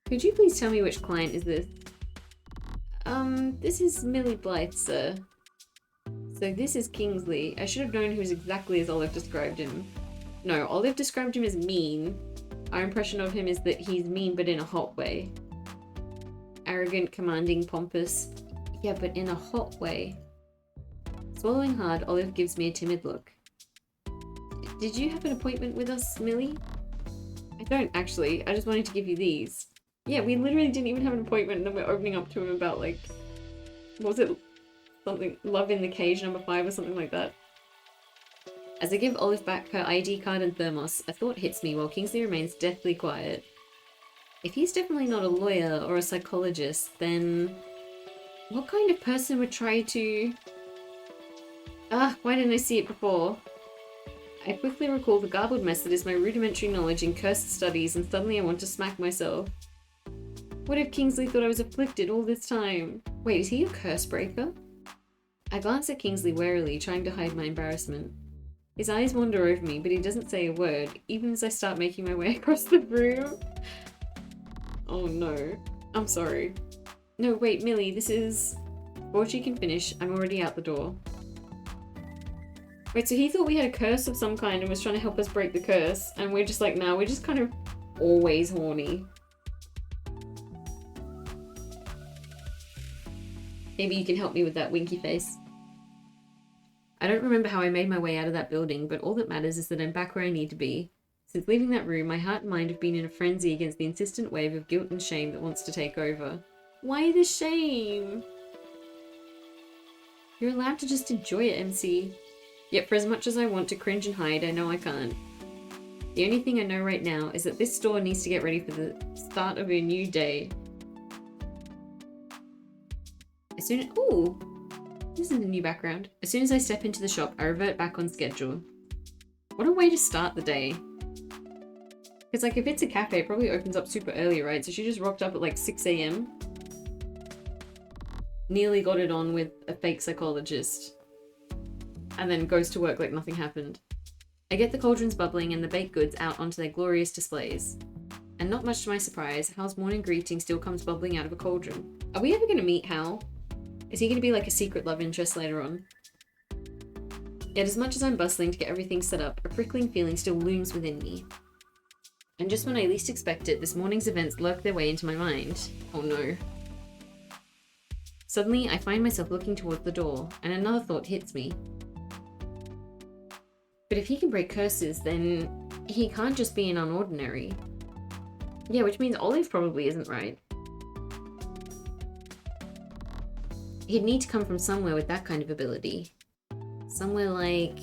Could you please tell me which client is this? This is Millie Blythe, sir. So this is Kingsley. I should have known he was exactly as Olive described him. No, Olive described him as mean. Our impression of him is that he's mean but in a hot way. Arrogant, commanding, pompous. Yeah, but in a hot way. Swallowing hard, Olive gives me a timid look. Did you have an appointment with us, Millie? I don't, actually. I just wanted to give you these. Yeah, we literally didn't even have an appointment and then we're opening up to him about, like... What was it? Something... Love in the Cage #5 or something like that. As I give Olive back her ID card and thermos, a thought hits me while Kingsley remains deathly quiet. If he's definitely not a lawyer or a psychologist, then... What kind of person would try to... why didn't I see it before? I quickly recall the garbled mess that is my rudimentary knowledge in cursed studies and suddenly I want to smack myself. What if Kingsley thought I was afflicted all this time? Wait, is he a curse breaker? I glance at Kingsley warily, trying to hide my embarrassment. His eyes wander over me, but he doesn't say a word, even as I start making my way across the room. Oh no. I'm sorry. No, wait, Millie, this is... Before she can finish, I'm already out the door. Wait, so he thought we had a curse of some kind and was trying to help us break the curse, and we're just like, nah, we're just kind of always horny. Maybe you can help me with that winky face. I don't remember how I made my way out of that building, but all that matters is that I'm back where I need to be. Since leaving that room, my heart and mind have been in a frenzy against the insistent wave of guilt and shame that wants to take over. Why the shame? You're allowed to just enjoy it, MC. Yet for as much as I want to cringe and hide, I know I can't. The only thing I know right now is that this store needs to get ready for the start of a new day. Ooh! This is a new background. As soon as I step into the shop, I revert back on schedule. What a way to start the day. Because, like, if it's a cafe, it probably opens up super early, right? So she just rocked up at, like, 6 a.m. Nearly got it on with a fake psychologist. And then goes to work like nothing happened. I get the cauldrons bubbling and the baked goods out onto their glorious displays. And not much to my surprise, Hal's morning greeting still comes bubbling out of a cauldron. Are we ever going to meet Hal? Is he going to be like a secret love interest later on? Yet as much as I'm bustling to get everything set up, a prickling feeling still looms within me. And just when I least expect it, this morning's events lurk their way into my mind. Oh no. Suddenly, I find myself looking towards the door, and another thought hits me. But if he can break curses, then he can't just be an unordinary. Yeah, which means Olive probably isn't right. He'd need to come from somewhere with that kind of ability. Somewhere like...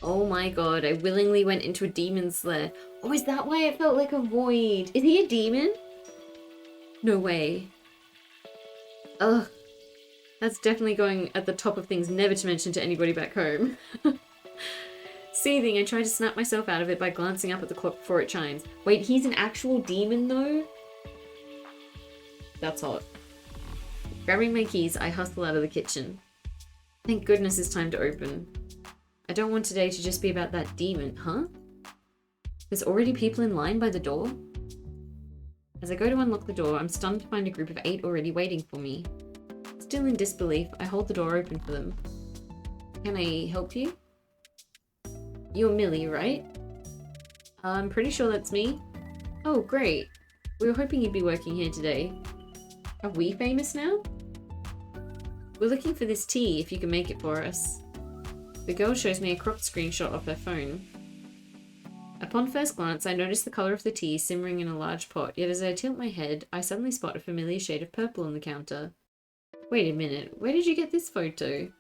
Oh my god, I willingly went into a demon's lair. Oh, is that why it felt like a void? Is he a demon? No way. Ugh. That's definitely going at the top of things never to mention to anybody back home. Seething, I try to snap myself out of it by glancing up at the clock before it chimes. Wait, he's an actual demon though? That's hot. Grabbing my keys, I hustle out of the kitchen. Thank goodness it's time to open. I don't want today to just be about that demon, huh? There's already people in line by the door? As I go to unlock the door, I'm stunned to find a group of 8 already waiting for me. Still in disbelief, I hold the door open for them. Can I help you? You're Millie, right? I'm pretty sure that's me. Oh, great. We were hoping you'd be working here today. Are we famous now? We're looking for this tea, if you can make it for us. The girl shows me a cropped screenshot of her phone. Upon first glance, I notice the colour of the tea simmering in a large pot, yet as I tilt my head, I suddenly spot a familiar shade of purple on the counter. Wait a minute, where did you get this photo?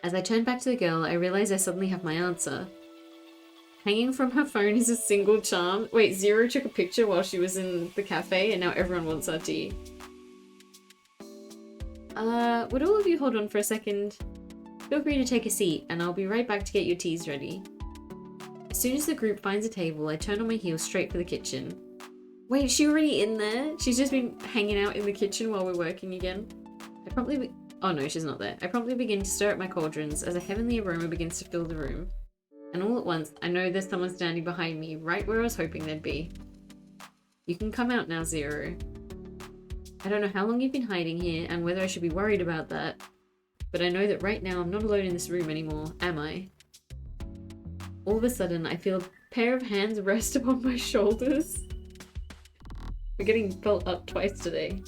As I turn back to the girl, I realise I suddenly have my answer. Hanging from her phone is a single charm. Wait, Zero took a picture while she was in the cafe and now everyone wants our tea. Would all of you hold on for a second? Feel free to take a seat and I'll be right back to get your teas ready. As soon as the group finds a table, I turn on my heel straight for the kitchen. Wait, is she already in there? She's just been hanging out in the kitchen while we're working again. Oh no, she's not there. I promptly begin to stir up my cauldrons as a heavenly aroma begins to fill the room. And all at once, I know there's someone standing behind me, right where I was hoping they'd be. You can come out now, Zero. I don't know how long you've been hiding here, and whether I should be worried about that, but I know that right now I'm not alone in this room anymore, am I? All of a sudden, I feel a pair of hands rest upon my shoulders. We're getting felt up twice today.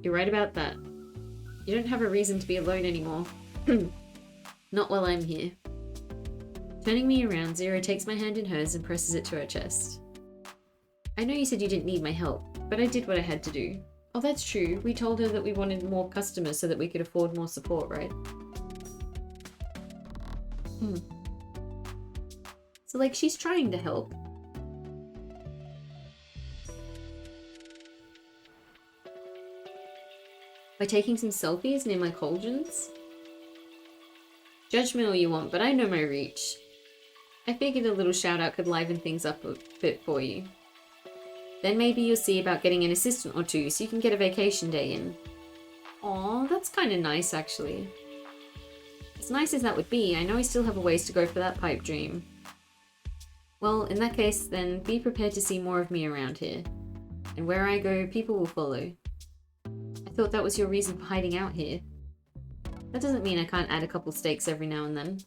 You're right about that. You don't have a reason to be alone anymore. Not while I'm here. Turning me around, Zero takes my hand in hers and presses it to her chest. I know you said you didn't need my help, but I did what I had to do. Oh, that's true. We told her that we wanted more customers so that we could afford more support, right? So, like, she's trying to help. By taking some selfies near my cauldrons? Judge me all you want, but I know my reach. I figured a little shout out could liven things up a bit for you. Then maybe you'll see about getting an assistant or two so you can get a vacation day in. Aw, that's kind of nice actually. As nice as that would be, I know I still have a ways to go for that pipe dream. Well, in that case, then be prepared to see more of me around here. And where I go, people will follow. I thought that was your reason for hiding out here. That doesn't mean I can't add a couple steaks every now and then.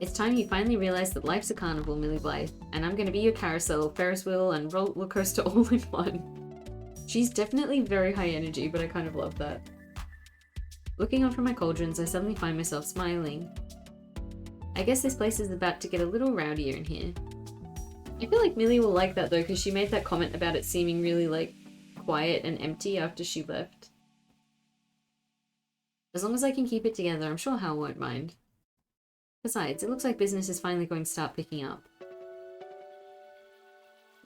It's time you finally realize that life's a carnival, Millie Blythe, and I'm gonna be your carousel, Ferris wheel, and roller coaster all in one. She's definitely very high energy, but I kind of love that. Looking on from my cauldrons, I suddenly find myself smiling. I guess this place is about to get a little rowdier in here. I feel like Millie will like that though, because she made that comment about it seeming really like quiet and empty after she left. As long as I can keep it together, I'm sure Hal won't mind. Besides, it looks like business is finally going to start picking up.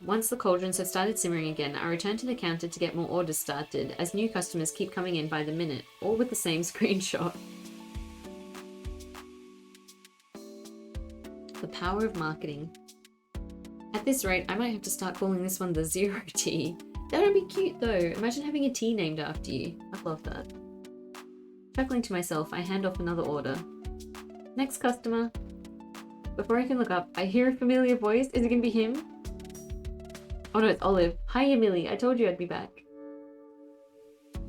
Once the cauldrons have started simmering again, I return to the counter to get more orders started, as new customers keep coming in by the minute, all with the same screenshot. The power of marketing. At this rate, I might have to start calling this one the Zero Tea. That would be cute though. Imagine having a tea named after you. I'd love that. Chuckling to myself, I hand off another order. Next customer. Before I can look up, I hear a familiar voice. Is it gonna be him? Oh no, it's Olive. Hiya, Millie. I told you I'd be back.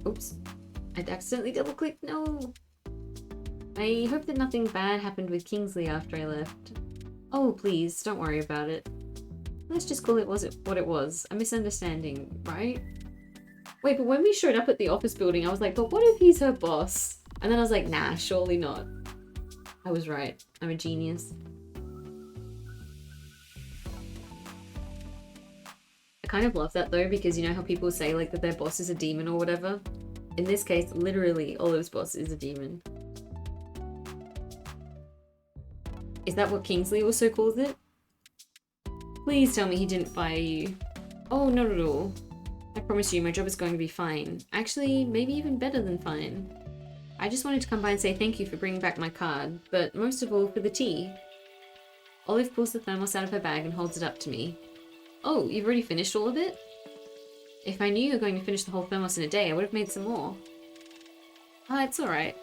Oops. I'd accidentally double-clicked. No. I hope that nothing bad happened with Kingsley after I left. Oh, please, don't worry about it. Let's just call it what it was. A misunderstanding, right? Wait, but when we showed up at the office building, I was like, but what if he's her boss? And then I was like, nah, surely not. I was right. I'm a genius. I kind of love that though, because you know how people say like that their boss is a demon or whatever? In this case, literally, Olive's boss is a demon. Is that what Kingsley also calls it? Please tell me he didn't fire you. Oh, not at all. I promise you, my job is going to be fine. Actually, maybe even better than fine. I just wanted to come by and say thank you for bringing back my card, but most of all for the tea. Olive pulls the thermos out of her bag and holds it up to me. Oh, you've already finished all of it? If I knew you were going to finish the whole thermos in a day, I would have made some more. Ah, it's alright.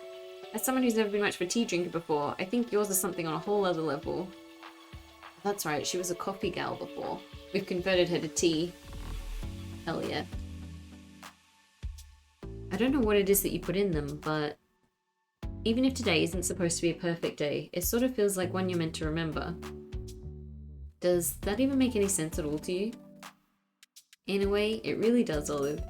As someone who's never been much of a tea drinker before, I think yours is something on a whole other level. That's right, she was a coffee gal before. We've converted her to tea. Hell yeah. I don't know what it is that you put in them, but even if today isn't supposed to be a perfect day, it sort of feels like one you're meant to remember. Does that even make any sense at all to you? In a way, it really does, Olive.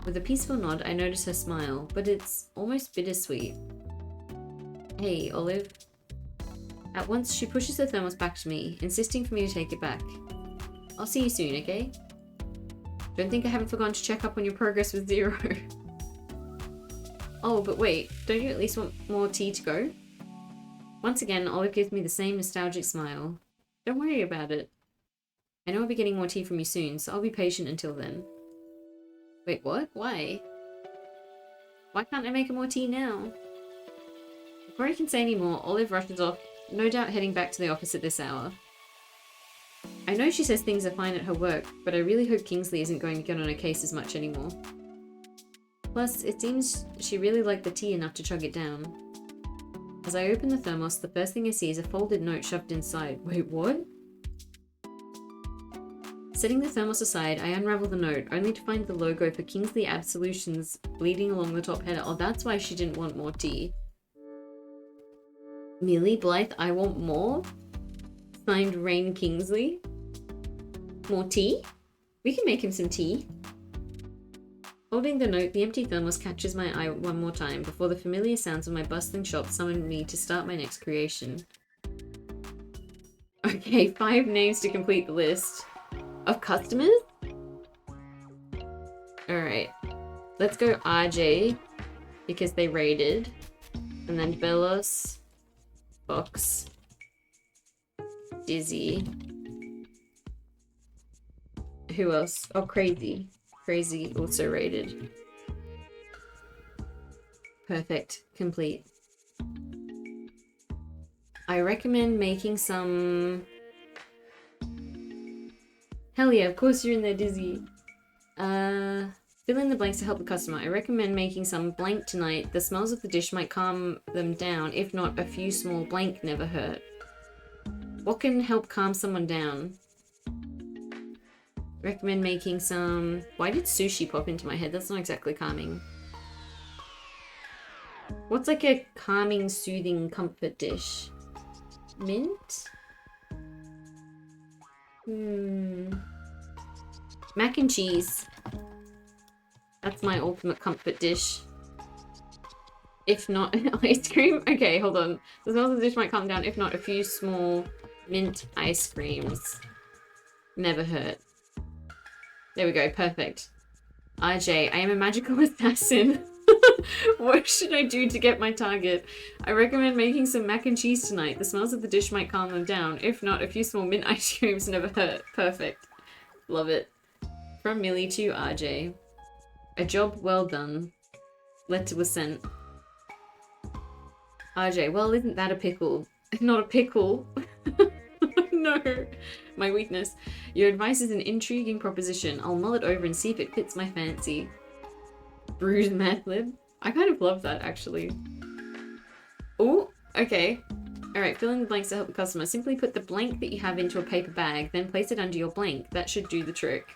With a peaceful nod, I notice her smile, but it's almost bittersweet. Hey, Olive. At once, she pushes her thermos back to me, insisting for me to take it back. I'll see you soon, okay? Don't think I haven't forgotten to check up on your progress with Zero. Oh, but wait, don't you at least want more tea to go? Once again, Olive gives me the same nostalgic smile. Don't worry about it. I know I'll be getting more tea from you soon, so I'll be patient until then. Wait, what? Why? Why can't I make her more tea now? Before I can say any more, Olive rushes off, no doubt heading back to the office at this hour. I know she says things are fine at her work, but I really hope Kingsley isn't going to get on her case as much anymore. Plus, it seems she really liked the tea enough to chug it down. As I open the thermos, the first thing I see is a folded note shoved inside. Wait, what? Setting the thermos aside, I unravel the note, only to find the logo for Kingsley Absolutions bleeding along the top header. Oh, that's why she didn't want more tea. Millie Blythe, I want more? Signed, Rain Kingsley. More tea? We can make him some tea. Holding the note, the empty thermos catches my eye one more time before the familiar sounds of my bustling shop summon me to start my next creation. Okay, 5 names to complete the list. Of customers? Alright. Let's go RJ, because they raided. And then Bellos, Fox, Dizzy. Who else? Oh, Crazy. Crazy also raided. Perfect. Complete. I recommend making some... Hell yeah, of course you're in there, Dizzy. Fill in the blanks to help the customer. I recommend making some blank tonight. The smells of the dish might calm them down. If not, a few small blank never hurt. What can help calm someone down? Recommend making some... Why did sushi pop into my head? That's not exactly calming. What's like a calming, soothing comfort dish? Mint? Mac and cheese. That's my ultimate comfort dish. If not ice cream. Okay, hold on. The smell of the dish might calm down. If not, a few small mint ice creams. Never hurt. There we go. Perfect. RJ, I am a magical assassin. What should I do to get my target? I recommend making some mac and cheese tonight. The smells of the dish might calm them down. If not, a few small mint ice creams never hurt. Perfect. Love it. From Millie to RJ. A job well done. Letter was sent. RJ, well, isn't that a pickle? Not a pickle. No. My weakness. Your advice is an intriguing proposition. I'll mull it over and see if it fits my fancy. Brews mad lib. I kind of love that, actually. Oh, okay. Alright, fill in the blanks to help the customer. Simply put the blank that you have into a paper bag, then place it under your blank. That should do the trick.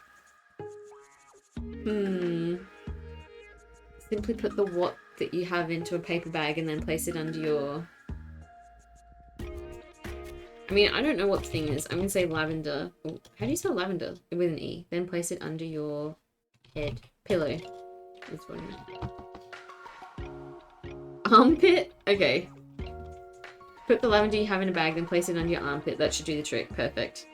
Simply put the what that you have into a paper bag and then place it under your... I mean, I don't know what the thing is. I'm gonna say lavender. Oh, how do you spell lavender? With an E. Then place it under your head. Pillow. This one. Armpit? Okay. Put the lavender you have in a bag, then place it under your armpit. That should do the trick. Perfect.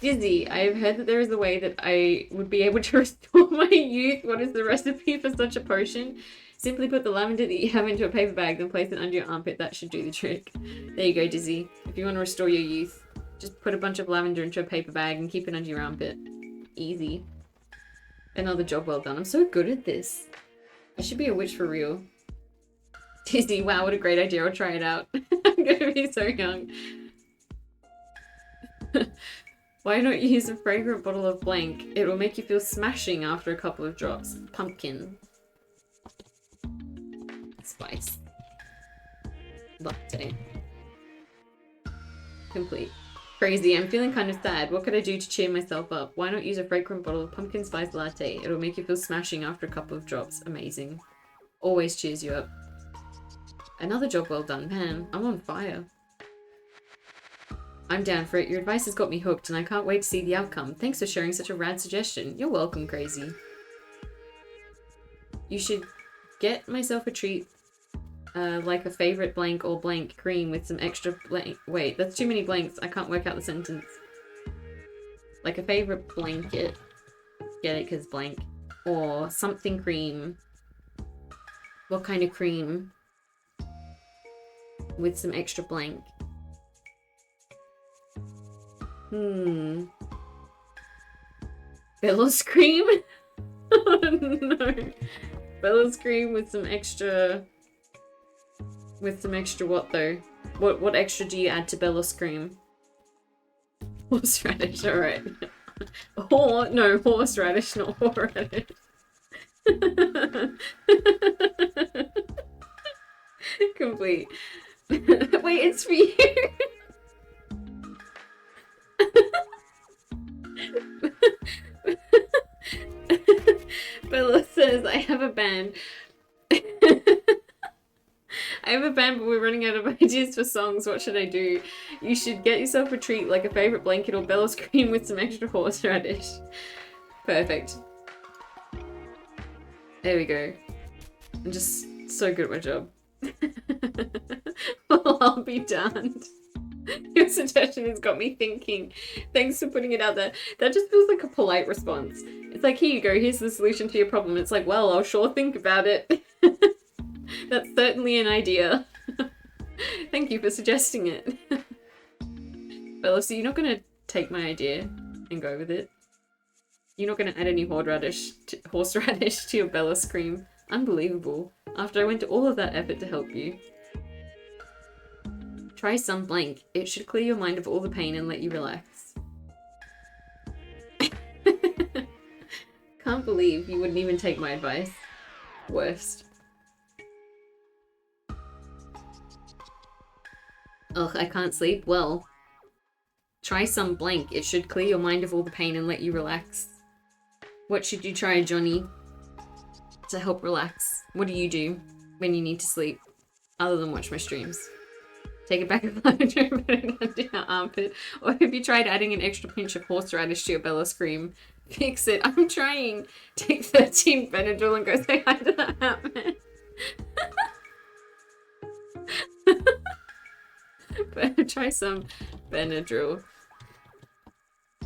Dizzy, I have heard that there is a way that I would be able to restore my youth. What is the recipe for such a potion? Simply put the lavender that you have into a paper bag, then place it under your armpit. That should do the trick. There you go, Dizzy. If you want to restore your youth, just put a bunch of lavender into a paper bag and keep it under your armpit. Easy. Another job well done. I'm so good at this. I should be a witch for real. Dizzy, wow, what a great idea. I'll try it out. I'm gonna be so young. Why not use a fragrant bottle of blank? It will make you feel smashing after a couple of drops. Pumpkin. Spice. Latte. Complete. Crazy, I'm feeling kind of sad. What could I do to cheer myself up? Why not use a fragrant bottle of pumpkin spice latte? It'll make you feel smashing after a couple of drops. Amazing. Always cheers you up. Another job well done. Man, I'm on fire. I'm down for it. Your advice has got me hooked and I can't wait to see the outcome. Thanks for sharing such a rad suggestion. You're welcome, Crazy. You should get myself a treat. Like a favorite blank or blank cream with some extra blank. Wait, that's too many blanks. I can't work out the sentence. Like a favorite blanket. Get it because blank. Or something cream. What kind of cream? With some extra blank. Bella's cream? Oh no. Bella's cream with some extra... With some extra what though? What extra do you add to Bella's cream? Horseradish, alright. No, horseradish, not horradish. Complete. Wait, it's for you. Bella says, I have a band. I have a band, but we're running out of ideas for songs. What should I do? You should get yourself a treat, like a favorite blanket or Bella's cream with some extra horseradish. Perfect. There we go. I'm just so good at my job. Well, I'll be darned. Your suggestion has got me thinking. Thanks for putting it out there. That just feels like a polite response. It's like, here you go, here's the solution to your problem. It's like, well, I'll sure think about it. That's certainly an idea. Thank you for suggesting it. Bella, so you're not going to take my idea and go with it? You're not going to add any horseradish to your Bella's cream? Unbelievable. After I went to all of that effort to help you. Try some blank. It should clear your mind of all the pain and let you relax. Can't believe you wouldn't even take my advice. Worst. Ugh, I can't sleep. Well, try some blank. It should clear your mind of all the pain and let you relax. What should you try, Johnny? To help relax. What do you do when you need to sleep? Other than watch my streams. Take a bag of lavender and put it under your armpit. Or have you tried adding an extra pinch of horseradish to your Bella Scream? Fix it. I'm trying. Take 13 Benadryl and go say hi to the hat man. But try some Benadryl.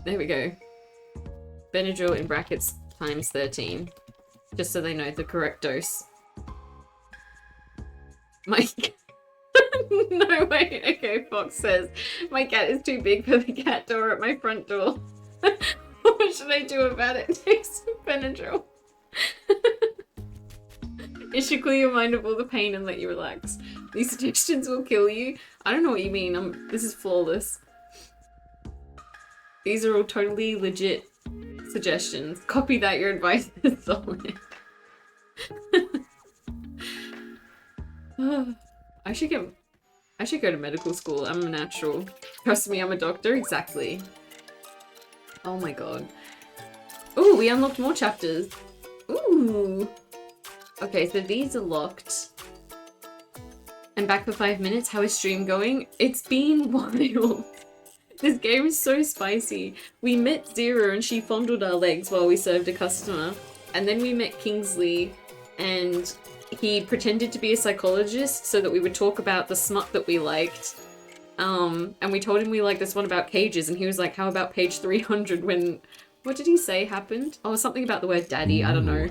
There we go. Benadryl in brackets times 13. Just so they know the correct dose. My no way. Okay, Fox says my cat is too big for the cat door at my front door. What should I do about it? Take some Benadryl. It should clear your mind of all the pain and let you relax. These suggestions will kill you. I don't know what you mean. This is flawless. These are all totally legit suggestions. Copy that. Your advice is solid. I should go to medical school. I'm a natural. Trust me, I'm a doctor. Exactly. Oh my god. Ooh, we unlocked more chapters. Ooh. Okay, so these are locked. And back for 5 minutes. How is stream going? It's been wild. This game is so spicy. We met Zero and she fondled our legs while we served a customer. And then we met Kingsley and he pretended to be a psychologist so that we would talk about the smut that we liked. And we told him we liked this one about cages and he was like, how about page 300 when... What did he say happened? Oh, something about the word daddy. I don't know.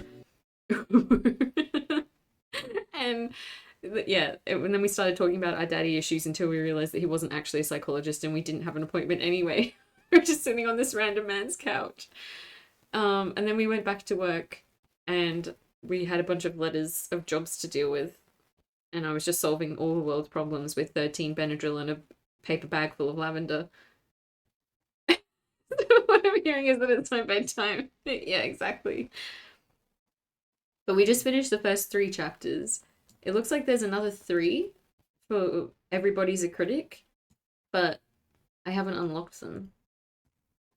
And yeah, and then we started talking about our daddy issues until we realized that he wasn't actually a psychologist and we didn't have an appointment anyway. We were just sitting on this random man's couch. And then we went back to work and we had a bunch of letters of jobs to deal with. And I was just solving all the world's problems with 13 Benadryl and a paper bag full of lavender. What I'm hearing is that it's my bedtime. Yeah, exactly. But we just finished the first 3 chapters. It looks like there's another 3 for Everybody's a Critic, but I haven't unlocked them.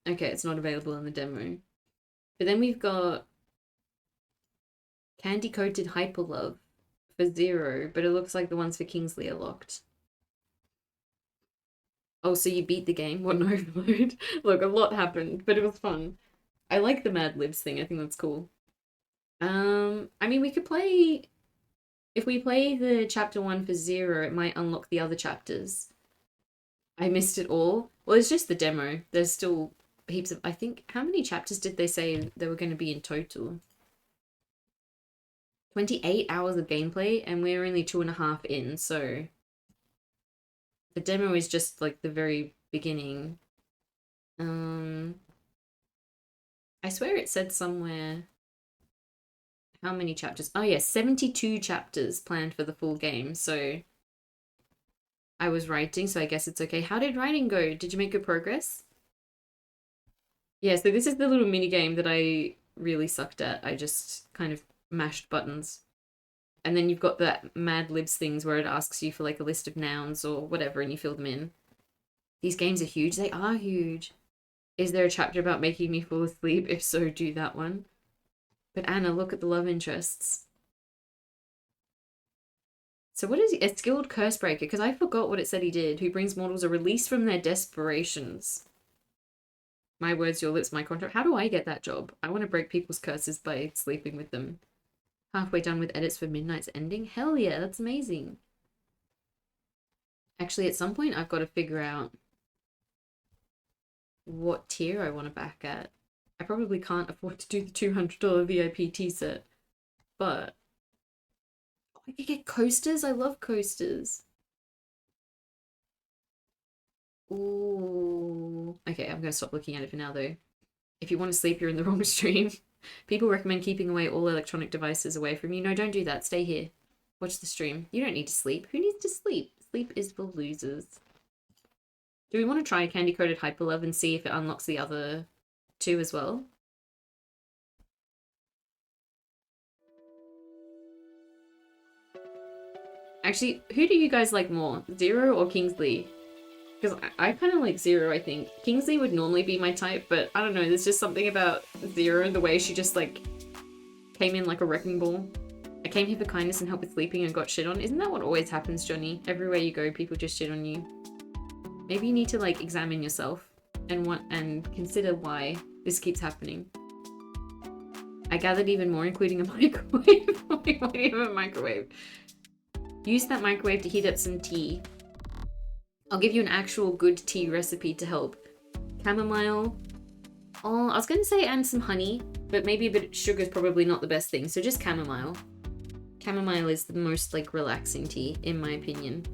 Okay, it's not available in the demo. But then we've got Candy Coated Hyperlove for Zero, but it looks like the ones for Kingsley are locked. Oh, so you beat the game? What an overload. Look, a lot happened, but it was fun. I like the Mad Libs thing. I think that's cool. I mean, we could play... If we play the chapter 1 for Zero, it might unlock the other chapters. I missed it all. Well, it's just the demo. There's still heaps of... I think... How many chapters did they say there were going to be in total? 28 hours of gameplay, and we're only 2.5 in, so... The demo is just, like, the very beginning. I swear it said somewhere... How many chapters? Oh yeah, 72 chapters planned for the full game, so... I was writing, so I guess it's okay. How did writing go? Did you make good progress? Yeah, so this is the little mini game that I really sucked at. I just kind of mashed buttons. And then you've got the Mad Libs things where it asks you for like a list of nouns or whatever and you fill them in. These games are huge. They are huge. Is there a chapter about making me fall asleep? If so, do that one. But Anna, look at the love interests. So what is he? A skilled curse breaker? Because I forgot what it said he did. Who brings mortals a release from their desperations. My words, your lips, my contract. How do I get that job? I want to break people's curses by sleeping with them. Halfway done with edits for Midnight's Ending? Hell yeah, that's amazing. Actually, at some point, I've got to figure out what tier I want to back at. I probably can't afford to do the $200 VIP tea set, but I could get coasters. I love coasters. Ooh. Okay, I'm going to stop looking at it for now, though. If you want to sleep, you're in the wrong stream. People recommend keeping away all electronic devices away from you. No, don't do that. Stay here. Watch the stream. You don't need to sleep. Who needs to sleep? Sleep is for losers. Do we want to try Candy Coated Hyperlove and see if it unlocks the other 2 as well? Actually, who do you guys like more? Zero or Kingsley? Because I kind of like Zero, I think. Kingsley would normally be my type, but I don't know, there's just something about Zero and the way she just, like, came in like a wrecking ball. I came here for kindness and help with sleeping and got shit on. Isn't that what always happens, Johnny? Everywhere you go, people just shit on you. Maybe you need to like examine yourself and consider why this keeps happening. I gathered even more, including a microwave. Why do you have a microwave? Use that microwave to heat up some tea. I'll give you an actual good tea recipe to help. Chamomile. Oh, I was going to say and some honey, but maybe a bit of sugar is probably not the best thing. So just chamomile. Chamomile is the most like relaxing tea, in my opinion.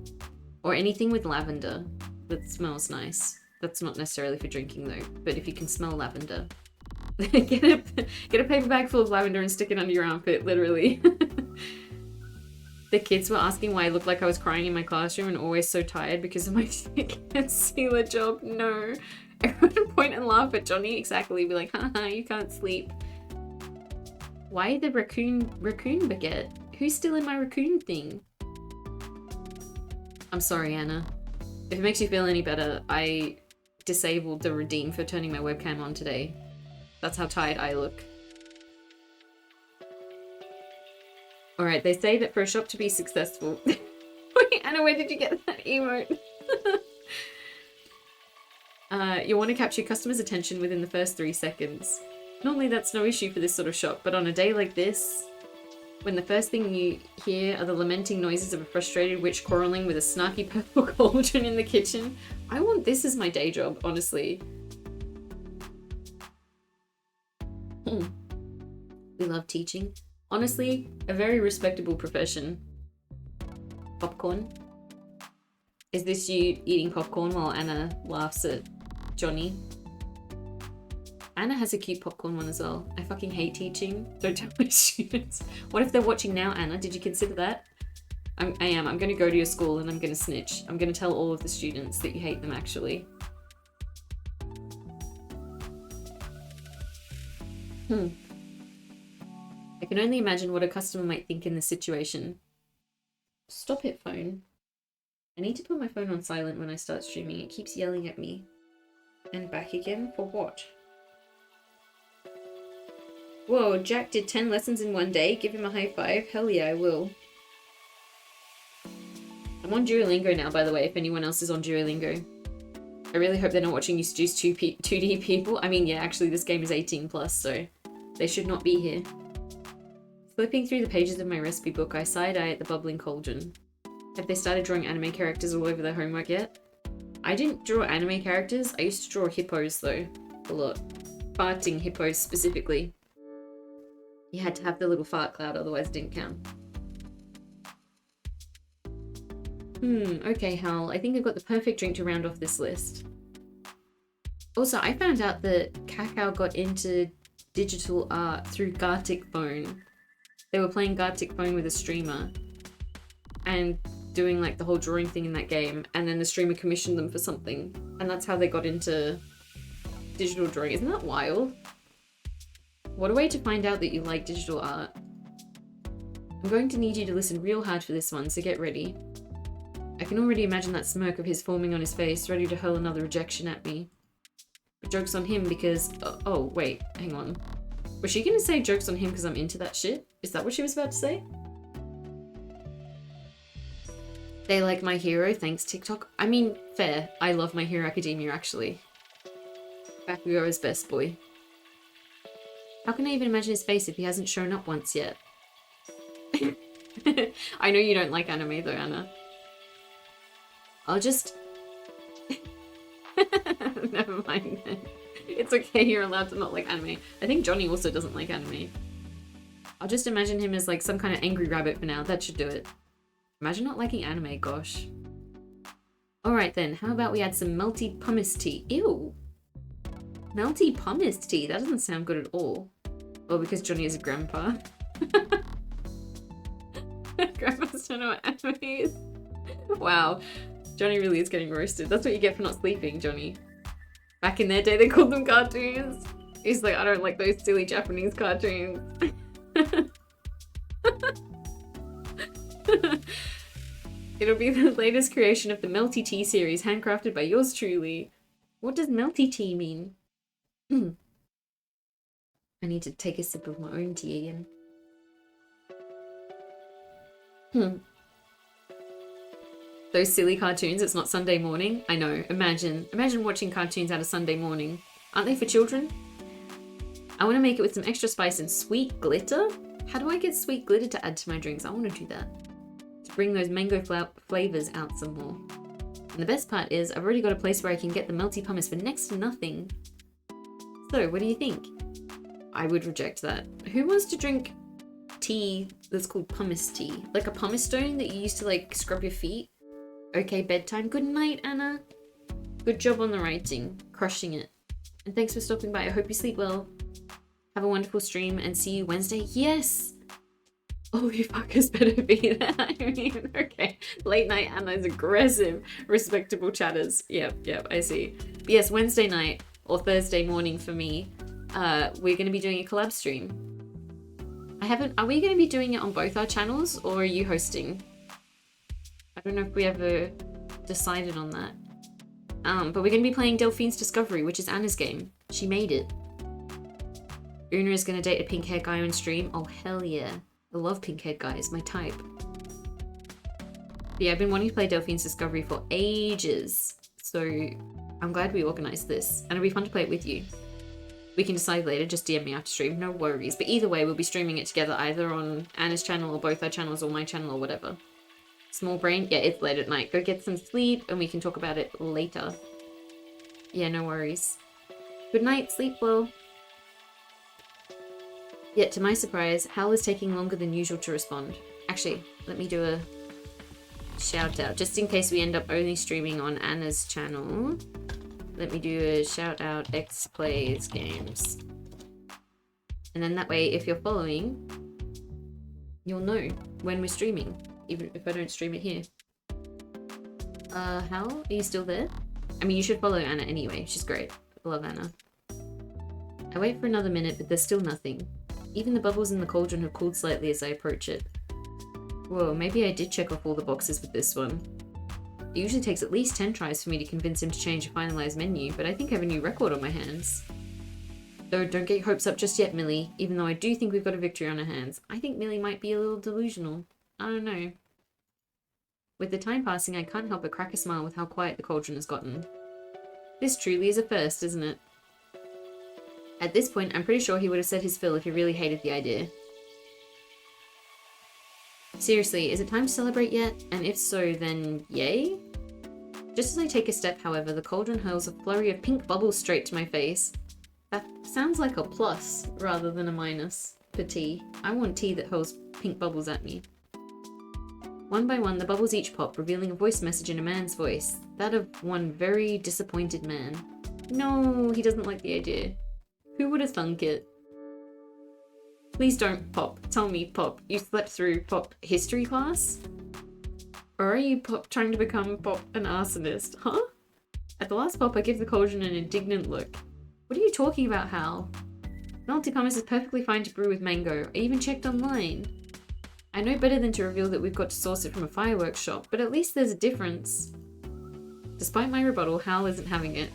Or anything with lavender that smells nice. That's not necessarily for drinking though, but if you can smell lavender. get a paper bag full of lavender and stick it under your armpit, literally. The kids were asking why I looked like I was crying in my classroom and always so tired because of my concealer job. No. Everyone would point and laugh at Johnny. Exactly. Be like, haha, you can't sleep. Why the raccoon baguette? Who's still in my raccoon thing? I'm sorry, Anna. If it makes you feel any better, I disabled the redeem for turning my webcam on today. That's how tired I look. Alright, they say that for a shop to be successful... Wait, Anna, where did you get that emote? You want to capture your customer's attention within the first 3 seconds. Normally that's no issue for this sort of shop, but on a day like this, when the first thing you hear are the lamenting noises of a frustrated witch quarreling with a snarky purple cauldron in the kitchen, I want this as my day job, honestly. We love teaching. Honestly, a very respectable profession. Popcorn? Is this you eating popcorn while Anna laughs at Johnny? Anna has a cute popcorn one as well. I fucking hate teaching. Don't tell my students. What if they're watching now, Anna? Did you consider that? I am. I'm going to go to your school and I'm going to snitch. I'm going to tell all of the students that you hate them, actually. I can only imagine what a customer might think in this situation. Stop it, phone. I need to put my phone on silent when I start streaming. It keeps yelling at me. And back again? For what? Whoa, Jack did 10 lessons in one day. Give him a high five. Hell yeah, I will. I'm on Duolingo now, by the way, if anyone else is on Duolingo. I really hope they're not watching you seduce 2D people. I mean, yeah, actually, this game is 18 plus, so they should not be here. Flipping through the pages of my recipe book, I side-eye at the bubbling cauldron. Have they started drawing anime characters all over their homework yet? I didn't draw anime characters. I used to draw hippos, though. A lot. Farting hippos, specifically. You had to have the little fart cloud, otherwise it didn't count. Okay, Hal. I think I've got the perfect drink to round off this list. Also, I found out that Cacao got into digital art through Gartic Phone. They were playing Gartic Phone with a streamer and doing like the whole drawing thing in that game, and then the streamer commissioned them for something, and that's how they got into digital drawing. Isn't that wild? What a way to find out that you like digital art. I'm going to need you to listen real hard for this one, so get ready. I can already imagine that smirk of his forming on his face, ready to hurl another rejection at me. But joke's on him because... Oh, wait, hang on. Was she gonna say joke's on him because I'm into that shit? Is that what she was about to say? They like My Hero, thanks TikTok. I mean, fair. I love My Hero Academia, actually. Bakugo is best boy. How can I even imagine his face if he hasn't shown up once yet? I know you don't like anime though, Anna. I'll just... Never mind then. It's okay, you're allowed to not like anime. I think Johnny also doesn't like anime. I'll just imagine him as like some kind of angry rabbit for now. That should do it. Imagine not liking anime, gosh. Alright then, how about we add some melty pumice tea? Ew! Melty pumice tea? That doesn't sound good at all. Oh, because Johnny is a grandpa. Grandpas don't know what anime is. Wow. Johnny really is getting roasted. That's what you get for not sleeping, Johnny. Back in their day, they called them cartoons. He's like, I don't like those silly Japanese cartoons. It'll be the latest creation of the Melty Tea series, handcrafted by yours truly. What does Melty Tea mean? I need to take a sip of my own tea again. Those silly cartoons, it's not Sunday morning. I know, imagine watching cartoons at a Sunday morning. Aren't they for children? I want to make it with some extra spice and sweet glitter. How do I get sweet glitter to add to my drinks? I want to do that. To bring those mango flavors out some more. And the best part is, I've already got a place where I can get the melty pumice for next to nothing. So, what do you think? I would reject that. Who wants to drink tea that's called pumice tea? Like a pumice stone that you used to like scrub your feet? Okay, bedtime. Good night, Anna. Good job on the writing. Crushing it. And thanks for stopping by. I hope you sleep well. Have a wonderful stream and see you Wednesday. Yes! Oh, you fuckers better be there. I mean, okay. Late night Anna's aggressive. Respectable chatters. Yep, I see. But yes, Wednesday night or Thursday morning for me, we're going to be doing a collab stream. Are we going to be doing it on both our channels or are you hosting? I don't know if we ever decided on that. But we're going to be playing Delphine's Discovery, which is Anna's game. She made it. Una is going to date a pink-haired guy on stream. Oh, hell yeah. I love pink-haired guys, my type. But yeah, I've been wanting to play Delphine's Discovery for ages. So I'm glad we organised this. And it'll be fun to play it with you. We can decide later, just DM me after stream, no worries. But either way, we'll be streaming it together either on Anna's channel or both our channels or my channel or whatever. Small brain? Yeah, it's late at night. Go get some sleep and we can talk about it later. Yeah, no worries. Good night, sleep well. Yet to my surprise, Hal is taking longer than usual to respond. Actually, let me do a shout out. Just in case we end up only streaming on Anna's channel. Let me do a shout out X Plays Games. And then that way, if you're following, you'll know when we're streaming. Even if I don't stream it here. Hal, are you still there? I mean, you should follow Anna anyway. She's great. I love Anna. I wait for another minute, but there's still nothing. Even the bubbles in the cauldron have cooled slightly as I approach it. Whoa, maybe I did check off all the boxes with this one. It usually takes at least 10 tries for me to convince him to change a finalized menu, but I think I have a new record on my hands. Though don't get your hopes up just yet, Millie, even though I do think we've got a victory on our hands. I think Millie might be a little delusional. I don't know. With the time passing, I can't help but crack a smile with how quiet the cauldron has gotten. This truly is a first, isn't it? At this point, I'm pretty sure he would have said his fill if he really hated the idea. Seriously, is it time to celebrate yet? And if so, then yay? Just as I take a step, however, the cauldron hurls a flurry of pink bubbles straight to my face. That sounds like a plus rather than a minus for tea. I want tea that hurls pink bubbles at me. One by one, the bubbles each pop, revealing a voice message in a man's voice. That of one very disappointed man. No, he doesn't like the idea. Who would have thunk it? Please don't pop. Tell me, Pop, you slept through Pop history class? Or are you, Pop, trying to become Pop an arsonist? Huh? At the last pop, I give the cauldron an indignant look. What are you talking about, Hal? Melty pumice is perfectly fine to brew with mango. I even checked online. I know better than to reveal that we've got to source it from a fireworks shop, but at least there's a difference. Despite my rebuttal, Hal isn't having it.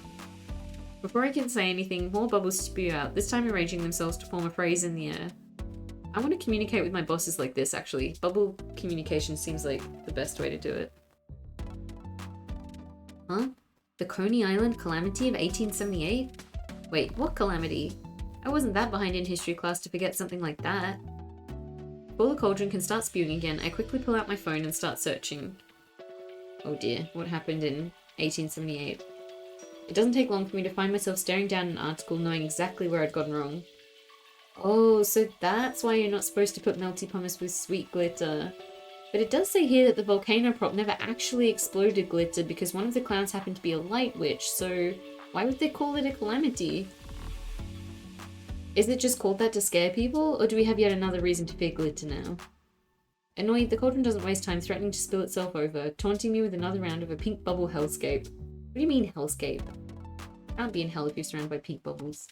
Before I can say anything, more bubbles spew out, this time arranging themselves to form a phrase in the air. I want to communicate with my bosses like this, actually. Bubble communication seems like the best way to do it. Huh? The Coney Island calamity of 1878? Wait, what calamity? I wasn't that behind in history class to forget something like that. Before the cauldron can start spewing again, I quickly pull out my phone and start searching. Oh dear, what happened in 1878? It doesn't take long for me to find myself staring down an article knowing exactly where I'd gone wrong. Oh, so that's why you're not supposed to put melty pumice with sweet glitter. But it does say here that the volcano prop never actually exploded glitter because one of the clowns happened to be a light witch, so why would they call it a calamity? Is it just called that to scare people, or do we have yet another reason to fear glitter now? Annoyed, the cauldron doesn't waste time threatening to spill itself over, taunting me with another round of a pink bubble hellscape. What do you mean hellscape? Can't be in hell if you're surrounded by pink bubbles.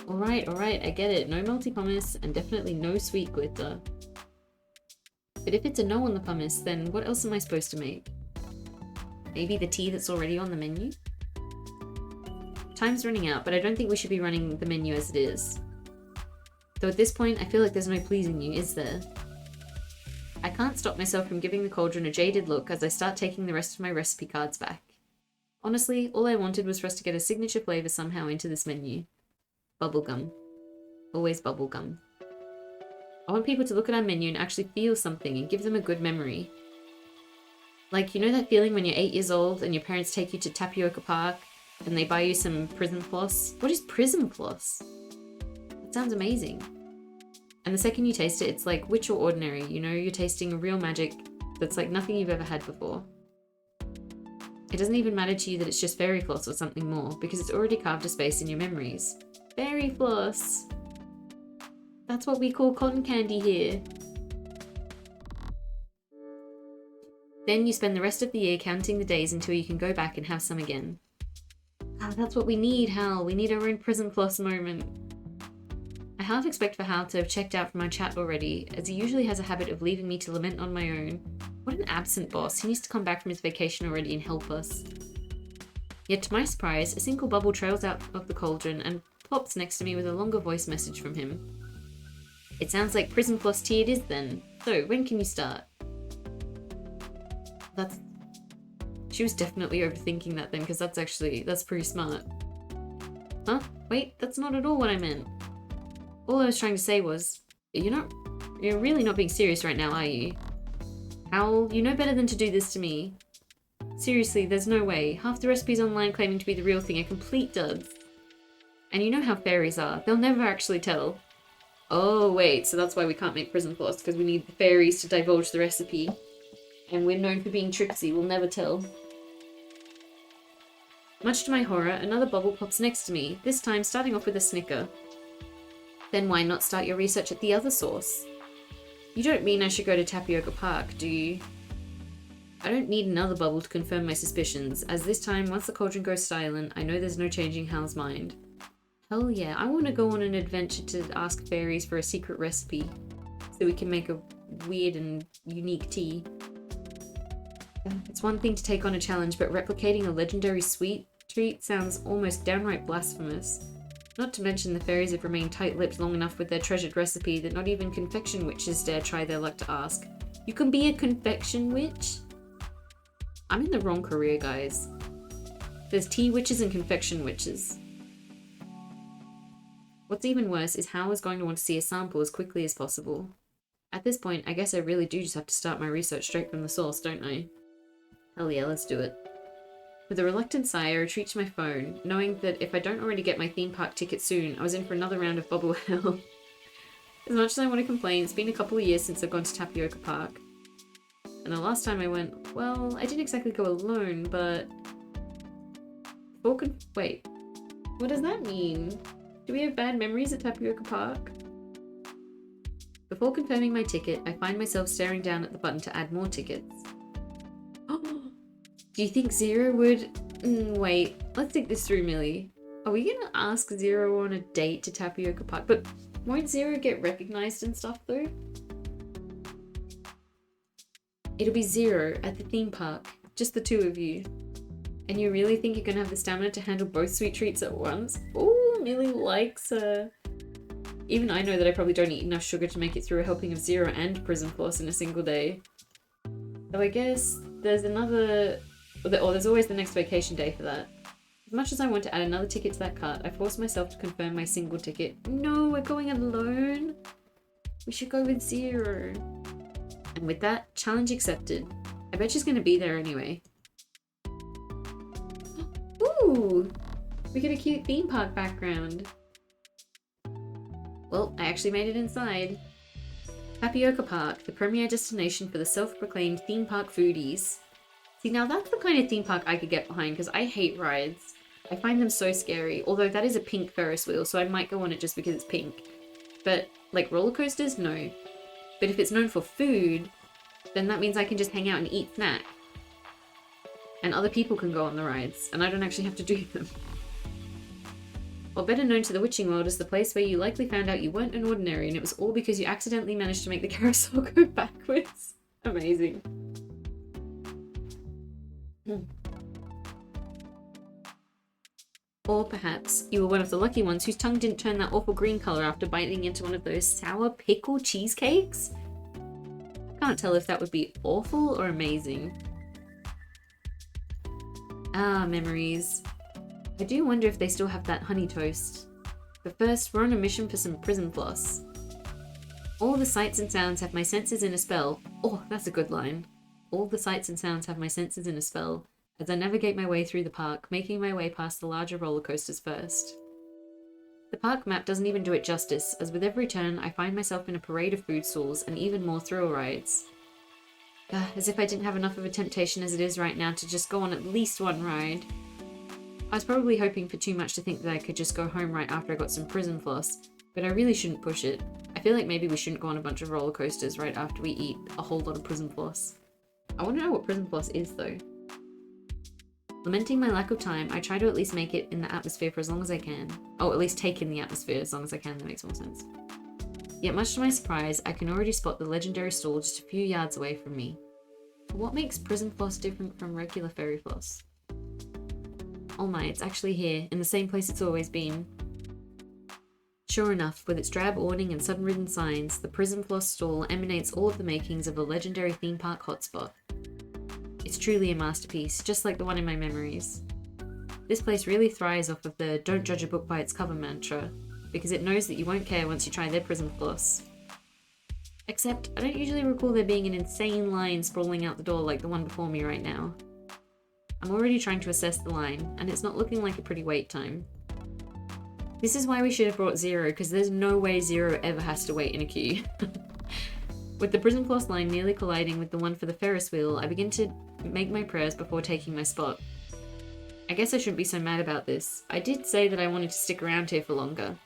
Alright, I get it. No melty pumice, and definitely no sweet glitter. But if it's a no on the pumice, then what else am I supposed to make? Maybe the tea that's already on the menu? Time's running out, but I don't think we should be running the menu as it is. Though at this point, I feel like there's no pleasing you, is there? I can't stop myself from giving the cauldron a jaded look as I start taking the rest of my recipe cards back. Honestly, all I wanted was for us to get a signature flavour somehow into this menu. Bubblegum. Always bubblegum. I want people to look at our menu and actually feel something and give them a good memory. Like, you know that feeling when you're 8 years old and your parents take you to Tapioca Park and they buy you some Prism Floss? What is Prism Floss? It sounds amazing. And the second you taste it, it's like witch or ordinary. You know, you're tasting a real magic that's like nothing you've ever had before. It doesn't even matter to you that it's just fairy floss or something more, because it's already carved a space in your memories. Fairy floss! That's what we call cotton candy here. Then you spend the rest of the year counting the days until you can go back and have some again. Ah, that's what we need, Hal. We need our own Prism Floss moment. I half expect for Hal to have checked out from our chat already, as he usually has a habit of leaving me to lament on my own. What an absent boss. He needs to come back from his vacation already and help us. Yet to my surprise, a single bubble trails out of the cauldron and plops next to me with a longer voice message from him. It sounds like Prism Floss tea it is then. So, when can you start? She was definitely overthinking that then, because that's pretty smart. Huh? Wait, that's not at all what I meant. All I was trying to say was, you're really not being serious right now, are you? Owl, you know better than to do this to me. Seriously, there's no way. Half the recipes online claiming to be the real thing are complete duds. And you know how fairies are. They'll never actually tell. Oh, wait, so that's why we can't make Prism Floss, because we need the fairies to divulge the recipe. And we're known for being tricksy, we'll never tell. Much to my horror, another bubble pops next to me, this time starting off with a snicker. Then why not start your research at the other source? You don't mean I should go to Tapioca Park, do you? I don't need another bubble to confirm my suspicions, as this time, once the cauldron goes silent, I know there's no changing Hal's mind. Hell yeah, I want to go on an adventure to ask fairies for a secret recipe, so we can make a weird and unique tea. It's one thing to take on a challenge, but replicating a legendary sweet treat sounds almost downright blasphemous. Not to mention the fairies have remained tight-lipped long enough with their treasured recipe that not even confection witches dare try their luck to ask. You can be a confection witch? I'm in the wrong career, guys. There's tea witches and confection witches. What's even worse is Hal is going to want to see a sample as quickly as possible. At this point, I guess I really do just have to start my research straight from the source, don't I? Hell yeah, let's do it. With a reluctant sigh, I retreat to my phone, knowing that if I don't already get my theme park ticket soon, I was in for another round of bubble hell. As much as I want to complain, it's been a couple of years since I've gone to Tapioca Park. And the last time I went, well, I didn't exactly go alone, but... Wait, what does that mean? Do we have bad memories at Tapioca Park? Before confirming my ticket, I find myself staring down at the button to add more tickets. Do you think Zero would... wait, let's think this through, Millie. Are we gonna ask Zero on a date to Tapioca Park? But won't Zero get recognized and stuff, though? It'll be Zero at the theme park. Just the two of you. And you really think you're gonna have the stamina to handle both sweet treats at once? Ooh, Millie likes her. Even I know that I probably don't eat enough sugar to make it through a helping of Zero and Prism Floss in a single day. So I guess there's another... or there's always the next vacation day for that. As much as I want to add another ticket to that cart, I force myself to confirm my single ticket. No, we're going alone? We should go with Zero. And with that, challenge accepted. I bet she's going to be there anyway. Ooh! We get a cute theme park background. Well, I actually made it inside. Tapioca Park, the premier destination for the self-proclaimed theme park foodies. See, now that's the kind of theme park I could get behind, because I hate rides. I find them so scary, although that is a pink Ferris wheel, so I might go on it just because it's pink. But, like roller coasters? No. But if it's known for food, then that means I can just hang out and eat snack. And other people can go on the rides, and I don't actually have to do them. Or better known to the witching world as the place where you likely found out you weren't an ordinary and it was all because you accidentally managed to make the carousel go backwards. Amazing. Or perhaps you were one of the lucky ones whose tongue didn't turn that awful green colour after biting into one of those sour pickle cheesecakes? I can't tell if that would be awful or amazing. Ah, memories. I do wonder if they still have that honey toast. But first, we're on a mission for some prison floss. All the sights and sounds have my senses in a spell. Oh, that's a good line. All the sights and sounds have my senses in a spell as I navigate my way through the park, making my way past the larger roller coasters first. The park map doesn't even do it justice, as with every turn I find myself in a parade of food stalls and even more thrill rides. As if I didn't have enough of a temptation as it is right now to just go on at least one ride. I was probably hoping for too much to think that I could just go home right after I got some prison floss, but I really shouldn't push it. I feel like maybe we shouldn't go on a bunch of roller coasters right after we eat a whole lot of prison floss. I want to know what prison floss is though. Lamenting my lack of time, I try to at least make it in the atmosphere for as long as I can. Oh, at least take in the atmosphere as long as I can, that makes more sense. Yet much to my surprise, I can already spot the legendary stall just a few yards away from me. But what makes prison floss different from regular fairy floss? Oh my, it's actually here, in the same place it's always been. Sure enough, with its drab awning and sun-ridden signs, the prison floss stall emanates all of the makings of a legendary theme park hotspot. It's truly a masterpiece, just like the one in my memories. This place really thrives off of the "don't judge a book by its cover" mantra, because it knows that you won't care once you try their prison floss. Except, I don't usually recall there being an insane line sprawling out the door like the one before me right now. I'm already trying to assess the line, and it's not looking like a pretty wait time. This is why we should have brought Zero, because there's no way Zero ever has to wait in a queue. With the prison floss line nearly colliding with the one for the Ferris wheel, I begin to make my prayers before taking my spot. I guess I shouldn't be so mad about this. I did say that I wanted to stick around here for longer.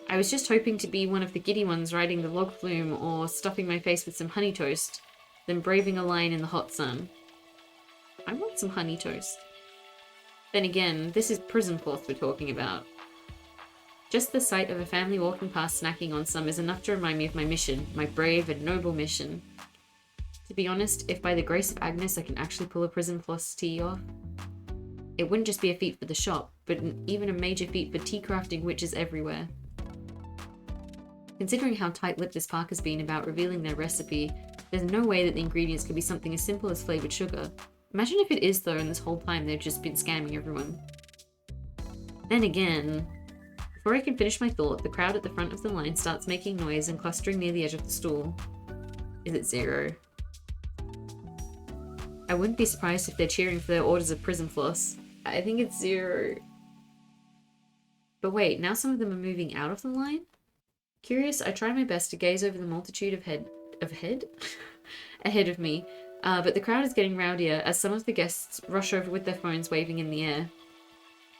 I was just hoping to be one of the giddy ones riding the log flume or stuffing my face with some honey toast, then braving a line in the hot sun. I want some honey toast. Then again, this is prison floss we're talking about. Just the sight of a family walking past snacking on some is enough to remind me of my mission, my brave and noble mission. To be honest, if by the grace of Agnes I can actually pull a prison floss tea off, it wouldn't just be a feat for the shop, but even a major feat for tea crafting witches everywhere. Considering how tight-lipped this park has been about revealing their recipe, there's no way that the ingredients could be something as simple as flavoured sugar. Imagine if it is though, and this whole time they've just been scamming everyone. Then again, before I can finish my thought, the crowd at the front of the line starts making noise and clustering near the edge of the stool. Is it Zero? I wouldn't be surprised if they're cheering for their orders of prison floss. I think it's Zero. But wait, now some of them are moving out of the line? Curious, I try my best to gaze over the multitude ahead of me, but the crowd is getting rowdier as some of the guests rush over with their phones waving in the air.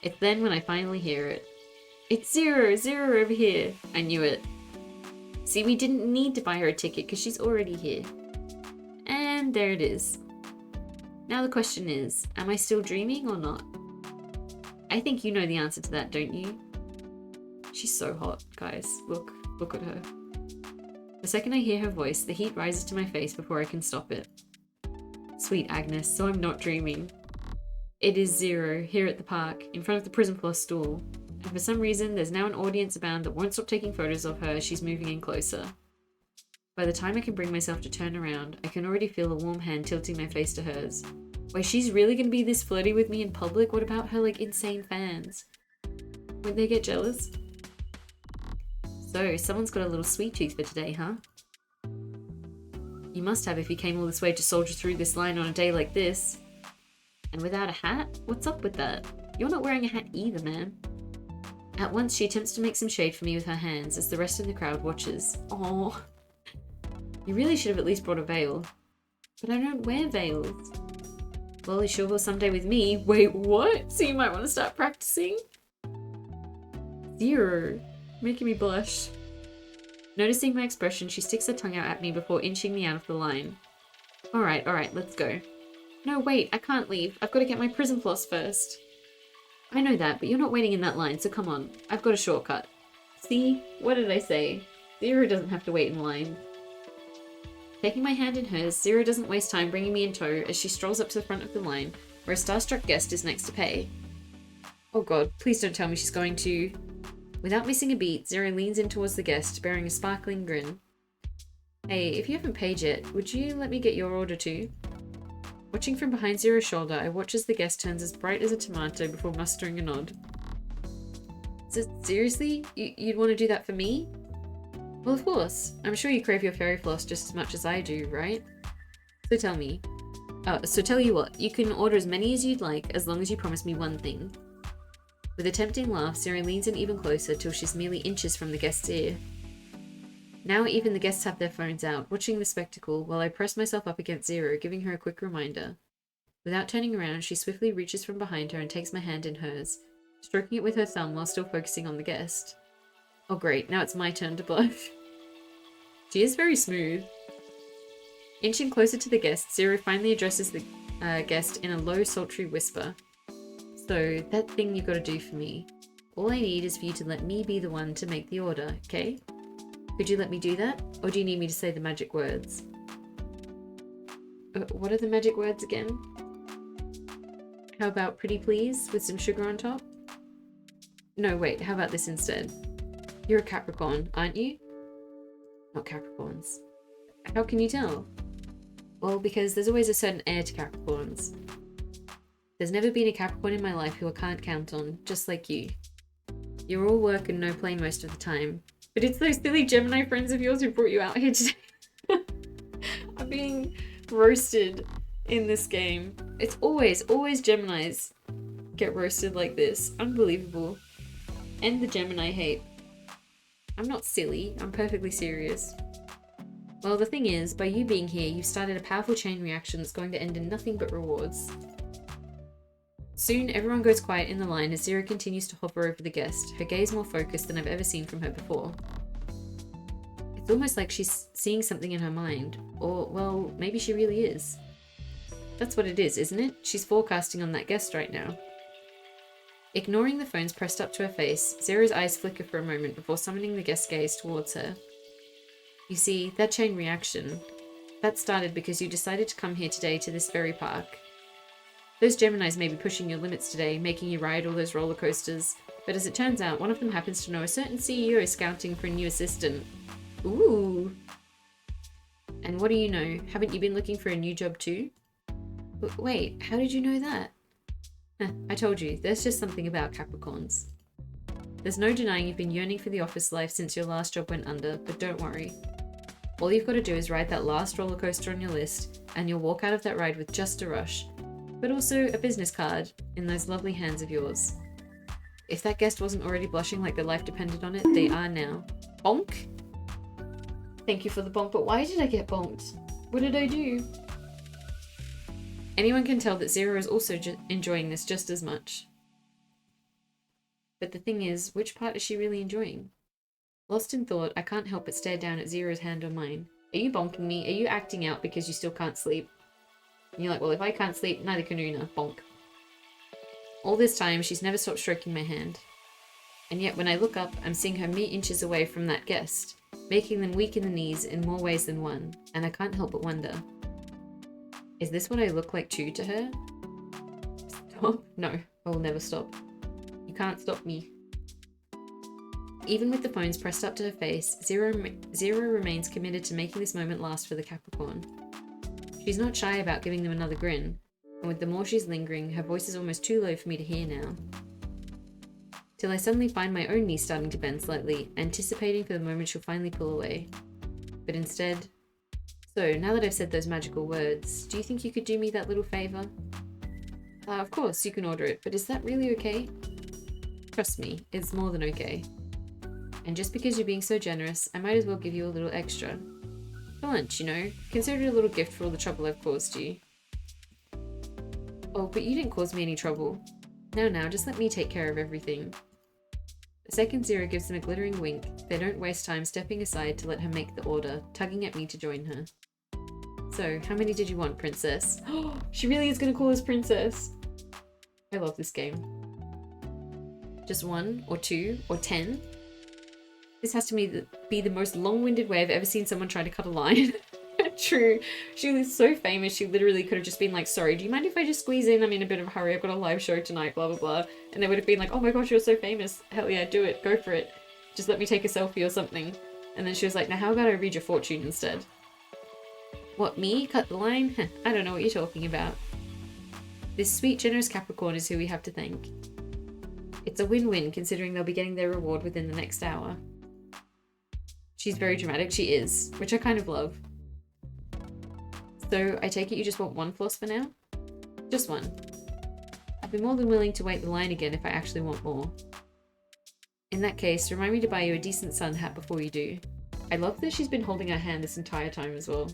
It's then when I finally hear it. It's Zero! Zero over here! I knew it. See, we didn't need to buy her a ticket because she's already here. And there it is. Now the question is, am I still dreaming or not? I think you know the answer to that, don't you? She's so hot, guys. Look at her. The second I hear her voice, the heat rises to my face before I can stop it. Sweet Agnes, so I'm not dreaming. It is Zero, here at the park, in front of the prison floss stool. And for some reason, there's now an audience abound that won't stop taking photos of her as she's moving in closer. By the time I can bring myself to turn around, I can already feel a warm hand tilting my face to hers. Wait, she's really gonna be this flirty with me in public? What about her, insane fans? Won't they get jealous? So, someone's got a little sweet tooth for today, huh? You must have if you came all this way to soldier through this line on a day like this. And without a hat? What's up with that? You're not wearing a hat either, man. At once, she attempts to make some shade for me with her hands as the rest of the crowd watches. Aww. You really should have at least brought a veil. But I don't wear veils. Well, you sure will someday with me. Wait, what? So you might want to start practicing? Zero. Making me blush. Noticing my expression, she sticks her tongue out at me before inching me out of the line. Alright, let's go. No, wait, I can't leave. I've got to get my prison floss first. I know that, but you're not waiting in that line, so come on. I've got a shortcut. See? What did I say? Zero doesn't have to wait in line. Taking my hand in hers, Zero doesn't waste time bringing me in tow as she strolls up to the front of the line, where a starstruck guest is next to pay. Oh god, please don't tell me she's going to... Without missing a beat, Zero leans in towards the guest, bearing a sparkling grin. Hey, if you haven't paid yet, would you let me get your order too? Watching from behind Zero's shoulder, I watch as the guest turns as bright as a tomato before mustering a nod. Seriously? You'd want to do that for me? Well, of course. I'm sure you crave your fairy floss just as much as I do, right? So tell me. So tell you what, you can order as many as you'd like, as long as you promise me one thing. With a tempting laugh, Zero leans in even closer till she's merely inches from the guest's ear. Now even the guests have their phones out, watching the spectacle, while I press myself up against Zero, giving her a quick reminder. Without turning around, she swiftly reaches from behind her and takes my hand in hers, stroking it with her thumb while still focusing on the guest. Oh great, now it's my turn to blush. She is very smooth. Inching closer to the guest, Zero finally addresses the guest in a low, sultry whisper. So, that thing you gotta do for me. All I need is for you to let me be the one to make the order, okay? Could you let me do that? Or do you need me to say the magic words? What are the magic words again? How about pretty please with some sugar on top? No, wait, how about this instead? You're a Capricorn, aren't you? Not Capricorns. How can you tell? Well, because there's always a certain air to Capricorns. There's never been a Capricorn in my life who I can't count on, just like you. You're all work and no play most of the time. But it's those silly Gemini friends of yours who brought you out here today. I'm being roasted in this game. It's always Geminis get roasted like this. Unbelievable. End the Gemini hate. I'm not silly, I'm perfectly serious. Well, the thing is, by you being here, you've started a powerful chain reaction that's going to end in nothing but rewards. Soon, everyone goes quiet in the line as Zero continues to hover over the guest, her gaze more focused than I've ever seen from her before. It's almost like she's seeing something in her mind, or, well, maybe she really is. That's what it is, isn't it? She's forecasting on that guest right now. Ignoring the phones pressed up to her face, Zero's eyes flicker for a moment before summoning the guest's gaze towards her. You see, that chain reaction, that started because you decided to come here today to this very park. Those Geminis may be pushing your limits today, making you ride all those roller coasters, but as it turns out, one of them happens to know a certain CEO scouting for a new assistant. Ooh. And what do you know? Haven't you been looking for a new job too? But wait, how did you know that? I told you, there's just something about Capricorns. There's no denying you've been yearning for the office life since your last job went under, but don't worry. All you've got to do is ride that last roller coaster on your list, and you'll walk out of that ride with just a rush, but also a business card in those lovely hands of yours. If that guest wasn't already blushing like their life depended on it, they are now. Bonk? Thank you for the bonk, but why did I get bonked? What did I do? Anyone can tell that Zero is also enjoying this just as much. But the thing is, which part is she really enjoying? Lost in thought, I can't help but stare down at Zero's hand on mine. Are you bonking me? Are you acting out because you still can't sleep? And you're like, well, if I can't sleep, neither can Una. Bonk. All this time, she's never stopped stroking my hand. And yet, when I look up, I'm seeing her mere inches away from that guest, making them weak in the knees in more ways than one, and I can't help but wonder. Is this what I look like too to her? Stop? No, I will never stop. You can't stop me. Even with the phones pressed up to her face, Zero remains committed to making this moment last for the Capricorn. She's not shy about giving them another grin, and with the more she's lingering, her voice is almost too low for me to hear now. Till I suddenly find my own knee starting to bend slightly, anticipating for the moment she'll finally pull away. But instead... So, now that I've said those magical words, do you think you could do me that little favour? Of course, you can order it, but is that really okay? Trust me, it's more than okay. And just because you're being so generous, I might as well give you a little extra. For lunch, you know. Consider it a little gift for all the trouble I've caused you. Oh, but you didn't cause me any trouble. Now, just let me take care of everything. The second Zero gives them a glittering wink, they don't waste time stepping aside to let her make the order, tugging at me to join her. So, how many did you want, princess? Oh, she really is going to call us princess. I love this game. Just 1, or 2, or 10? This has to be the most long-winded way I've ever seen someone try to cut a line. True. She was so famous, she literally could have just been like, sorry, do you mind if I just squeeze in? I'm in a bit of a hurry, I've got a live show tonight, blah, blah, blah. And they would have been like, oh my gosh, you're so famous. Hell yeah, do it. Go for it. Just let me take a selfie or something. And then she was like, now how about I read your fortune instead? What, me? Cut the line? I don't know what you're talking about. This sweet, generous Capricorn is who we have to thank. It's a win-win considering they'll be getting their reward within the next hour. She's very dramatic, she is, which I kind of love. So, I take it you just want one floss for now? Just one. I'd be more than willing to wait the line again if I actually want more. In that case, remind me to buy you a decent sun hat before you do. I love that she's been holding her hand this entire time as well.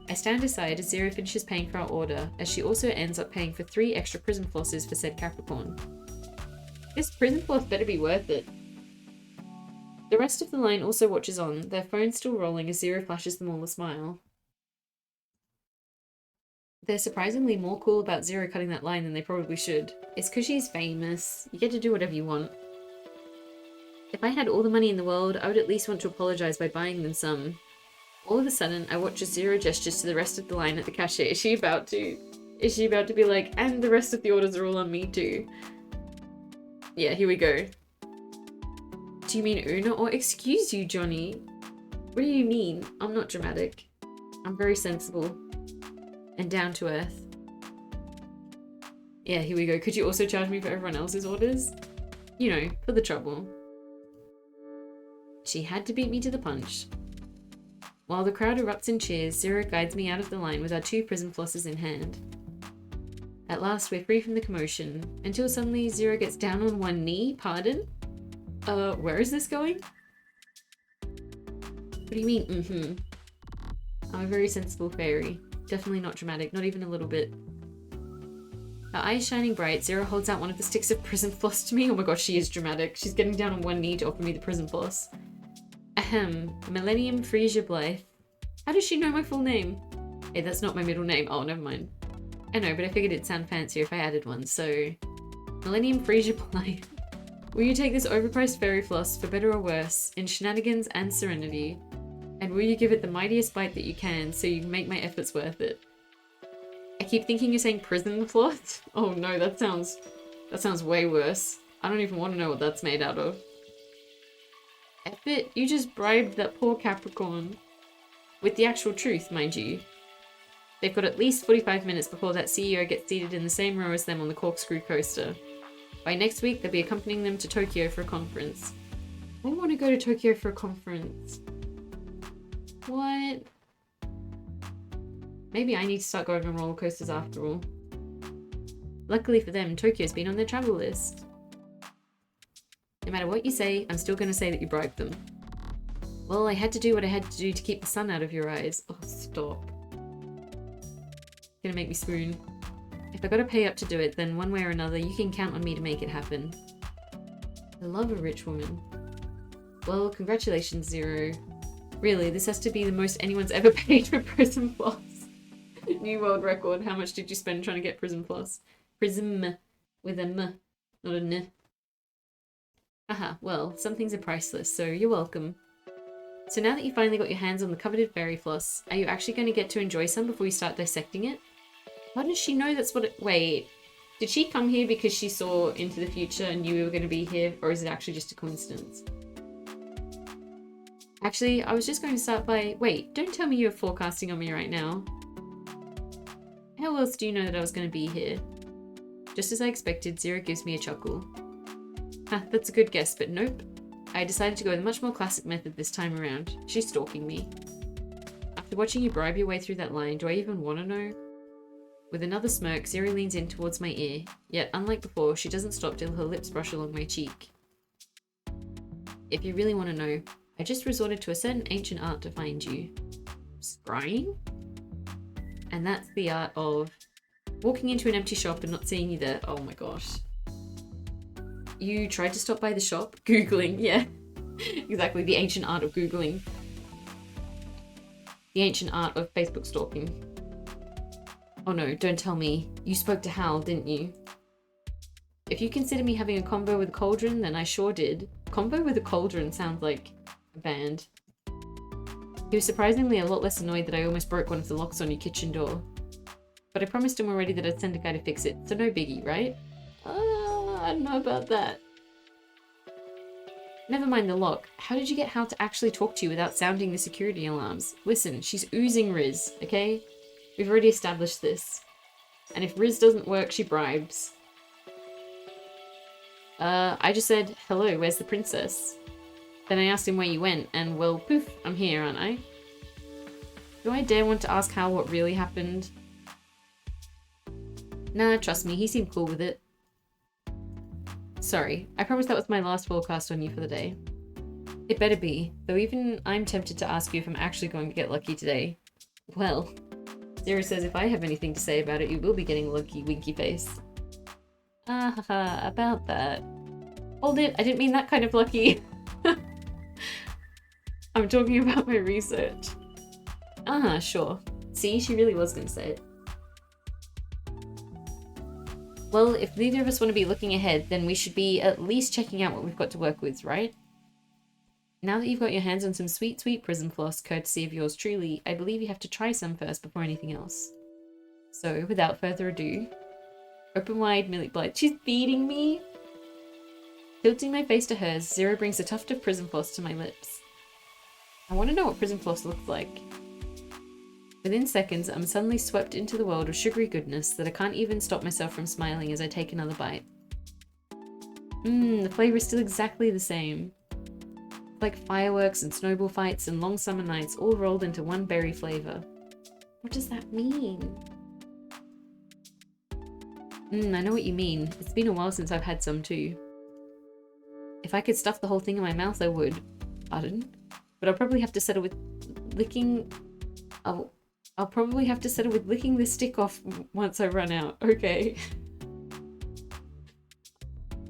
I stand aside as Zero finishes paying for our order, as she also ends up paying for 3 extra prism flosses for said Capricorn. This prism floss better be worth it. The rest of the line also watches on, their phones still rolling as Zero flashes them all a smile. They're surprisingly more cool about Zero cutting that line than they probably should. It's because she's famous. You get to do whatever you want. If I had all the money in the world, I would at least want to apologize by buying them some. All of a sudden, I watch as Zero gestures to the rest of the line at the cashier. Is she about to? Is she about to be like, and the rest of the orders are all on me too? Yeah, here we go. Do you mean Una or excuse you, Johnny? What do you mean? I'm not dramatic. I'm very sensible. And down to earth. Yeah, here we go. Could you also charge me for everyone else's orders? You know, for the trouble. She had to beat me to the punch. While the crowd erupts in cheers, Zero guides me out of the line with our 2 prism flosses in hand. At last, we're free from the commotion, until suddenly Zero gets down on one knee. Pardon? Where is this going? What do you mean, I'm a very sensible fairy. Definitely not dramatic, not even a little bit. Her eyes shining bright, Zero holds out one of the sticks of prism floss to me. Oh my gosh, she is dramatic. She's getting down on one knee to offer me the prism floss. Ahem, Millennium Frisia Blythe. How does she know my full name? Hey, that's not my middle name. Oh, never mind. I know, but I figured it'd sound fancier if I added one, so... Millennium Frisia Blythe. Will you take this overpriced fairy floss, for better or worse, in shenanigans and serenity? And will you give it the mightiest bite that you can, so you make my efforts worth it? I keep thinking you're saying prison floss? Oh no, that sounds way worse. I don't even want to know what that's made out of. Effort, you just bribed that poor Capricorn. With the actual truth, mind you. They've got at least 45 minutes before that CEO gets seated in the same row as them on the corkscrew coaster. By next week, they'll be accompanying them to Tokyo for a conference. I want to go to Tokyo for a conference. What? Maybe I need to start going on roller coasters after all. Luckily for them, Tokyo's been on their travel list. No matter what you say, I'm still going to say that you bribed them. Well, I had to do what I had to do to keep the sun out of your eyes. Oh, stop. Gonna make me swoon. If I gotta pay up to do it, then one way or another, you can count on me to make it happen. I love a rich woman. Well, congratulations, Zero. Really, this has to be the most anyone's ever paid for Prism Floss. New world record. How much did you spend trying to get Prism Floss? Prism with a M, not a N. Aha, well, some things are priceless, so you're welcome. So now that you finally got your hands on the coveted fairy floss, are you actually going to get to enjoy some before you start dissecting it? How does she know that's what it... Wait, did she come here because she saw into the future and knew we were going to be here, or is it actually just a coincidence? Actually, I was just going to start by... Wait, don't tell me you're forecasting on me right now. How else do you know that I was going to be here? Just as I expected, Zero gives me a chuckle. Ha, that's a good guess, but nope. I decided to go with a much more classic method this time around. She's stalking me. After watching you bribe your way through that line, do I even want to know? With another smirk, Zero leans in towards my ear, yet unlike before, she doesn't stop till her lips brush along my cheek. If you really want to know, I just resorted to a certain ancient art to find you. Scrying? And that's the art of walking into an empty shop and not seeing you there. Oh my gosh. You tried to stop by the shop? Googling, yeah. Exactly, the ancient art of Googling. The ancient art of Facebook stalking. Oh no, don't tell me. You spoke to Hal, didn't you? If you consider me having a convo with a cauldron, then I sure did. Convo with a cauldron sounds like a band. He was surprisingly a lot less annoyed that I almost broke one of the locks on your kitchen door. But I promised him already that I'd send a guy to fix it, so no biggie, right? I don't know about that. Never mind the lock. How did you get Hal to actually talk to you without sounding the security alarms? Listen, she's oozing Riz, okay? We've already established this. And if Riz doesn't work, she bribes. I just said, hello, where's the princess? Then I asked him where you went, and well, poof, I'm here, aren't I? Do I dare want to ask Hal what really happened? Nah, trust me, he seemed cool with it. Sorry, I promise that was my last forecast on you for the day. It better be, though even I'm tempted to ask you if I'm actually going to get lucky today. Well, Zero says if I have anything to say about it, you will be getting lucky, winky face. Ah haha, about that. Hold it, I didn't mean that kind of lucky. I'm talking about my research. Ah, sure. See, she really was going to say it. Well, if neither of us want to be looking ahead, then we should be at least checking out what we've got to work with, right? Now that you've got your hands on some sweet, sweet prism floss, courtesy of yours truly, I believe you have to try some first before anything else. So, without further ado, open wide, Millie Blight. She's feeding me! Tilting my face to hers, Zero brings a tuft of prism floss to my lips. I want to know what prism floss looks like. Within seconds, I'm suddenly swept into the world of sugary goodness that I can't even stop myself from smiling as I take another bite. The flavour is still exactly the same. Like fireworks and snowball fights and long summer nights all rolled into one berry flavour. What does that mean? I know what you mean. It's been a while since I've had some too. If I could stuff the whole thing in my mouth, I would. Pardon? But I'll probably have to settle with licking... I'll probably have to settle with licking the stick off once I run out. Okay.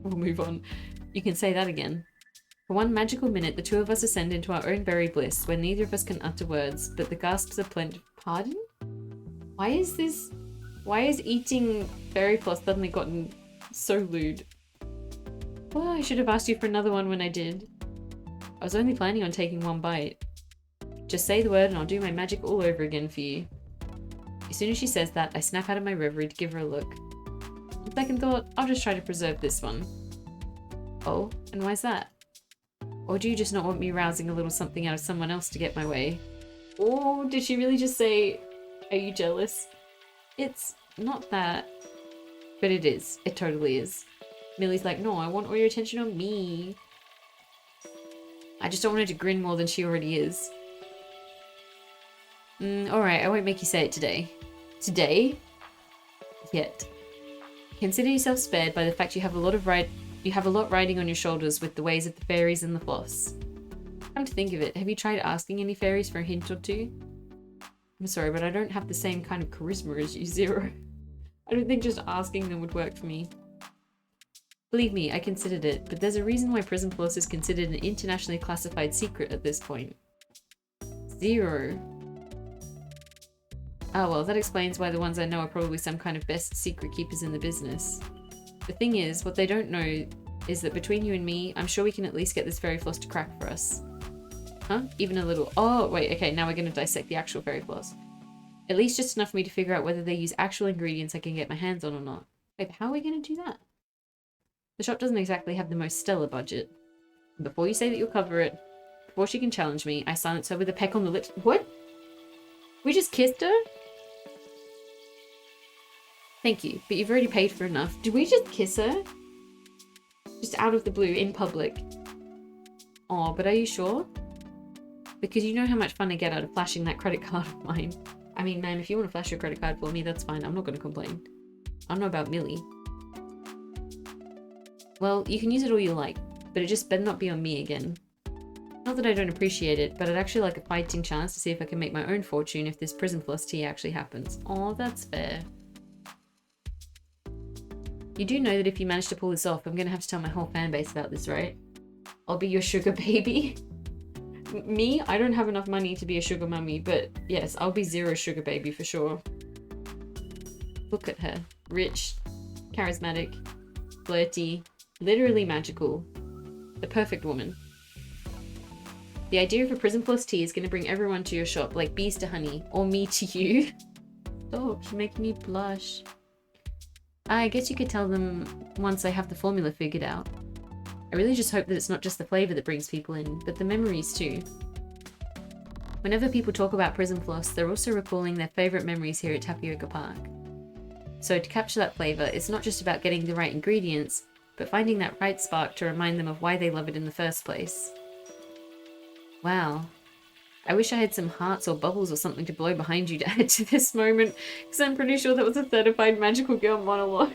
We'll move on. You can say that again. For one magical minute, the two of us ascend into our own berry bliss, where neither of us can utter words, but the gasps are plenty. Pardon? Why is eating berry floss suddenly gotten so lewd? Well, I should have asked you for another one when I did. I was only planning on taking one bite. Just say the word and I'll do my magic all over again for you. As soon as she says that, I snap out of my reverie to give her a look. On second thought, I'll just try to preserve this one. Oh, and why's that? Or do you just not want me rousing a little something out of someone else to get my way? Or did she really just say, are you jealous? It's not that. But it is. It totally is. Millie's like, no, I want all your attention on me. I just don't want her to grin more than she already is. Alright, I won't make you say it today. Today? Yet. Consider yourself spared by the fact you have a lot riding on your shoulders with the ways of the fairies and the floss. Come to think of it, have you tried asking any fairies for a hint or two? I'm sorry, but I don't have the same kind of charisma as you, Zero. I don't think just asking them would work for me. Believe me, I considered it, but there's a reason why prism floss is considered an internationally classified secret at this point. Zero. Ah well, that explains why the ones I know are probably some kind of best secret keepers in the business. The thing is, what they don't know is that between you and me, I'm sure we can at least get this fairy floss to crack for us. Huh? Even a little. Oh, wait, okay, now we're going to dissect the actual fairy floss. At least just enough for me to figure out whether they use actual ingredients I can get my hands on or not. Wait, but how are we going to do that? The shop doesn't exactly have the most stellar budget. And before you say that you'll cover it, before she can challenge me, I silence her with a peck on the lips. What? We just kissed her? Thank you, but you've already paid for enough. Did we just kiss her? Just out of the blue, in public. Aw, but are you sure? Because you know how much fun I get out of flashing that credit card of mine. I mean, ma'am, if you want to flash your credit card for me, that's fine. I'm not going to complain. I don't know about Millie. Well, you can use it all you like, but it just better not be on me again. Not that I don't appreciate it, but I'd actually like a fighting chance to see if I can make my own fortune if this prism floss tea actually happens. Aw, that's fair. You do know that if you manage to pull this off, I'm going to have to tell my whole fanbase about this, right? I'll be your sugar baby. Me? I don't have enough money to be a sugar mummy, but yes, I'll be Zero sugar baby for sure. Look at her. Rich, charismatic, flirty, literally magical. The perfect woman. The idea of a prism floss tea is going to bring everyone to your shop like bees to honey, or me to you. Stop, you're making me blush. I guess you could tell them once I have the formula figured out. I really just hope that it's not just the flavour that brings people in, but the memories too. Whenever people talk about prison floss, they're also recalling their favourite memories here at Tapioca Park. So to capture that flavour, it's not just about getting the right ingredients, but finding that right spark to remind them of why they love it in the first place. Wow. I wish I had some hearts or bubbles or something to blow behind you to add to this moment, because I'm pretty sure that was a certified magical girl monologue.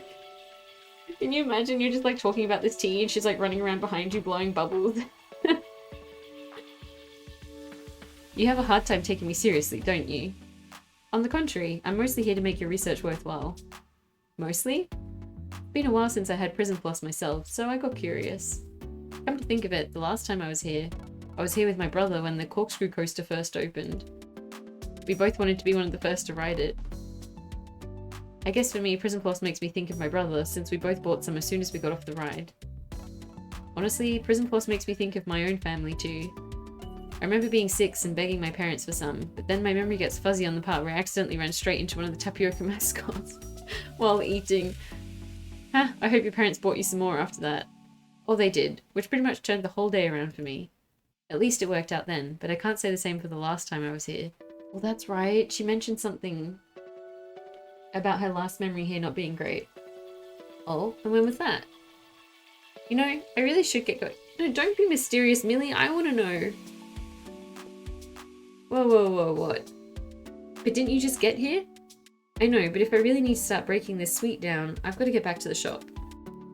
Can you imagine you're just like talking about this tea and she's like running around behind you blowing bubbles? You have a hard time taking me seriously, don't you? On the contrary, I'm mostly here to make your research worthwhile. Mostly? It's been a while since I had prison floss myself, so I got curious. Come to think of it, the last time I was here with my brother when the corkscrew coaster first opened. We both wanted to be one of the first to ride it. I guess for me, prison floss makes me think of my brother, since we both bought some as soon as we got off the ride. Honestly, prison floss makes me think of my own family too. I remember being 6 and begging my parents for some, but then my memory gets fuzzy on the part where I accidentally ran straight into one of the tapioca mascots while eating. Ha, I hope your parents bought you some more after that. Or they did, which pretty much turned the whole day around for me. At least it worked out then, but I can't say the same for the last time I was here. Well, that's right, she mentioned something about her last memory here not being great. Oh, and when was that? You know, I really should get going. No, don't be mysterious, Millie, I want to know. Whoa, what? But didn't you just get here? I know, but if I really need to start breaking this sweet down, I've got to get back to the shop.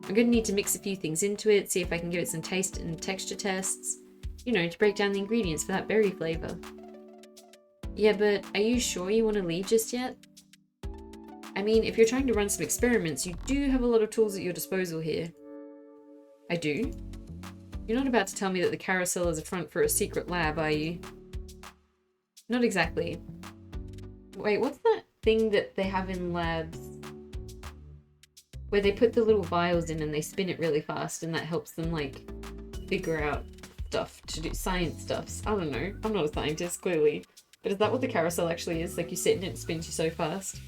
I'm going to need to mix a few things into it, see if I can give it some taste and texture tests. You know, to break down the ingredients for that berry flavour. Yeah, but are you sure you want to leave just yet? I mean, if you're trying to run some experiments, you do have a lot of tools at your disposal here. I do? You're not about to tell me that the carousel is a front for a secret lab, are you? Not exactly. Wait, what's that thing that they have in labs? Where they put the little vials in and they spin it really fast and that helps them, like, figure out stuff to do, science stuffs. I don't know. I'm not a scientist, clearly. But is that what the carousel actually is? Like, you sit in it and it spins you so fast?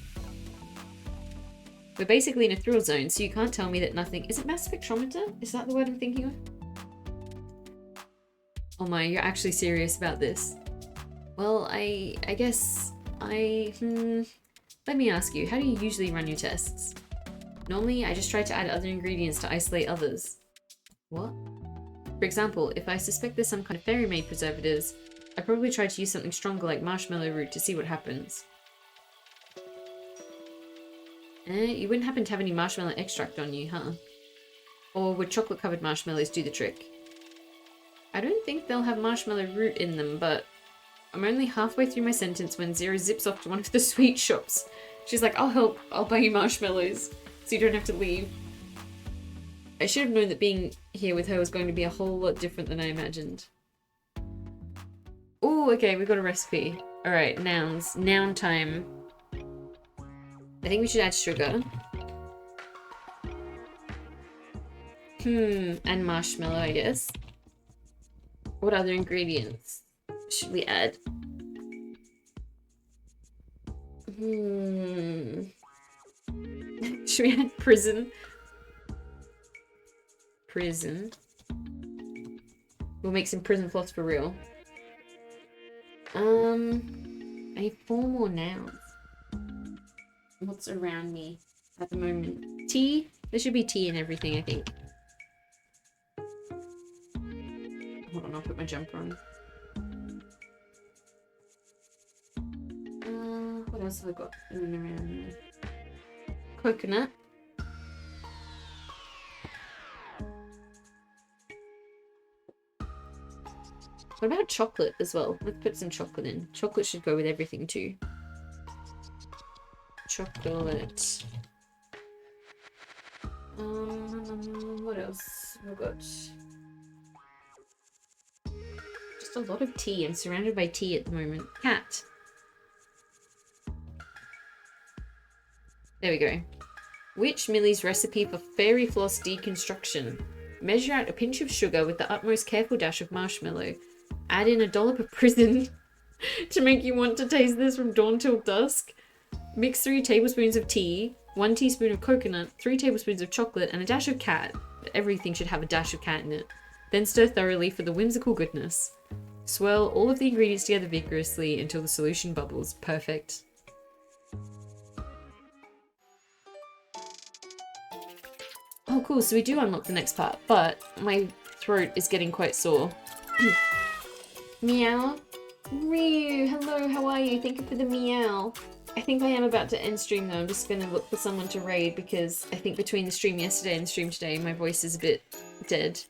We're basically in a thrill zone, so you can't tell me that nothing... Is it mass spectrometer? Is that the word I'm thinking of? Oh my, you're actually serious about this. Well, I guess let me ask you, how do you usually run your tests? Normally, I just try to add other ingredients to isolate others. What? For example, if I suspect there's some kind of fairy-made preservatives, I probably try to use something stronger like marshmallow root to see what happens. You wouldn't happen to have any marshmallow extract on you, huh? Or would chocolate-covered marshmallows do the trick? I don't think they'll have marshmallow root in them, but I'm only halfway through my sentence when Zira zips off to one of the sweet shops. She's like, I'll help, I'll buy you marshmallows, so you don't have to leave. I should have known that being here with her was going to be a whole lot different than I imagined. Oh, okay, we've got a recipe. Alright, nouns. Noun time. I think we should add sugar. And marshmallow, I guess. What other ingredients should we add? Should we add prison? Prison. We'll make some prison floss for real. I need 4 more nouns. What's around me at the moment? Tea? There should be tea in everything, I think. Hold on, I'll put my jumper on. What else have I got in and around there? Coconut. What about chocolate as well? Let's put some chocolate in. Chocolate should go with everything too. Chocolate. What else have I got? Just a lot of tea. I'm surrounded by tea at the moment. Cat. There we go. Which Millie's recipe for fairy floss deconstruction? Measure out a pinch of sugar with the utmost careful dash of marshmallow. Add in a dollop of prison to make you want to taste this from dawn till dusk. Mix 3 tablespoons of tea, 1 teaspoon of coconut, 3 tablespoons of chocolate, and a dash of cat. everything should have a dash of cat in it. Then stir thoroughly for the whimsical goodness. Swirl all of the ingredients together vigorously until the solution bubbles. Perfect. Oh, cool. So we do unlock the next part, but my throat is getting quite sore. Meow. Ryu, hello, how are you? Thank you for the meow. I think I am about to end stream though. I'm just going to look for someone to raid because I think between the stream yesterday and the stream today, my voice is a bit dead.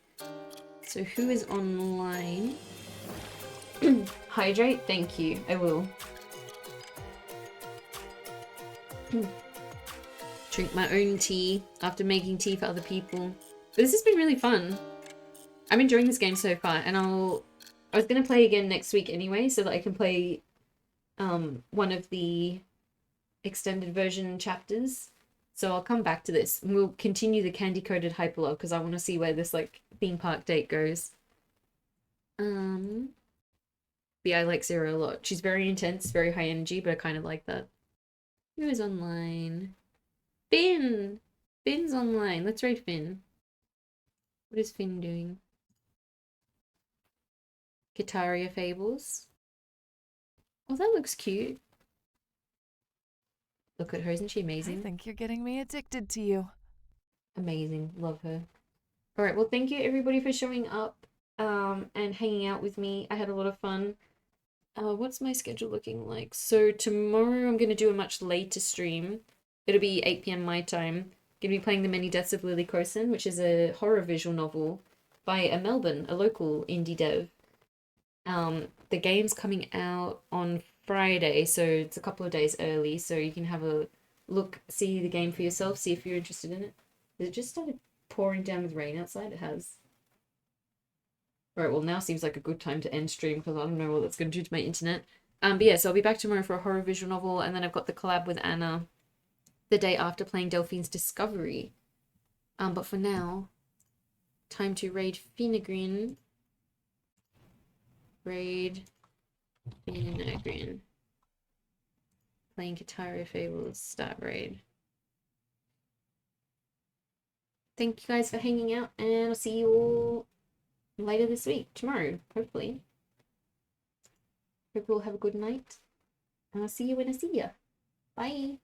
So who is online? Hydrate? Thank you. I will. Drink my own tea after making tea for other people. But this has been really fun. I'm enjoying this game so far, and I was going to play again next week anyway, so that I can play one of the extended version chapters. So I'll come back to this, and we'll continue the candy-coated hyperlog, because I want to see where this, like, theme park date goes. But yeah, I like Zero a lot. She's very intense, very high energy, but I kind of like that. Who is online? Finn! Finn's online. Let's raid Finn. What is Finn doing? Guitaria Fables. Oh, that looks cute. Look at her, isn't she amazing? I think you're getting me addicted to you. Amazing, love her. Alright, well thank you everybody for showing up and hanging out with me. I had a lot of fun. What's my schedule looking like? So tomorrow I'm going to do a much later stream. It'll be 8 PM my time. Gonna be playing The Many Deaths of Lily Cosin, which is a horror visual novel by a local indie dev. The game's coming out on Friday, so it's a couple of days early, so you can have a look, see the game for yourself, see if you're interested in it. Has it just started pouring down with rain outside? It has. Alright, well now seems like a good time to end stream because I don't know what that's going to do to my internet. But yeah, so I'll be back tomorrow for a horror visual novel, and then I've got the collab with Anna the day after playing Delphine's Discovery. But for now, time to raid Finnegreen. Raid Finnegreen. Playing Guitar Fables, start raid. Thank you guys for hanging out, and I'll see you all later this week, tomorrow, hopefully. Hope you all have a good night, and I'll see you when I see ya. Bye!